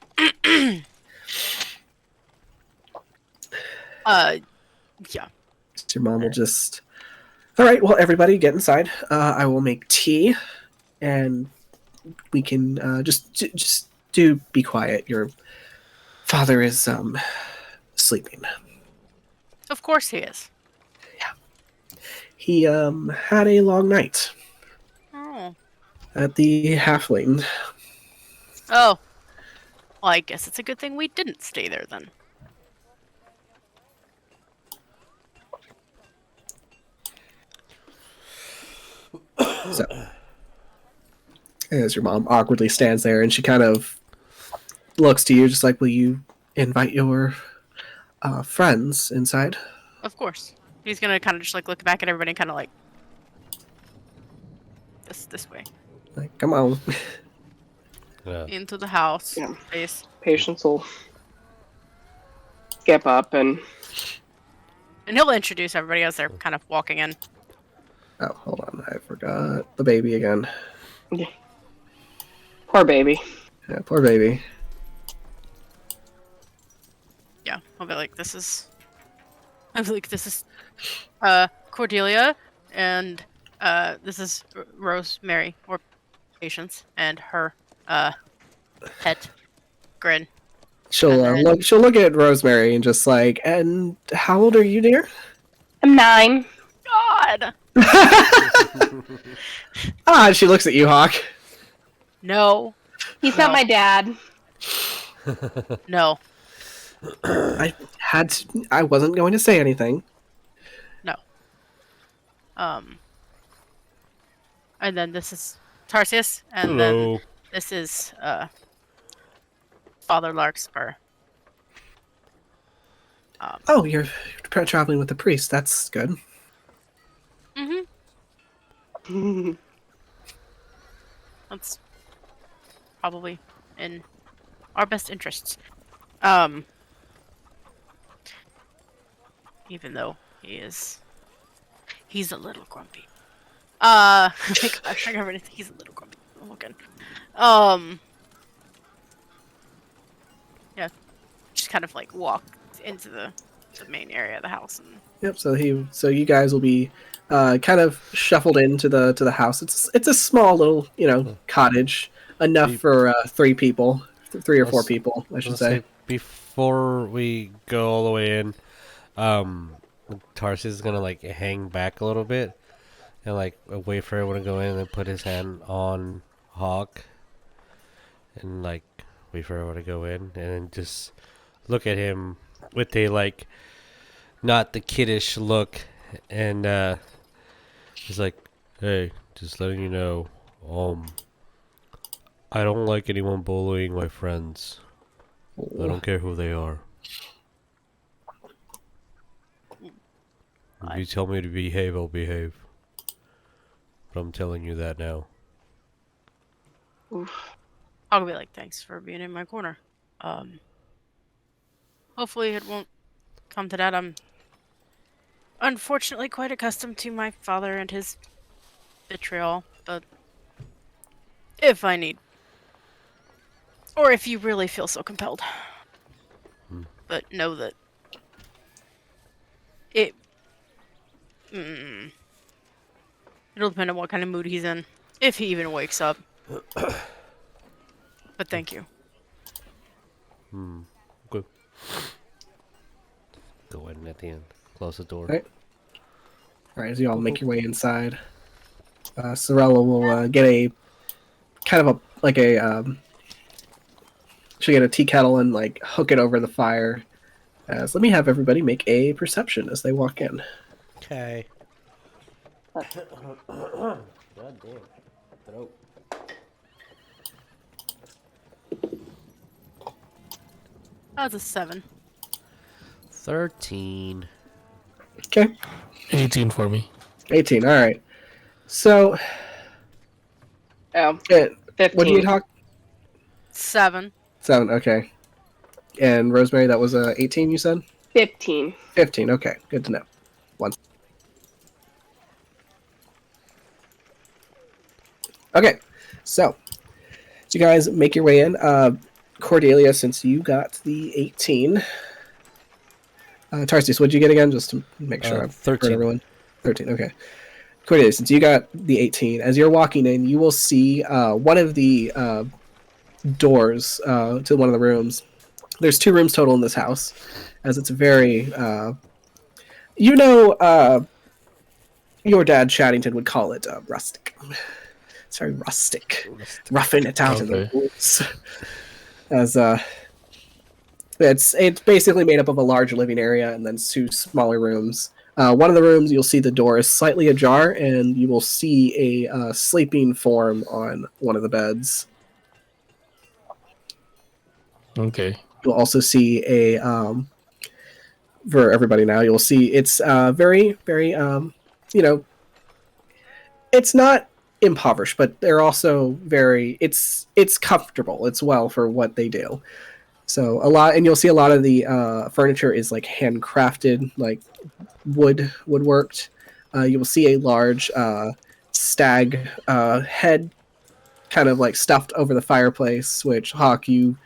Yeah. Your mom will just... All right, well, everybody get inside. I will make tea, and we can just do be quiet. Your father is sleeping. Of course he is. He had a long night Oh. at the halfling. Oh. Well, I guess it's a good thing we didn't stay there then. So, as your mom awkwardly stands there, and she kind of looks to you, just like, "Will you invite your friends inside?" Of course. He's gonna kind of just like look back at everybody and kind of like this way Like, come on. Yeah. into the house. Yeah. Face. Patience will skip up and And he'll introduce everybody as they're kind of walking in. Oh, hold on. I forgot the baby again. poor baby. Yeah, poor baby. Yeah, I'll be like, this is Cordelia, and this is Rosemary, or Patience, and her pet Grin. She'll And then- look. She'll look at Rosemary and just like, "And how old are you, dear?" I'm 9. God, Ah, she looks at you, Hawk. no, He's No. not my dad. no, I wasn't going to say anything. no. And then this is Tarsius, and Hello. then this is Father Larkspur. Oh, you're traveling with the priest. That's good. Mm-hmm. That's probably in our best interests. Even though he's a little grumpy. Like, I think everything, he's a little grumpy looking. Yeah, just kind of like walk into the main area of the house and Yep. So you guys will be kind of shuffled into the house. It's a small little cottage, enough for 3 people, 3 or 4 Let's- people, I should Let's say. before we go all the way in, Tarsius is gonna like hang back a little bit and like wait for everyone to go in and then put his hand on Hawk and like wait for everyone to go in and then just look at him with a like not the kiddish look and he's like, "Hey, just letting you know, I don't like anyone bullying my friends. I don't care who they are. If you tell me to behave, I'll behave. But I'm telling you that now." I'll be like, thanks for being in my corner. Hopefully it won't come to that. I'm unfortunately quite accustomed to my father and his vitriol, but if I need, or if you really feel so compelled, but know that it'll depend on what kind of mood he's in, if he even wakes up. But thank you. Good. Go in at the end. Close the door. Right. All right, as you all make your way inside, Sorella will get a kind of she'll get a tea kettle and like hook it over the fire. So let me have everybody make a perception as they walk in. Okay. God damn. Throat. That's a 7. 13. Okay, 18 for me. 18. All right. So, Oh, what do you 15. get, Hawk? 7. 7. Okay. And Rosemary, that was 18. You said. 15. 15. Okay, good to know. One. Okay, so you guys make your way in. Cordelia, since you got the 18. Tarsius, what'd you get again? Just to make sure I've heard 13. everyone. 13, okay. Cordelia, since you got the 18, as you're walking in, you will see one of the doors to one of the rooms. There's 2 rooms total in this house, as it's very... your dad, Chadington, would call it rustic. It's very rustic. Roughing it out in the woods. As it's basically made up of a large living area and then 2 smaller rooms. One of the rooms, you'll see the door is slightly ajar, and you will see a sleeping form on one of the beds. Okay. You'll also see a for everybody now. You'll see it's very, very it's not impoverished, but they're also very it's comfortable. It's well for what they do. So and you'll see a lot of the furniture is like handcrafted, like woodworked. You will see a large stag head kind of like stuffed over the fireplace, which, Hawk, you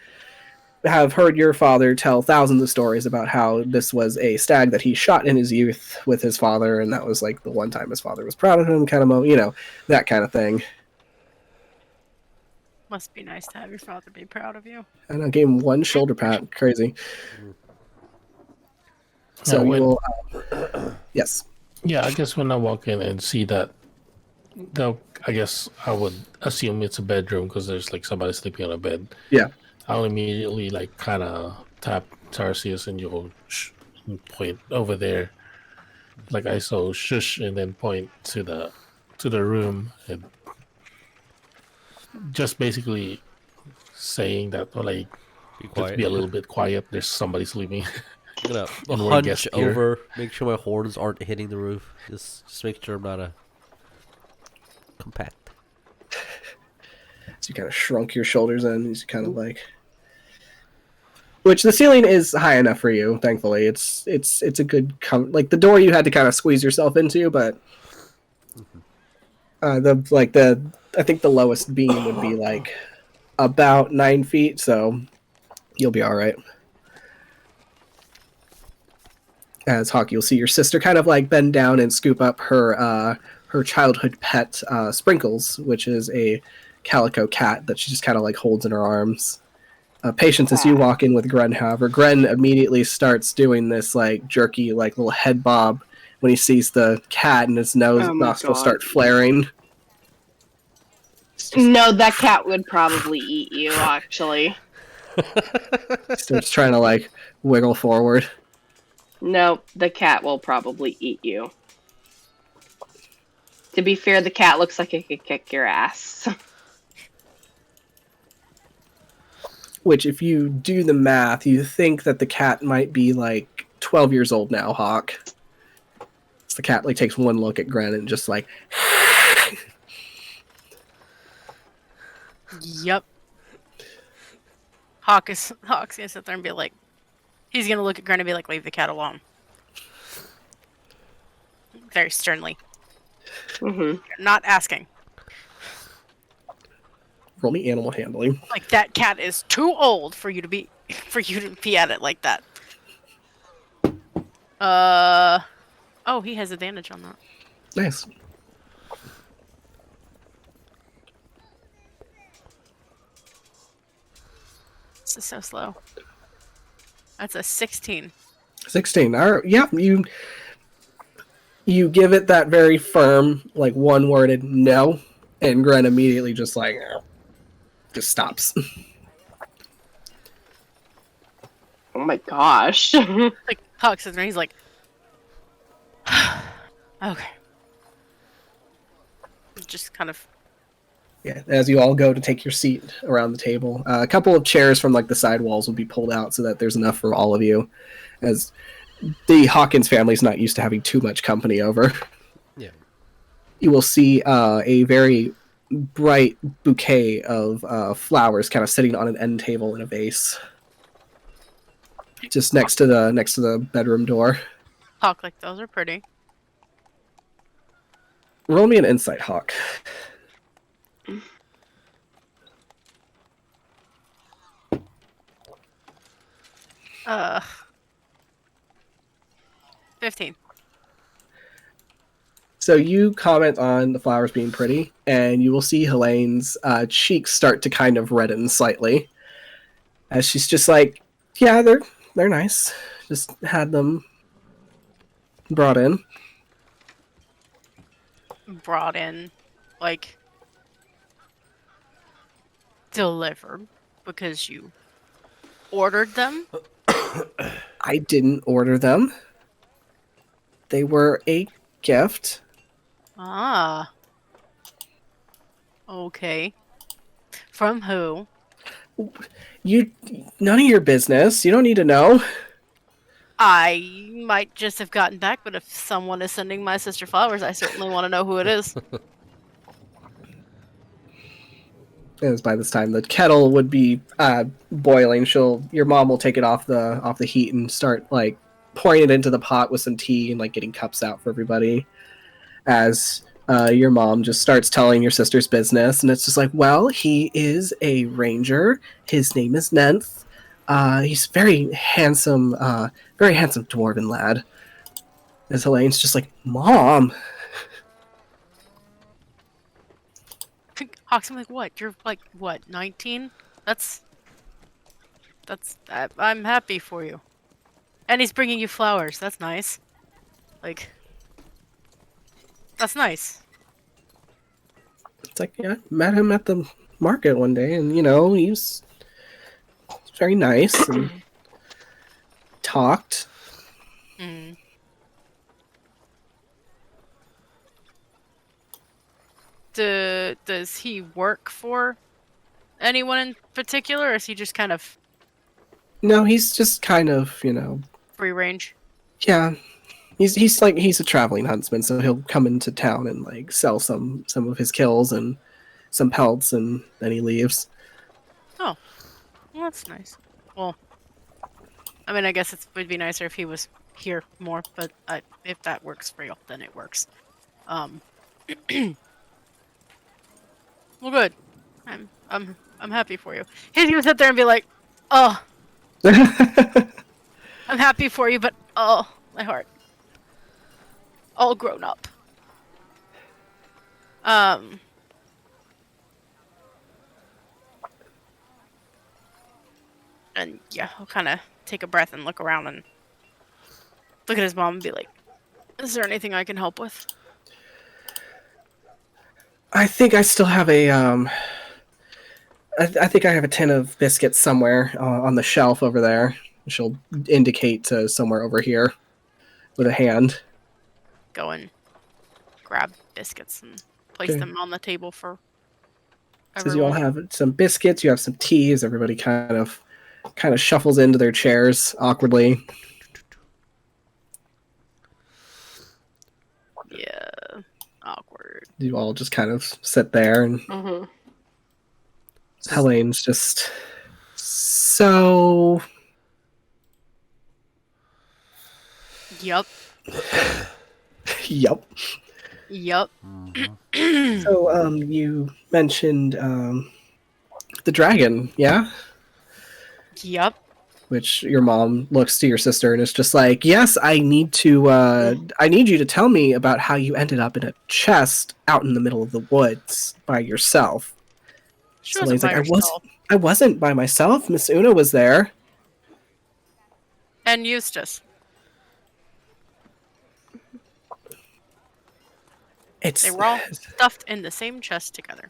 have heard your father tell thousands of stories about how this was a stag that he shot in his youth with his father, and that was like the one time his father was proud of him, kind of moment, that kind of thing. Must be nice to have your father be proud of you. And I gave him 1 shoulder pat. Crazy. So you will... yes. Yeah, I guess when I walk in and see that, I guess I would assume it's a bedroom because there's like somebody sleeping on a bed. Yeah. I'll immediately like kind of tap Tarsius and you'll point over there, like I saw shush, and then point to the room and just basically saying that, like, Be quiet. just be a little bit quiet. There's somebody sleeping. I'm gonna And we're hunch guests here. over, make sure my horns aren't hitting the roof. Just make sure I'm not a compact. So you kind of shrunk your shoulders in. You kind of like... Which the ceiling is high enough for you, thankfully. It's a good... like, the door you had to kind of squeeze yourself into, but... I think the lowest beam would be like about 9 feet, so you'll be all right. As Hawk, you'll see your sister kind of like bend down and scoop up her childhood pet, Sprinkles, which is a calico cat that she just kind of like holds in her arms. Patience as you walk in with Gren, however, Gren immediately starts doing this like jerky, like little head bob when he sees the cat, and his nostrils start flaring. No, that cat would probably eat you, actually. Starts trying to like wiggle forward. No, the cat will probably eat you. To be fair, the cat looks like it could kick your ass. Which, if you do the math, you think that the cat might be like 12 years old now, Hawk. So the cat like takes one look at Gren and just like... Yep. Hawk's gonna sit there and be like, he's gonna look at Gren and be like, leave the cat alone. Very sternly. Mm-hmm. Not asking. Roll me animal handling. Like, that cat is too old for you to be at it like that. Oh, he has advantage on that. Nice. This is so slow. That's a 16. 16. All right. Yeah, you give it that very firm, like one-worded no, and Gren immediately just like just stops. Oh my gosh. Like, Hawk sits there and he's like, okay. Just kind of... Yeah, as you all go to take your seat around the table, a couple of chairs from like the side walls will be pulled out so that there's enough for all of you, as the Hawkins family is not used to having too much company over. Yeah. You will see a very bright bouquet of flowers kind of sitting on an end table in a vase. just next to the bedroom door. Hawk, like, those are pretty. Roll me an insight, Hawk. Uh, 15. So you comment on the flowers being pretty, and you will see Helene's cheeks start to kind of redden slightly, as she's just like, "Yeah, they're nice. Just had them brought in." Brought in, like, delivered because you ordered them. I didn't order them. They were a gift. Ah. Okay. From who? None of your business. You don't need to know. I might just have gotten back, but if someone is sending my sister flowers, I certainly want to know who it is. As by this time the kettle would be boiling, your mom will take it off the heat and start like pouring it into the pot with some tea and like getting cups out for everybody. As your mom just starts telling your sister's business, and it's just like, well, he is a ranger. His name is Nenth. He's very handsome dwarven lad. As Helene's just like, Mom. Hawks, I'm like, what? You're like, what, 19? That's I'm happy for you. And he's bringing you flowers. That's nice. Like, that's nice. It's like, yeah, met him at the market one day, and he's very nice and talked. Mm. Does he work for anyone in particular, or is he just kind of No, he's just kind of, free range? yeah. He's a traveling huntsman, so he'll come into town and like sell some of his kills and some pelts, and then he leaves. Oh, well, that's nice. Well, I mean, I guess it would be nicer if he was here more, but if that works for you, then it works. Well, good. I'm happy for you. He's gonna sit there and be like, "Oh, I'm happy for you, but oh, my heart, all grown up." And yeah, he'll kind of take a breath and look around and look at his mom and be like, "Is there anything I can help with?" I think I still have a I think I have a tin of biscuits somewhere on the shelf over there. She'll indicate to somewhere over here with a hand. Go and grab biscuits and place them on the table for Says you all everyone. have some biscuits, you have some teas. Everybody kind of shuffles into their chairs awkwardly. Yeah, awkward. You all just kind of sit there, and Helene's just so. Yup. Yup. Yup. So, you mentioned the dragon, yeah? Yup. Which your mom looks to your sister and is just like, yes, I need you to tell me about how you ended up in a chest out in the middle of the woods by yourself. She So wasn't Elaine's by like, herself. I wasn't by myself. Miss Una was there. And Eustace. They were all stuffed in the same chest together.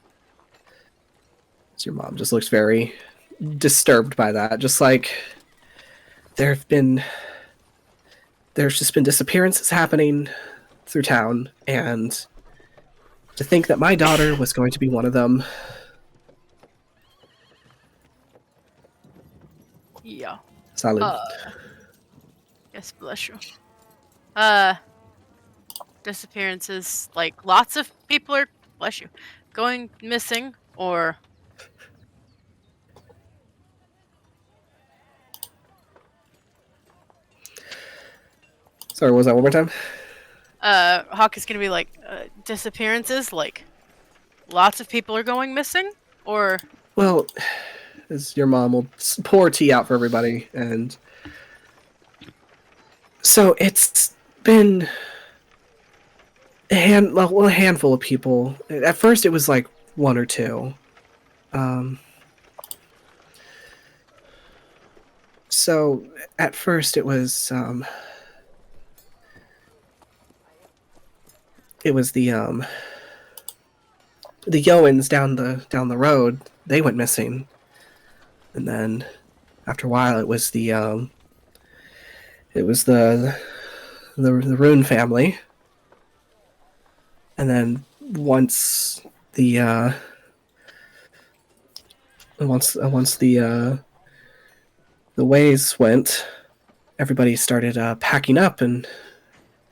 So your mom just looks very disturbed by that. Just like, there's just been disappearances happening through town, and to think that my daughter was going to be one of them. Yeah. Salud. Yes, bless you. Disappearances, like lots of people are, bless you, going missing, or Sorry, what was that one more time? Hawk is gonna be like, disappearances, like lots of people are going missing, or Well, as your mom will pour tea out for everybody, and so it's been a handful of people. At first, it was like one or two. So at first, it was the Yowens down the road. They went missing, and then after a while, it was the Rune family, and then once the the ways went, everybody started packing up and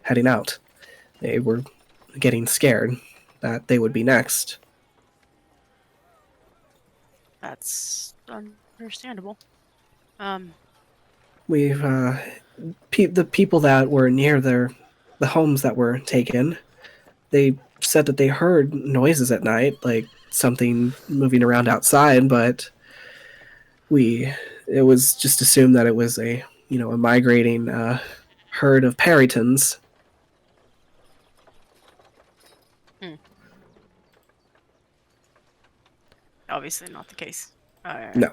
heading out. They were getting scared that they would be next. that's understandable. We've the people that were near the homes that were taken. They said that they heard noises at night, like something moving around outside, but it was just assumed that it was a migrating herd of Peritons. Obviously not the case. No.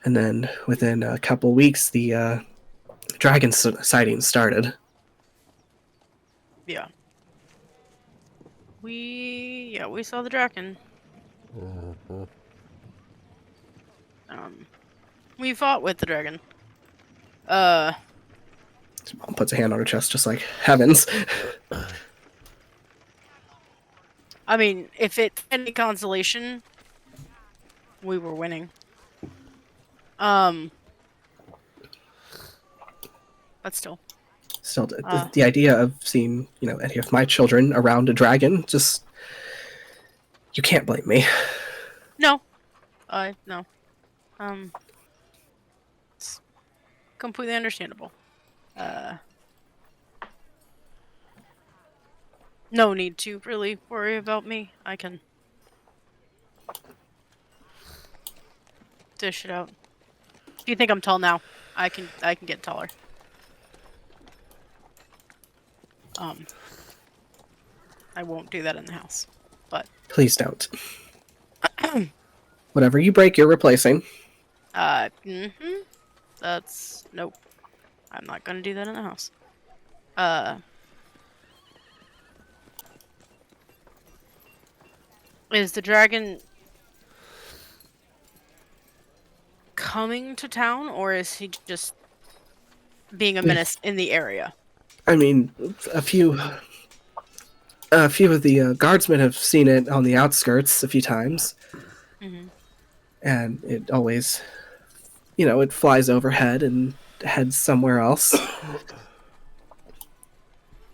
And then within a couple weeks, the dragon sightings started. Yeah. We saw the dragon. We fought with the dragon. Mom puts a hand on her chest, just like heavens. I mean, if it's any consolation, we were winning. But still. Still, the idea of seeing any of my children around a dragon, just you can't blame me. No. No. It's completely understandable. No need to really worry about me. I can dish it out. If you think I'm tall now, I can get taller. I won't do that in the house, but Please don't. Whatever you break, you're replacing. That's nope. I'm not gonna do that in the house. Is the dragon coming to town, or is he just being a menace in the area? I mean, a few of the guardsmen have seen it on the outskirts a few times, and it always, it flies overhead and heads somewhere else.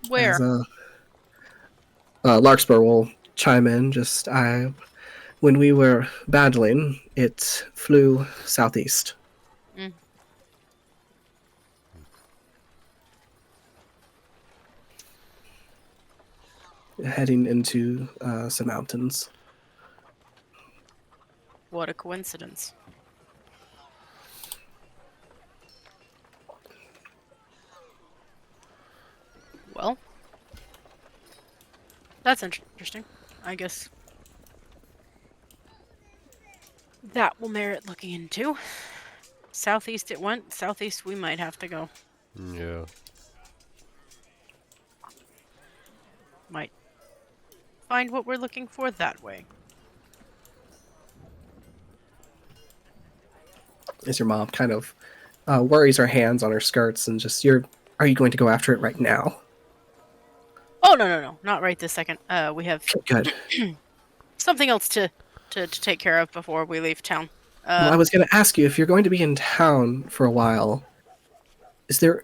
Where? As, Larkspur will chime in. When we were battling, it flew southeast. Heading into some mountains. What a coincidence. Well, that's interesting. I guess that will merit looking into. Southeast it went. Southeast we might have to go. Yeah. Might find what we're looking for that way. As your mom kind of worries her hands on her skirts and just, are you going to go after it right now? Oh, no. Not right this second. We have Good. something else to take care of before we leave town. Well, I was going to ask you, if you're going to be in town for a while, is there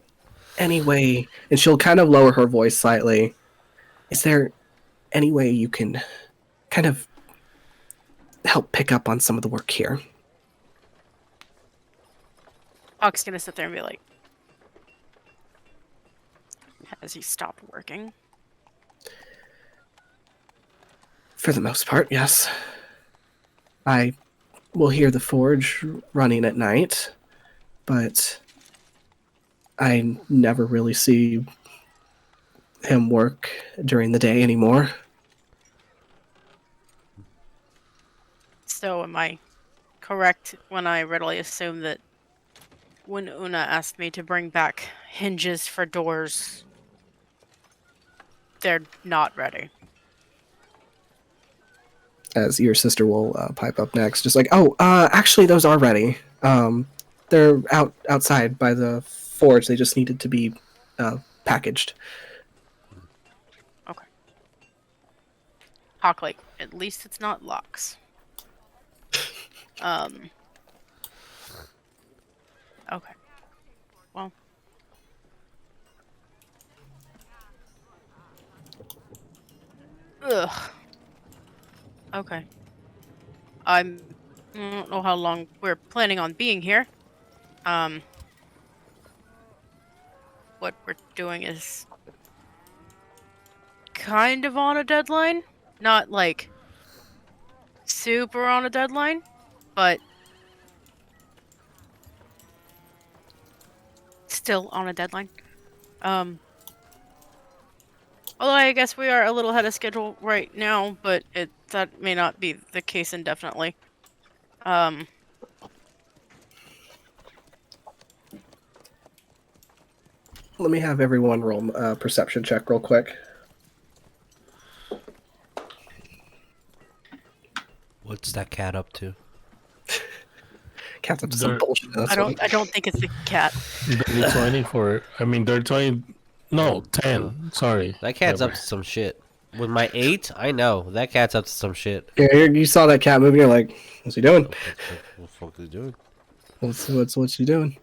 any way, and she'll kind of lower her voice slightly, is there any way you can kind of help pick up on some of the work here? Hawk's gonna sit there and be like, Has he stopped working? For the most part, yes. I will hear the forge running at night, but I never really see him work during the day anymore. So am I correct when I readily assume that when Una asked me to bring back hinges for doors, they're not ready? As your sister will pipe up next, just like, actually, those are ready. They're outside by the forge. They just needed to be packaged. Okay. Hawk, like, at least it's not locks. Okay. Well. Ugh. Okay. I don't know how long we're planning on being here. What we're doing is kind of on a deadline. Not like super on a deadline, but still on a deadline. Although I guess we are a little ahead of schedule right now, but that may not be the case indefinitely. Let me have everyone roll a perception check real quick. What's that cat up to? Cat's up to some bullshit. I don't think it's the cat. They're 20 for. I mean, they're 20. No, 10. Sorry. That cat's up to some shit. With my 8, I know that cat's up to some shit. Yeah, you saw that cat moving. You're like, what's he doing? What the fuck is he doing? What's he doing?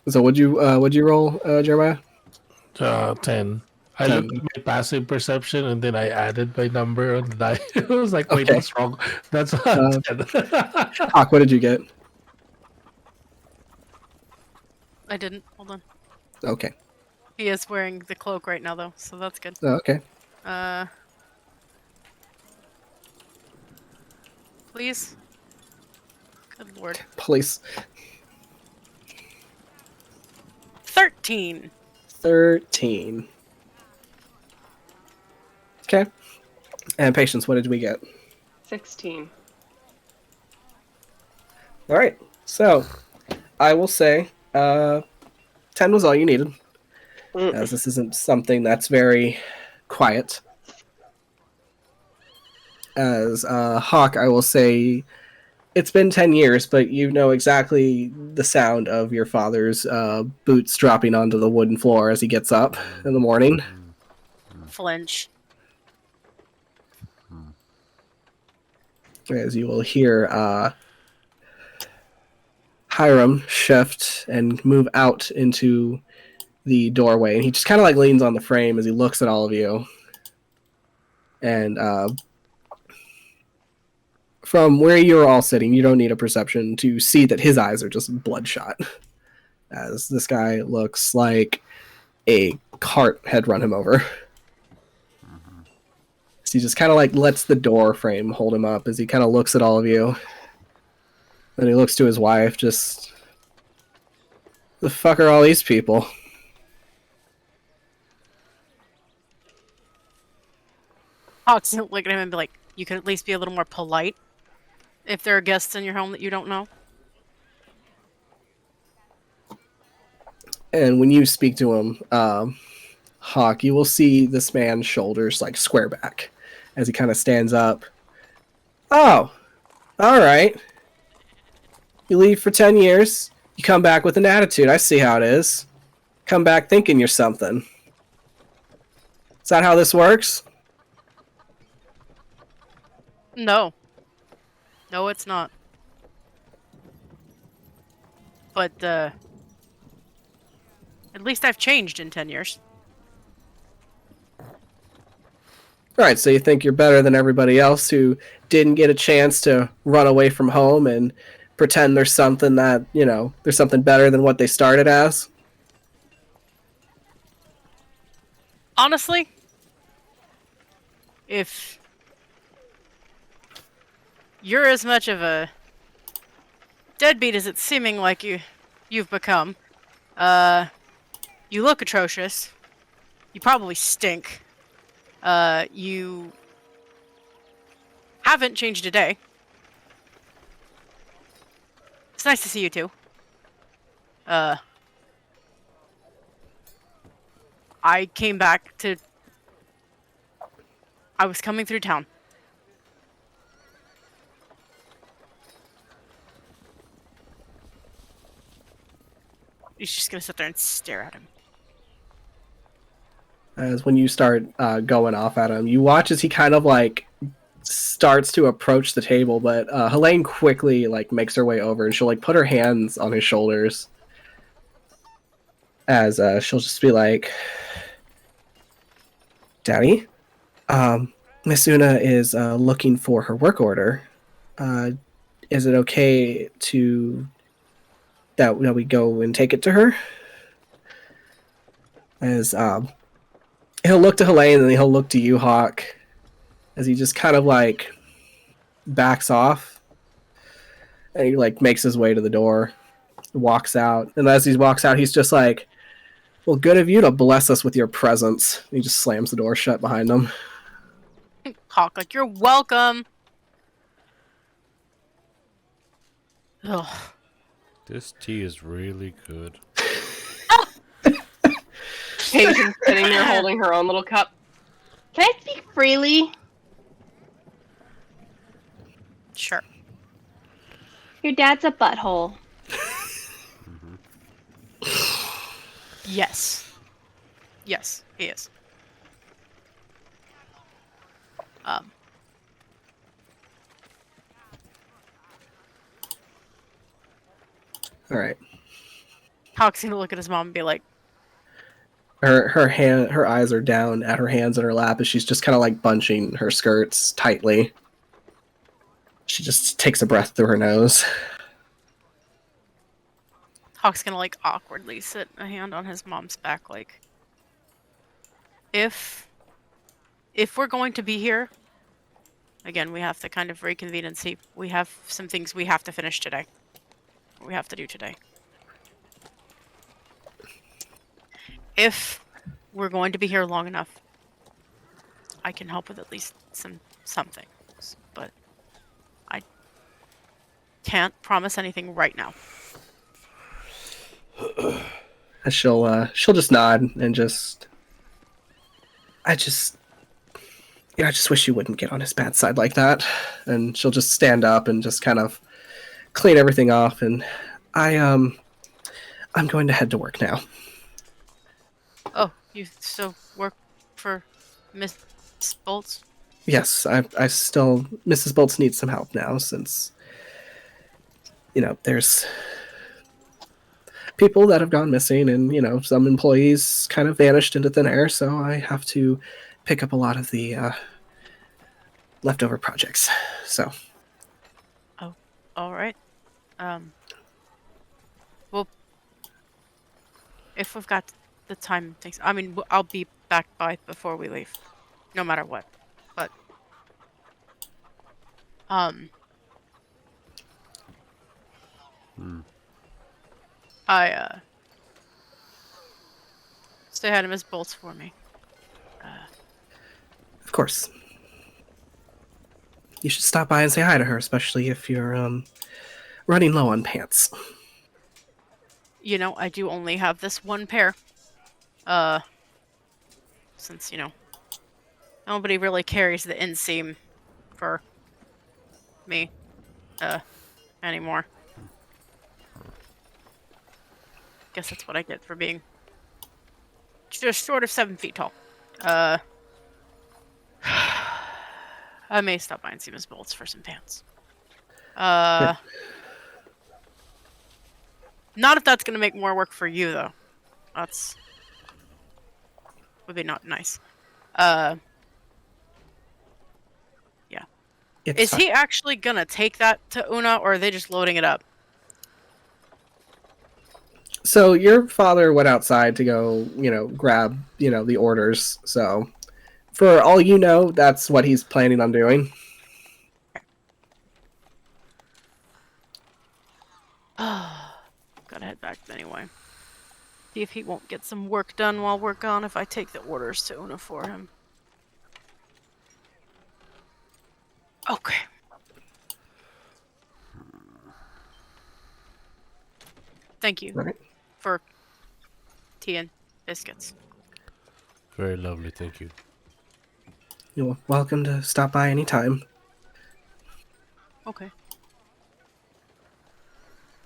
So what'd you roll, Jeremiah? 10. I 10. looked at my passive perception and then I added my number on the die. I was like, wait, Okay. that's wrong. That's Hawk, what did you get? I didn't. Hold on. Okay. He is wearing the cloak right now, though, so that's good. Oh, okay. Please. Good lord. Police. 13. 13. Okay. And Patience, what did we get? 16. All right. So, I will say 10 was all you needed, as this isn't something that's very quiet. As Hawk, I will say it's been 10 years, but you know exactly the sound of your father's boots dropping onto the wooden floor as he gets up in the morning. Flinch. As you will hear Hiram shift and move out into the doorway. And he just kind of like leans on the frame as he looks at all of you. And from where you're all sitting, you don't need a perception to see that his eyes are just bloodshot. As this guy looks like a cart had run him over. So he just kind of like lets the door frame hold him up as he kind of looks at all of you. Then he looks to his wife, just... The fuck are all these people? Hawk's gonna look at him and be like, you could at least be a little more polite if there are guests in your home that you don't know. And when you speak to him, Hawk, you will see this man's shoulders like square back as he kind of stands up. Oh, all right. You leave for 10 years. You come back with an attitude. I see how it is. Come back thinking you're something. Is that how this works? No. No, it's not. But, at least I've changed in 10 years. All right, so you think you're better than everybody else who didn't get a chance to run away from home and pretend there's something that, there's something better than what they started as? Honestly, if you're as much of a deadbeat as it's seeming like you've become, you look atrocious. You probably stink. You haven't changed a day. It's nice to see you too. I came back to... I was coming through town. He's just gonna sit there and stare at him. As when you start going off at him, you watch as he kind of like starts to approach the table, but Helene quickly like makes her way over and she'll like put her hands on his shoulders as she'll just be like, Daddy, Miss Una is looking for her work order. Is it okay that we go and take it to her? As he'll look to Helene and then he'll look to you, Hawk, as he just kind of like backs off and he like makes his way to the door, walks out, and as he walks out, he's just like, well, good of you to bless us with your presence. He just slams the door shut behind him. Hawk, like, you're welcome. Ugh. This tea is really good. Patient's sitting there holding her own little cup. Can I speak freely? Sure. Your dad's a butthole. Yes. Yes, he is. All right. Hawk's gonna look at his mom and be like, her eyes are down at her hands in her lap as she's just kind of like bunching her skirts tightly. She just takes a breath through her nose. Hawk's gonna like awkwardly sit a hand on his mom's back, like, if we're going to be here, again, we have to kind of reconvene and see. We have some things we have to finish today. We have to do today. If we're going to be here long enough, I can help with at least something, but I can't promise anything right now. She'll just nod and I just wish you wouldn't get on his bad side like that. And she'll just stand up and just kind of clean everything off. And I'm going to head to work now. Oh, you still work for Miss Bolts? Yes, I still... Mrs. Bolts needs some help now since, there's people that have gone missing and, some employees kind of vanished into thin air, so I have to pick up a lot of the leftover projects, so... Oh, all right. Well, if we've got the time it takes... I mean, I'll be back before we leave, no matter what, but... Stay ahead of Miss Bolts for me. Of course. You should stop by and say hi to her, especially if you're running low on pants. I do only have this one pair. Since, nobody really carries the inseam for me, anymore. Guess that's what I get for being just short of 7 feet tall. I may stop by and see Miss Bolts for some pants. Not if that's gonna make more work for you, though. Would be not nice. Yeah. Is he actually gonna take that to Una, or are they just loading it up? So your father went outside to go, grab, the orders. So for all you know, that's what he's planning on doing. Gotta head back anyway. See if he won't get some work done while we're gone if I take the orders to Una for him. Okay. Thank you Right. for tea and biscuits. Very lovely, thank you. You're welcome to stop by anytime. Okay.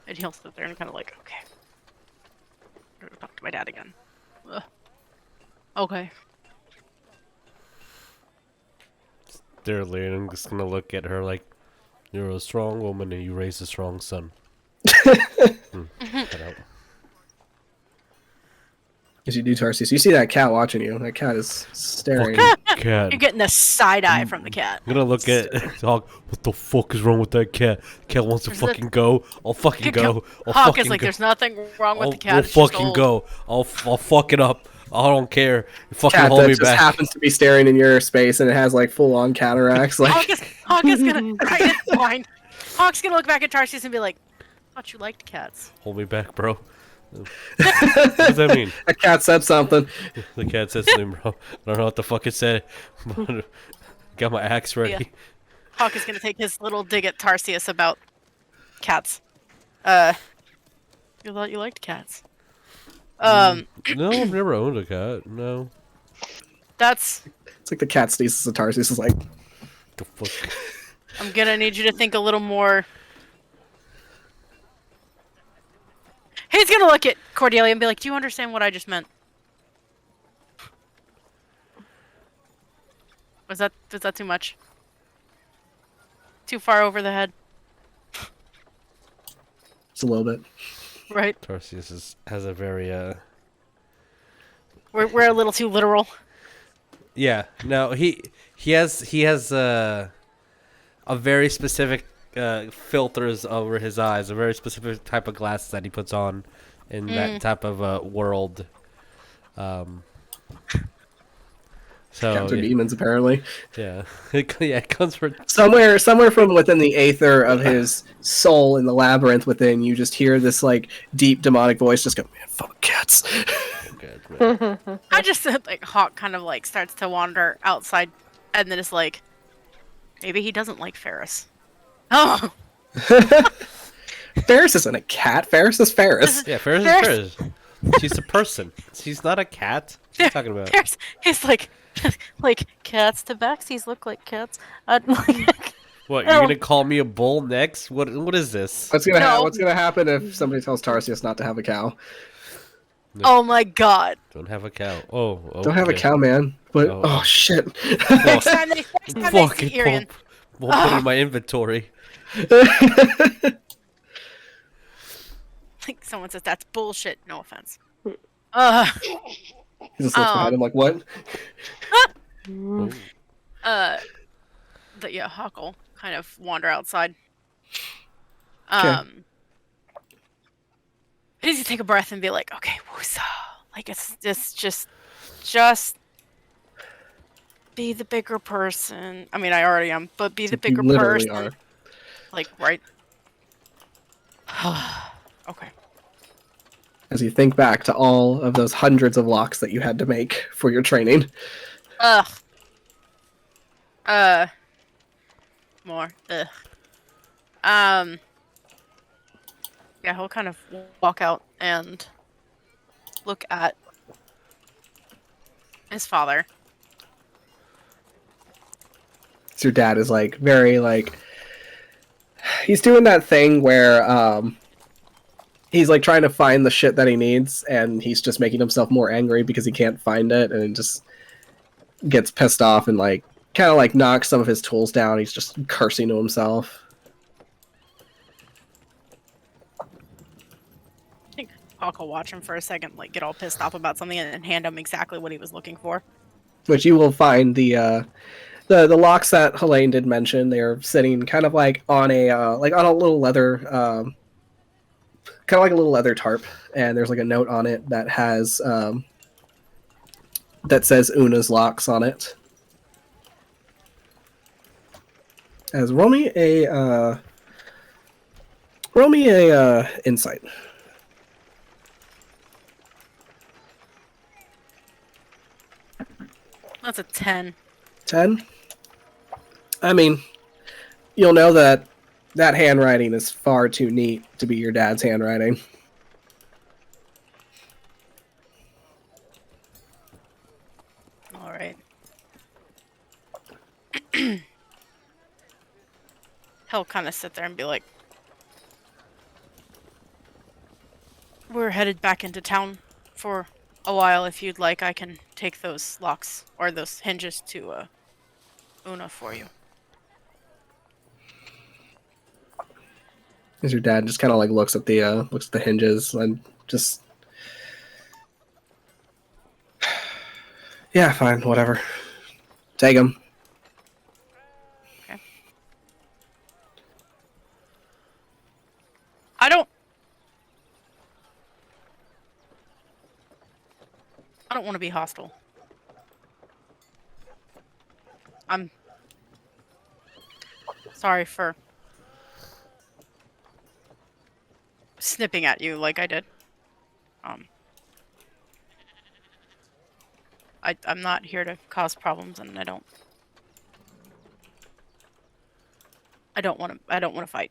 And he'll sit there and kind of like, okay. I'm gonna talk to my dad again. Ugh. Okay. Dearly, and I'm just gonna look at her like, you're a strong woman and you raised a strong son. Cut out. As you do, Tarsius, you see that cat watching you. That cat is staring. Cat. You're getting a side eye from the cat. I'm gonna look at Hawk. What the fuck is wrong with that cat? Cat wants to There's fucking go. I'll fucking go. I'll Hawk fucking is like, go. there's nothing wrong with the cat. I'll It's just fucking old." go. I'll fuck it up. I don't care. Fucking Cat hold that me just back. happens to be staring in your space, and it has like full-on cataracts. Like, Hawk is gonna right, it's fine. Hawk's gonna look back at Tarsius and be like, "Thought you liked cats." Hold me back, bro. What does that mean? a cat said something. The cat said something, bro. I don't know what the fuck it said. But got my axe ready. Yeah. Hawk is gonna take his little dig at Tarsius about cats. You thought you liked cats. No, I've never owned a cat. No. That's. It's like the cat sneezes at Tarsius is like, The fuck. I'm gonna need you to think a little more. He's gonna look at Cordelia and be like, "Do you understand what I just meant?" Was that too much? Too far over the head? it's a little bit. Right. Tarsius has a very We're a little too literal. Yeah. No, he has a very specific filters over his eyes, a very specific type of glasses that he puts on in that type of world. So Cats are demons, apparently. yeah, it comes from Somewhere from within the aether of his soul in the labyrinth within, you just hear this like deep demonic voice just go, "Man, fuck cats." I just like Hawk kind of like starts to wander outside, and then it's like, maybe he doesn't like Ferris. Oh, Ferris isn't a cat. Ferris is Ferris. Yeah, Ferris Ferris- is Ferris. She's a person. She's not a cat. What are you talking about? Ferris, he's like cats to Baxies look like cats. What, you're gonna call me a bull next? What is this? What's gonna No. What's gonna happen if somebody tells Tarsius not to have a cow? Oh my god! Don't have a cow. Oh, okay. Don't have a cow, man. But Oh. oh shit. Next time they Fucking see Irian. We'll put it in my inventory. Like someone says that's bullshit. No offense. He just looks behind him like, what? But yeah, Hawk will kind of wander outside. He needs to take a breath and be like, okay, woosah. Like it's just be the bigger person. I mean, I already am, but be the You bigger literally person. are. Like, right? Okay. As you think back to all of those hundreds of locks that you had to make for your training. Ugh. More. Ugh. Yeah, he'll kind of walk out and look at his father. So your dad is like very like he's doing that thing where he's like trying to find the shit that he needs and he's just making himself more angry because he can't find it and just gets pissed off and like kind of like knocks some of his tools down. He's just cursing to himself. I think Hawk will watch him for a second, like get all pissed off about something and then hand him exactly what he was looking for. Which you will find the locks that Helene did mention. They're sitting kind of like on a little leather kind of like a little leather tarp, and there's like a note on it that has that says Una's locks on it. As roll me a insight. That's a 10. 10. I mean, you'll know that handwriting is far too neat to be your dad's handwriting. All right. He'll kind of sit there and be like, "We're headed back into town for a while. If you'd like, I can take those locks or those hinges to Una for you." As your dad just kind of like looks at the hinges and just, yeah, fine, whatever. Take them. Okay. I don't want to be hostile. I'm sorry for snipping at you like I did. I'm not here to cause problems, and I don't want to fight.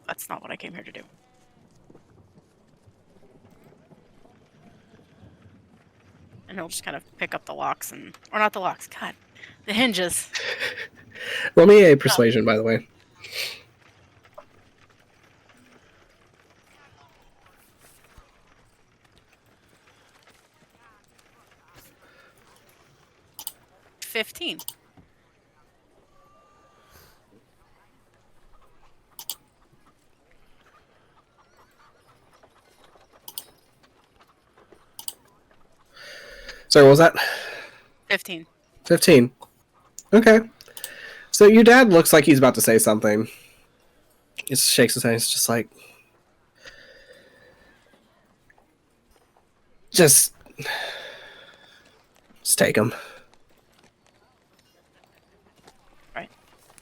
That's not what I came here to do. And he'll just kind of pick up the locks or not the locks, God, the hinges. Roll me a persuasion, by the way. $15. Sorry, what was that? 15. 15. Okay. So your dad looks like he's about to say something. He just shakes his head. He's just like, just take him. Right.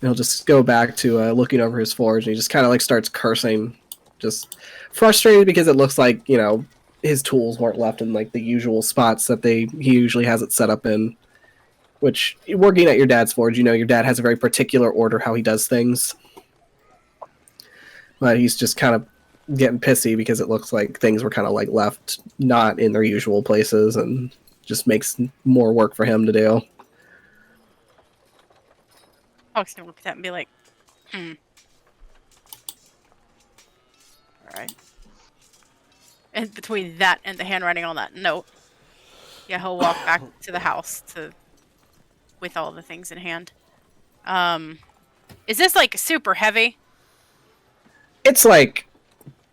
He'll just go back to looking over his forge, and he just kind of like starts cursing, just frustrated because it looks like, you know, his tools weren't left in like the usual spots that he usually has it set up in. Which, working at your dad's forge, you know your dad has a very particular order how he does things. But he's just kind of getting pissy because it looks like things were kind of like left not in their usual places, and just makes more work for him to do. Hawk's gonna look at that and be like, Alright. And between that and the handwriting on that note, yeah, he'll walk back to the house with all the things in hand. Is this like super heavy? It's like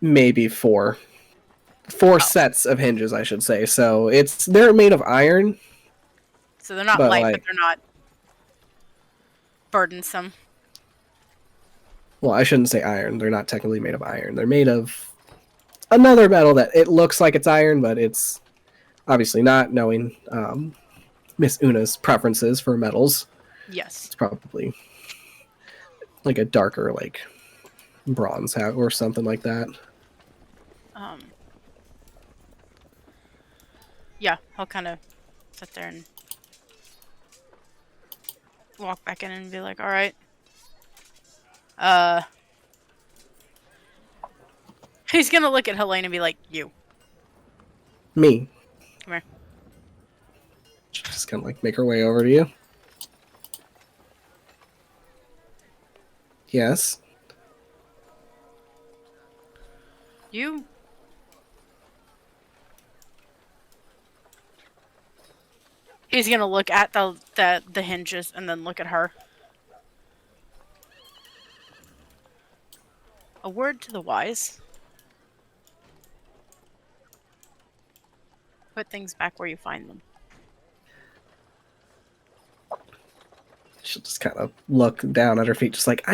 maybe four sets of hinges, I should say. So they're made of iron. So they're not but light, like, but they're not burdensome. Well, I shouldn't say iron. They're not technically made of iron. They're made of another metal that it looks like it's iron, but it's obviously not, knowing Miss Una's preferences for metals. Yes. It's probably like a darker, like bronze hat or something like that. Yeah, he'll kind of sit there and walk back in and be like, alright. He's gonna look at Helene and be like, you. Me. Come here. Just kind of like make her way over to you. Yes. You. He's gonna look at the hinges and then look at her. A word to the wise. Put things back where you find them. she'll just kind of look down at her feet, just like,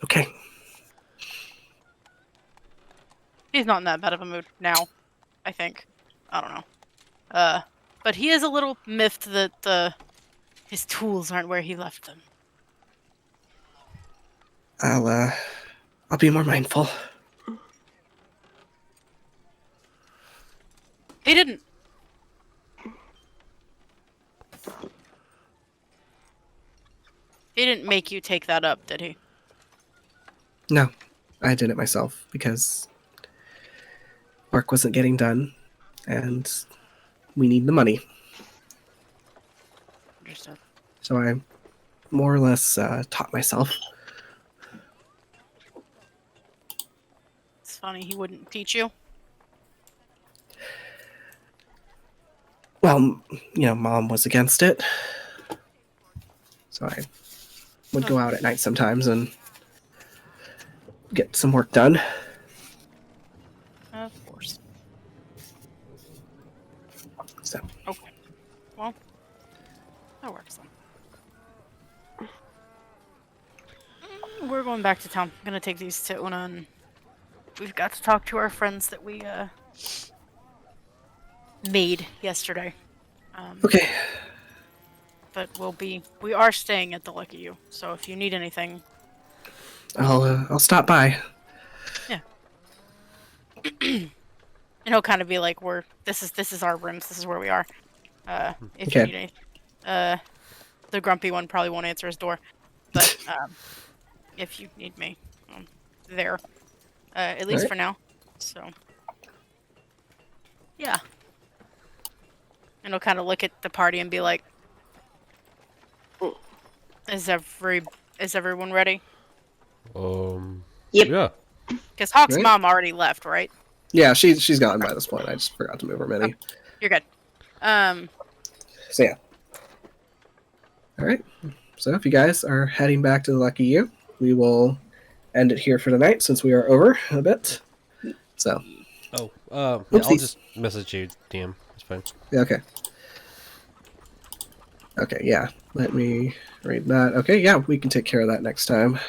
okay. He's not in that bad of a mood now, I think. I don't know. But he is a little miffed that his tools aren't where he left them. I'll be more mindful. He didn't. He didn't make you take that up, did he? No, I did it myself because work wasn't getting done, and we need the money. Understood. So I more or less taught myself. It's funny he wouldn't teach you. Well, Mom was against it. So I would go out at night sometimes and get some work done. Of course. So. Okay. Well, that works then. We're going back to town. I'm gonna take these to Una, and we've got to talk to our friends that we made yesterday. Okay. But we are staying at the Lucky You. So if you need anything, I'll stop by. yeah. And he'll kind of be like, this is our rooms. This is where we are. If you need anything. The grumpy one probably won't answer his door, but if you need me, I'm there. At least for now. So yeah. And he'll kind of look at the party and be like, Is everyone ready? Yep. Yeah. Because Hawk's Right. mom already left, right? Yeah, she's gone by this point. I just forgot to move her mini. You're good. So yeah. All right. So if you guys are heading back to the Lucky You, we will end it here for tonight since we are over a bit. So. Oh, yeah, Oopsies. I'll just message you, DM. It's fine. Yeah, okay. Okay, yeah. Let me read that. Okay, yeah, we can take care of that next time.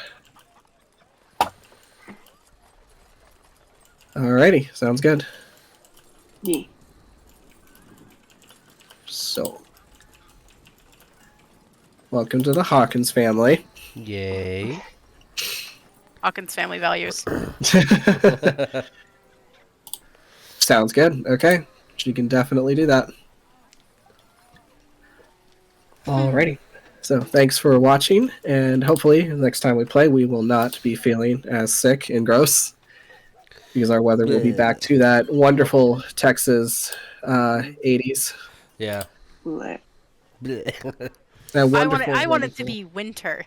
Alrighty, sounds good. Yeah. So, welcome to the Hawkins family. Yay. Hawkins family values. Sounds good. Okay, she can definitely do that. Alrighty. So thanks for watching, and hopefully the next time we play, we will not be feeling as sick and gross, because our weather will be back to that wonderful Texas 80s. Yeah. Blech. That I wonderful, want it to wonderful be winter.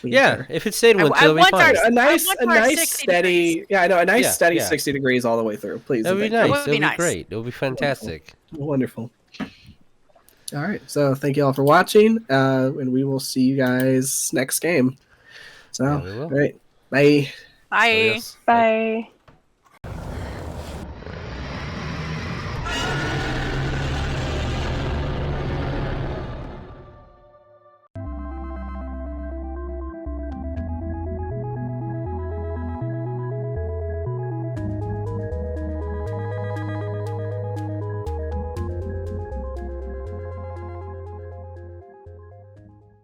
Yeah, winter. if it stayed winter, I it'll be want fine. our- A nice, want a our nice 60 steady, degrees. yeah, I know, a nice Yeah, steady yeah. 60 degrees all the way through. Please. That would be and thank nice. That would That be would be nice. great. It would be fantastic. you. Wonderful. All right, so thank you all for watching, and we will see you guys next game. So, Yeah, we will. all right, bye. Bye. Adios. Bye.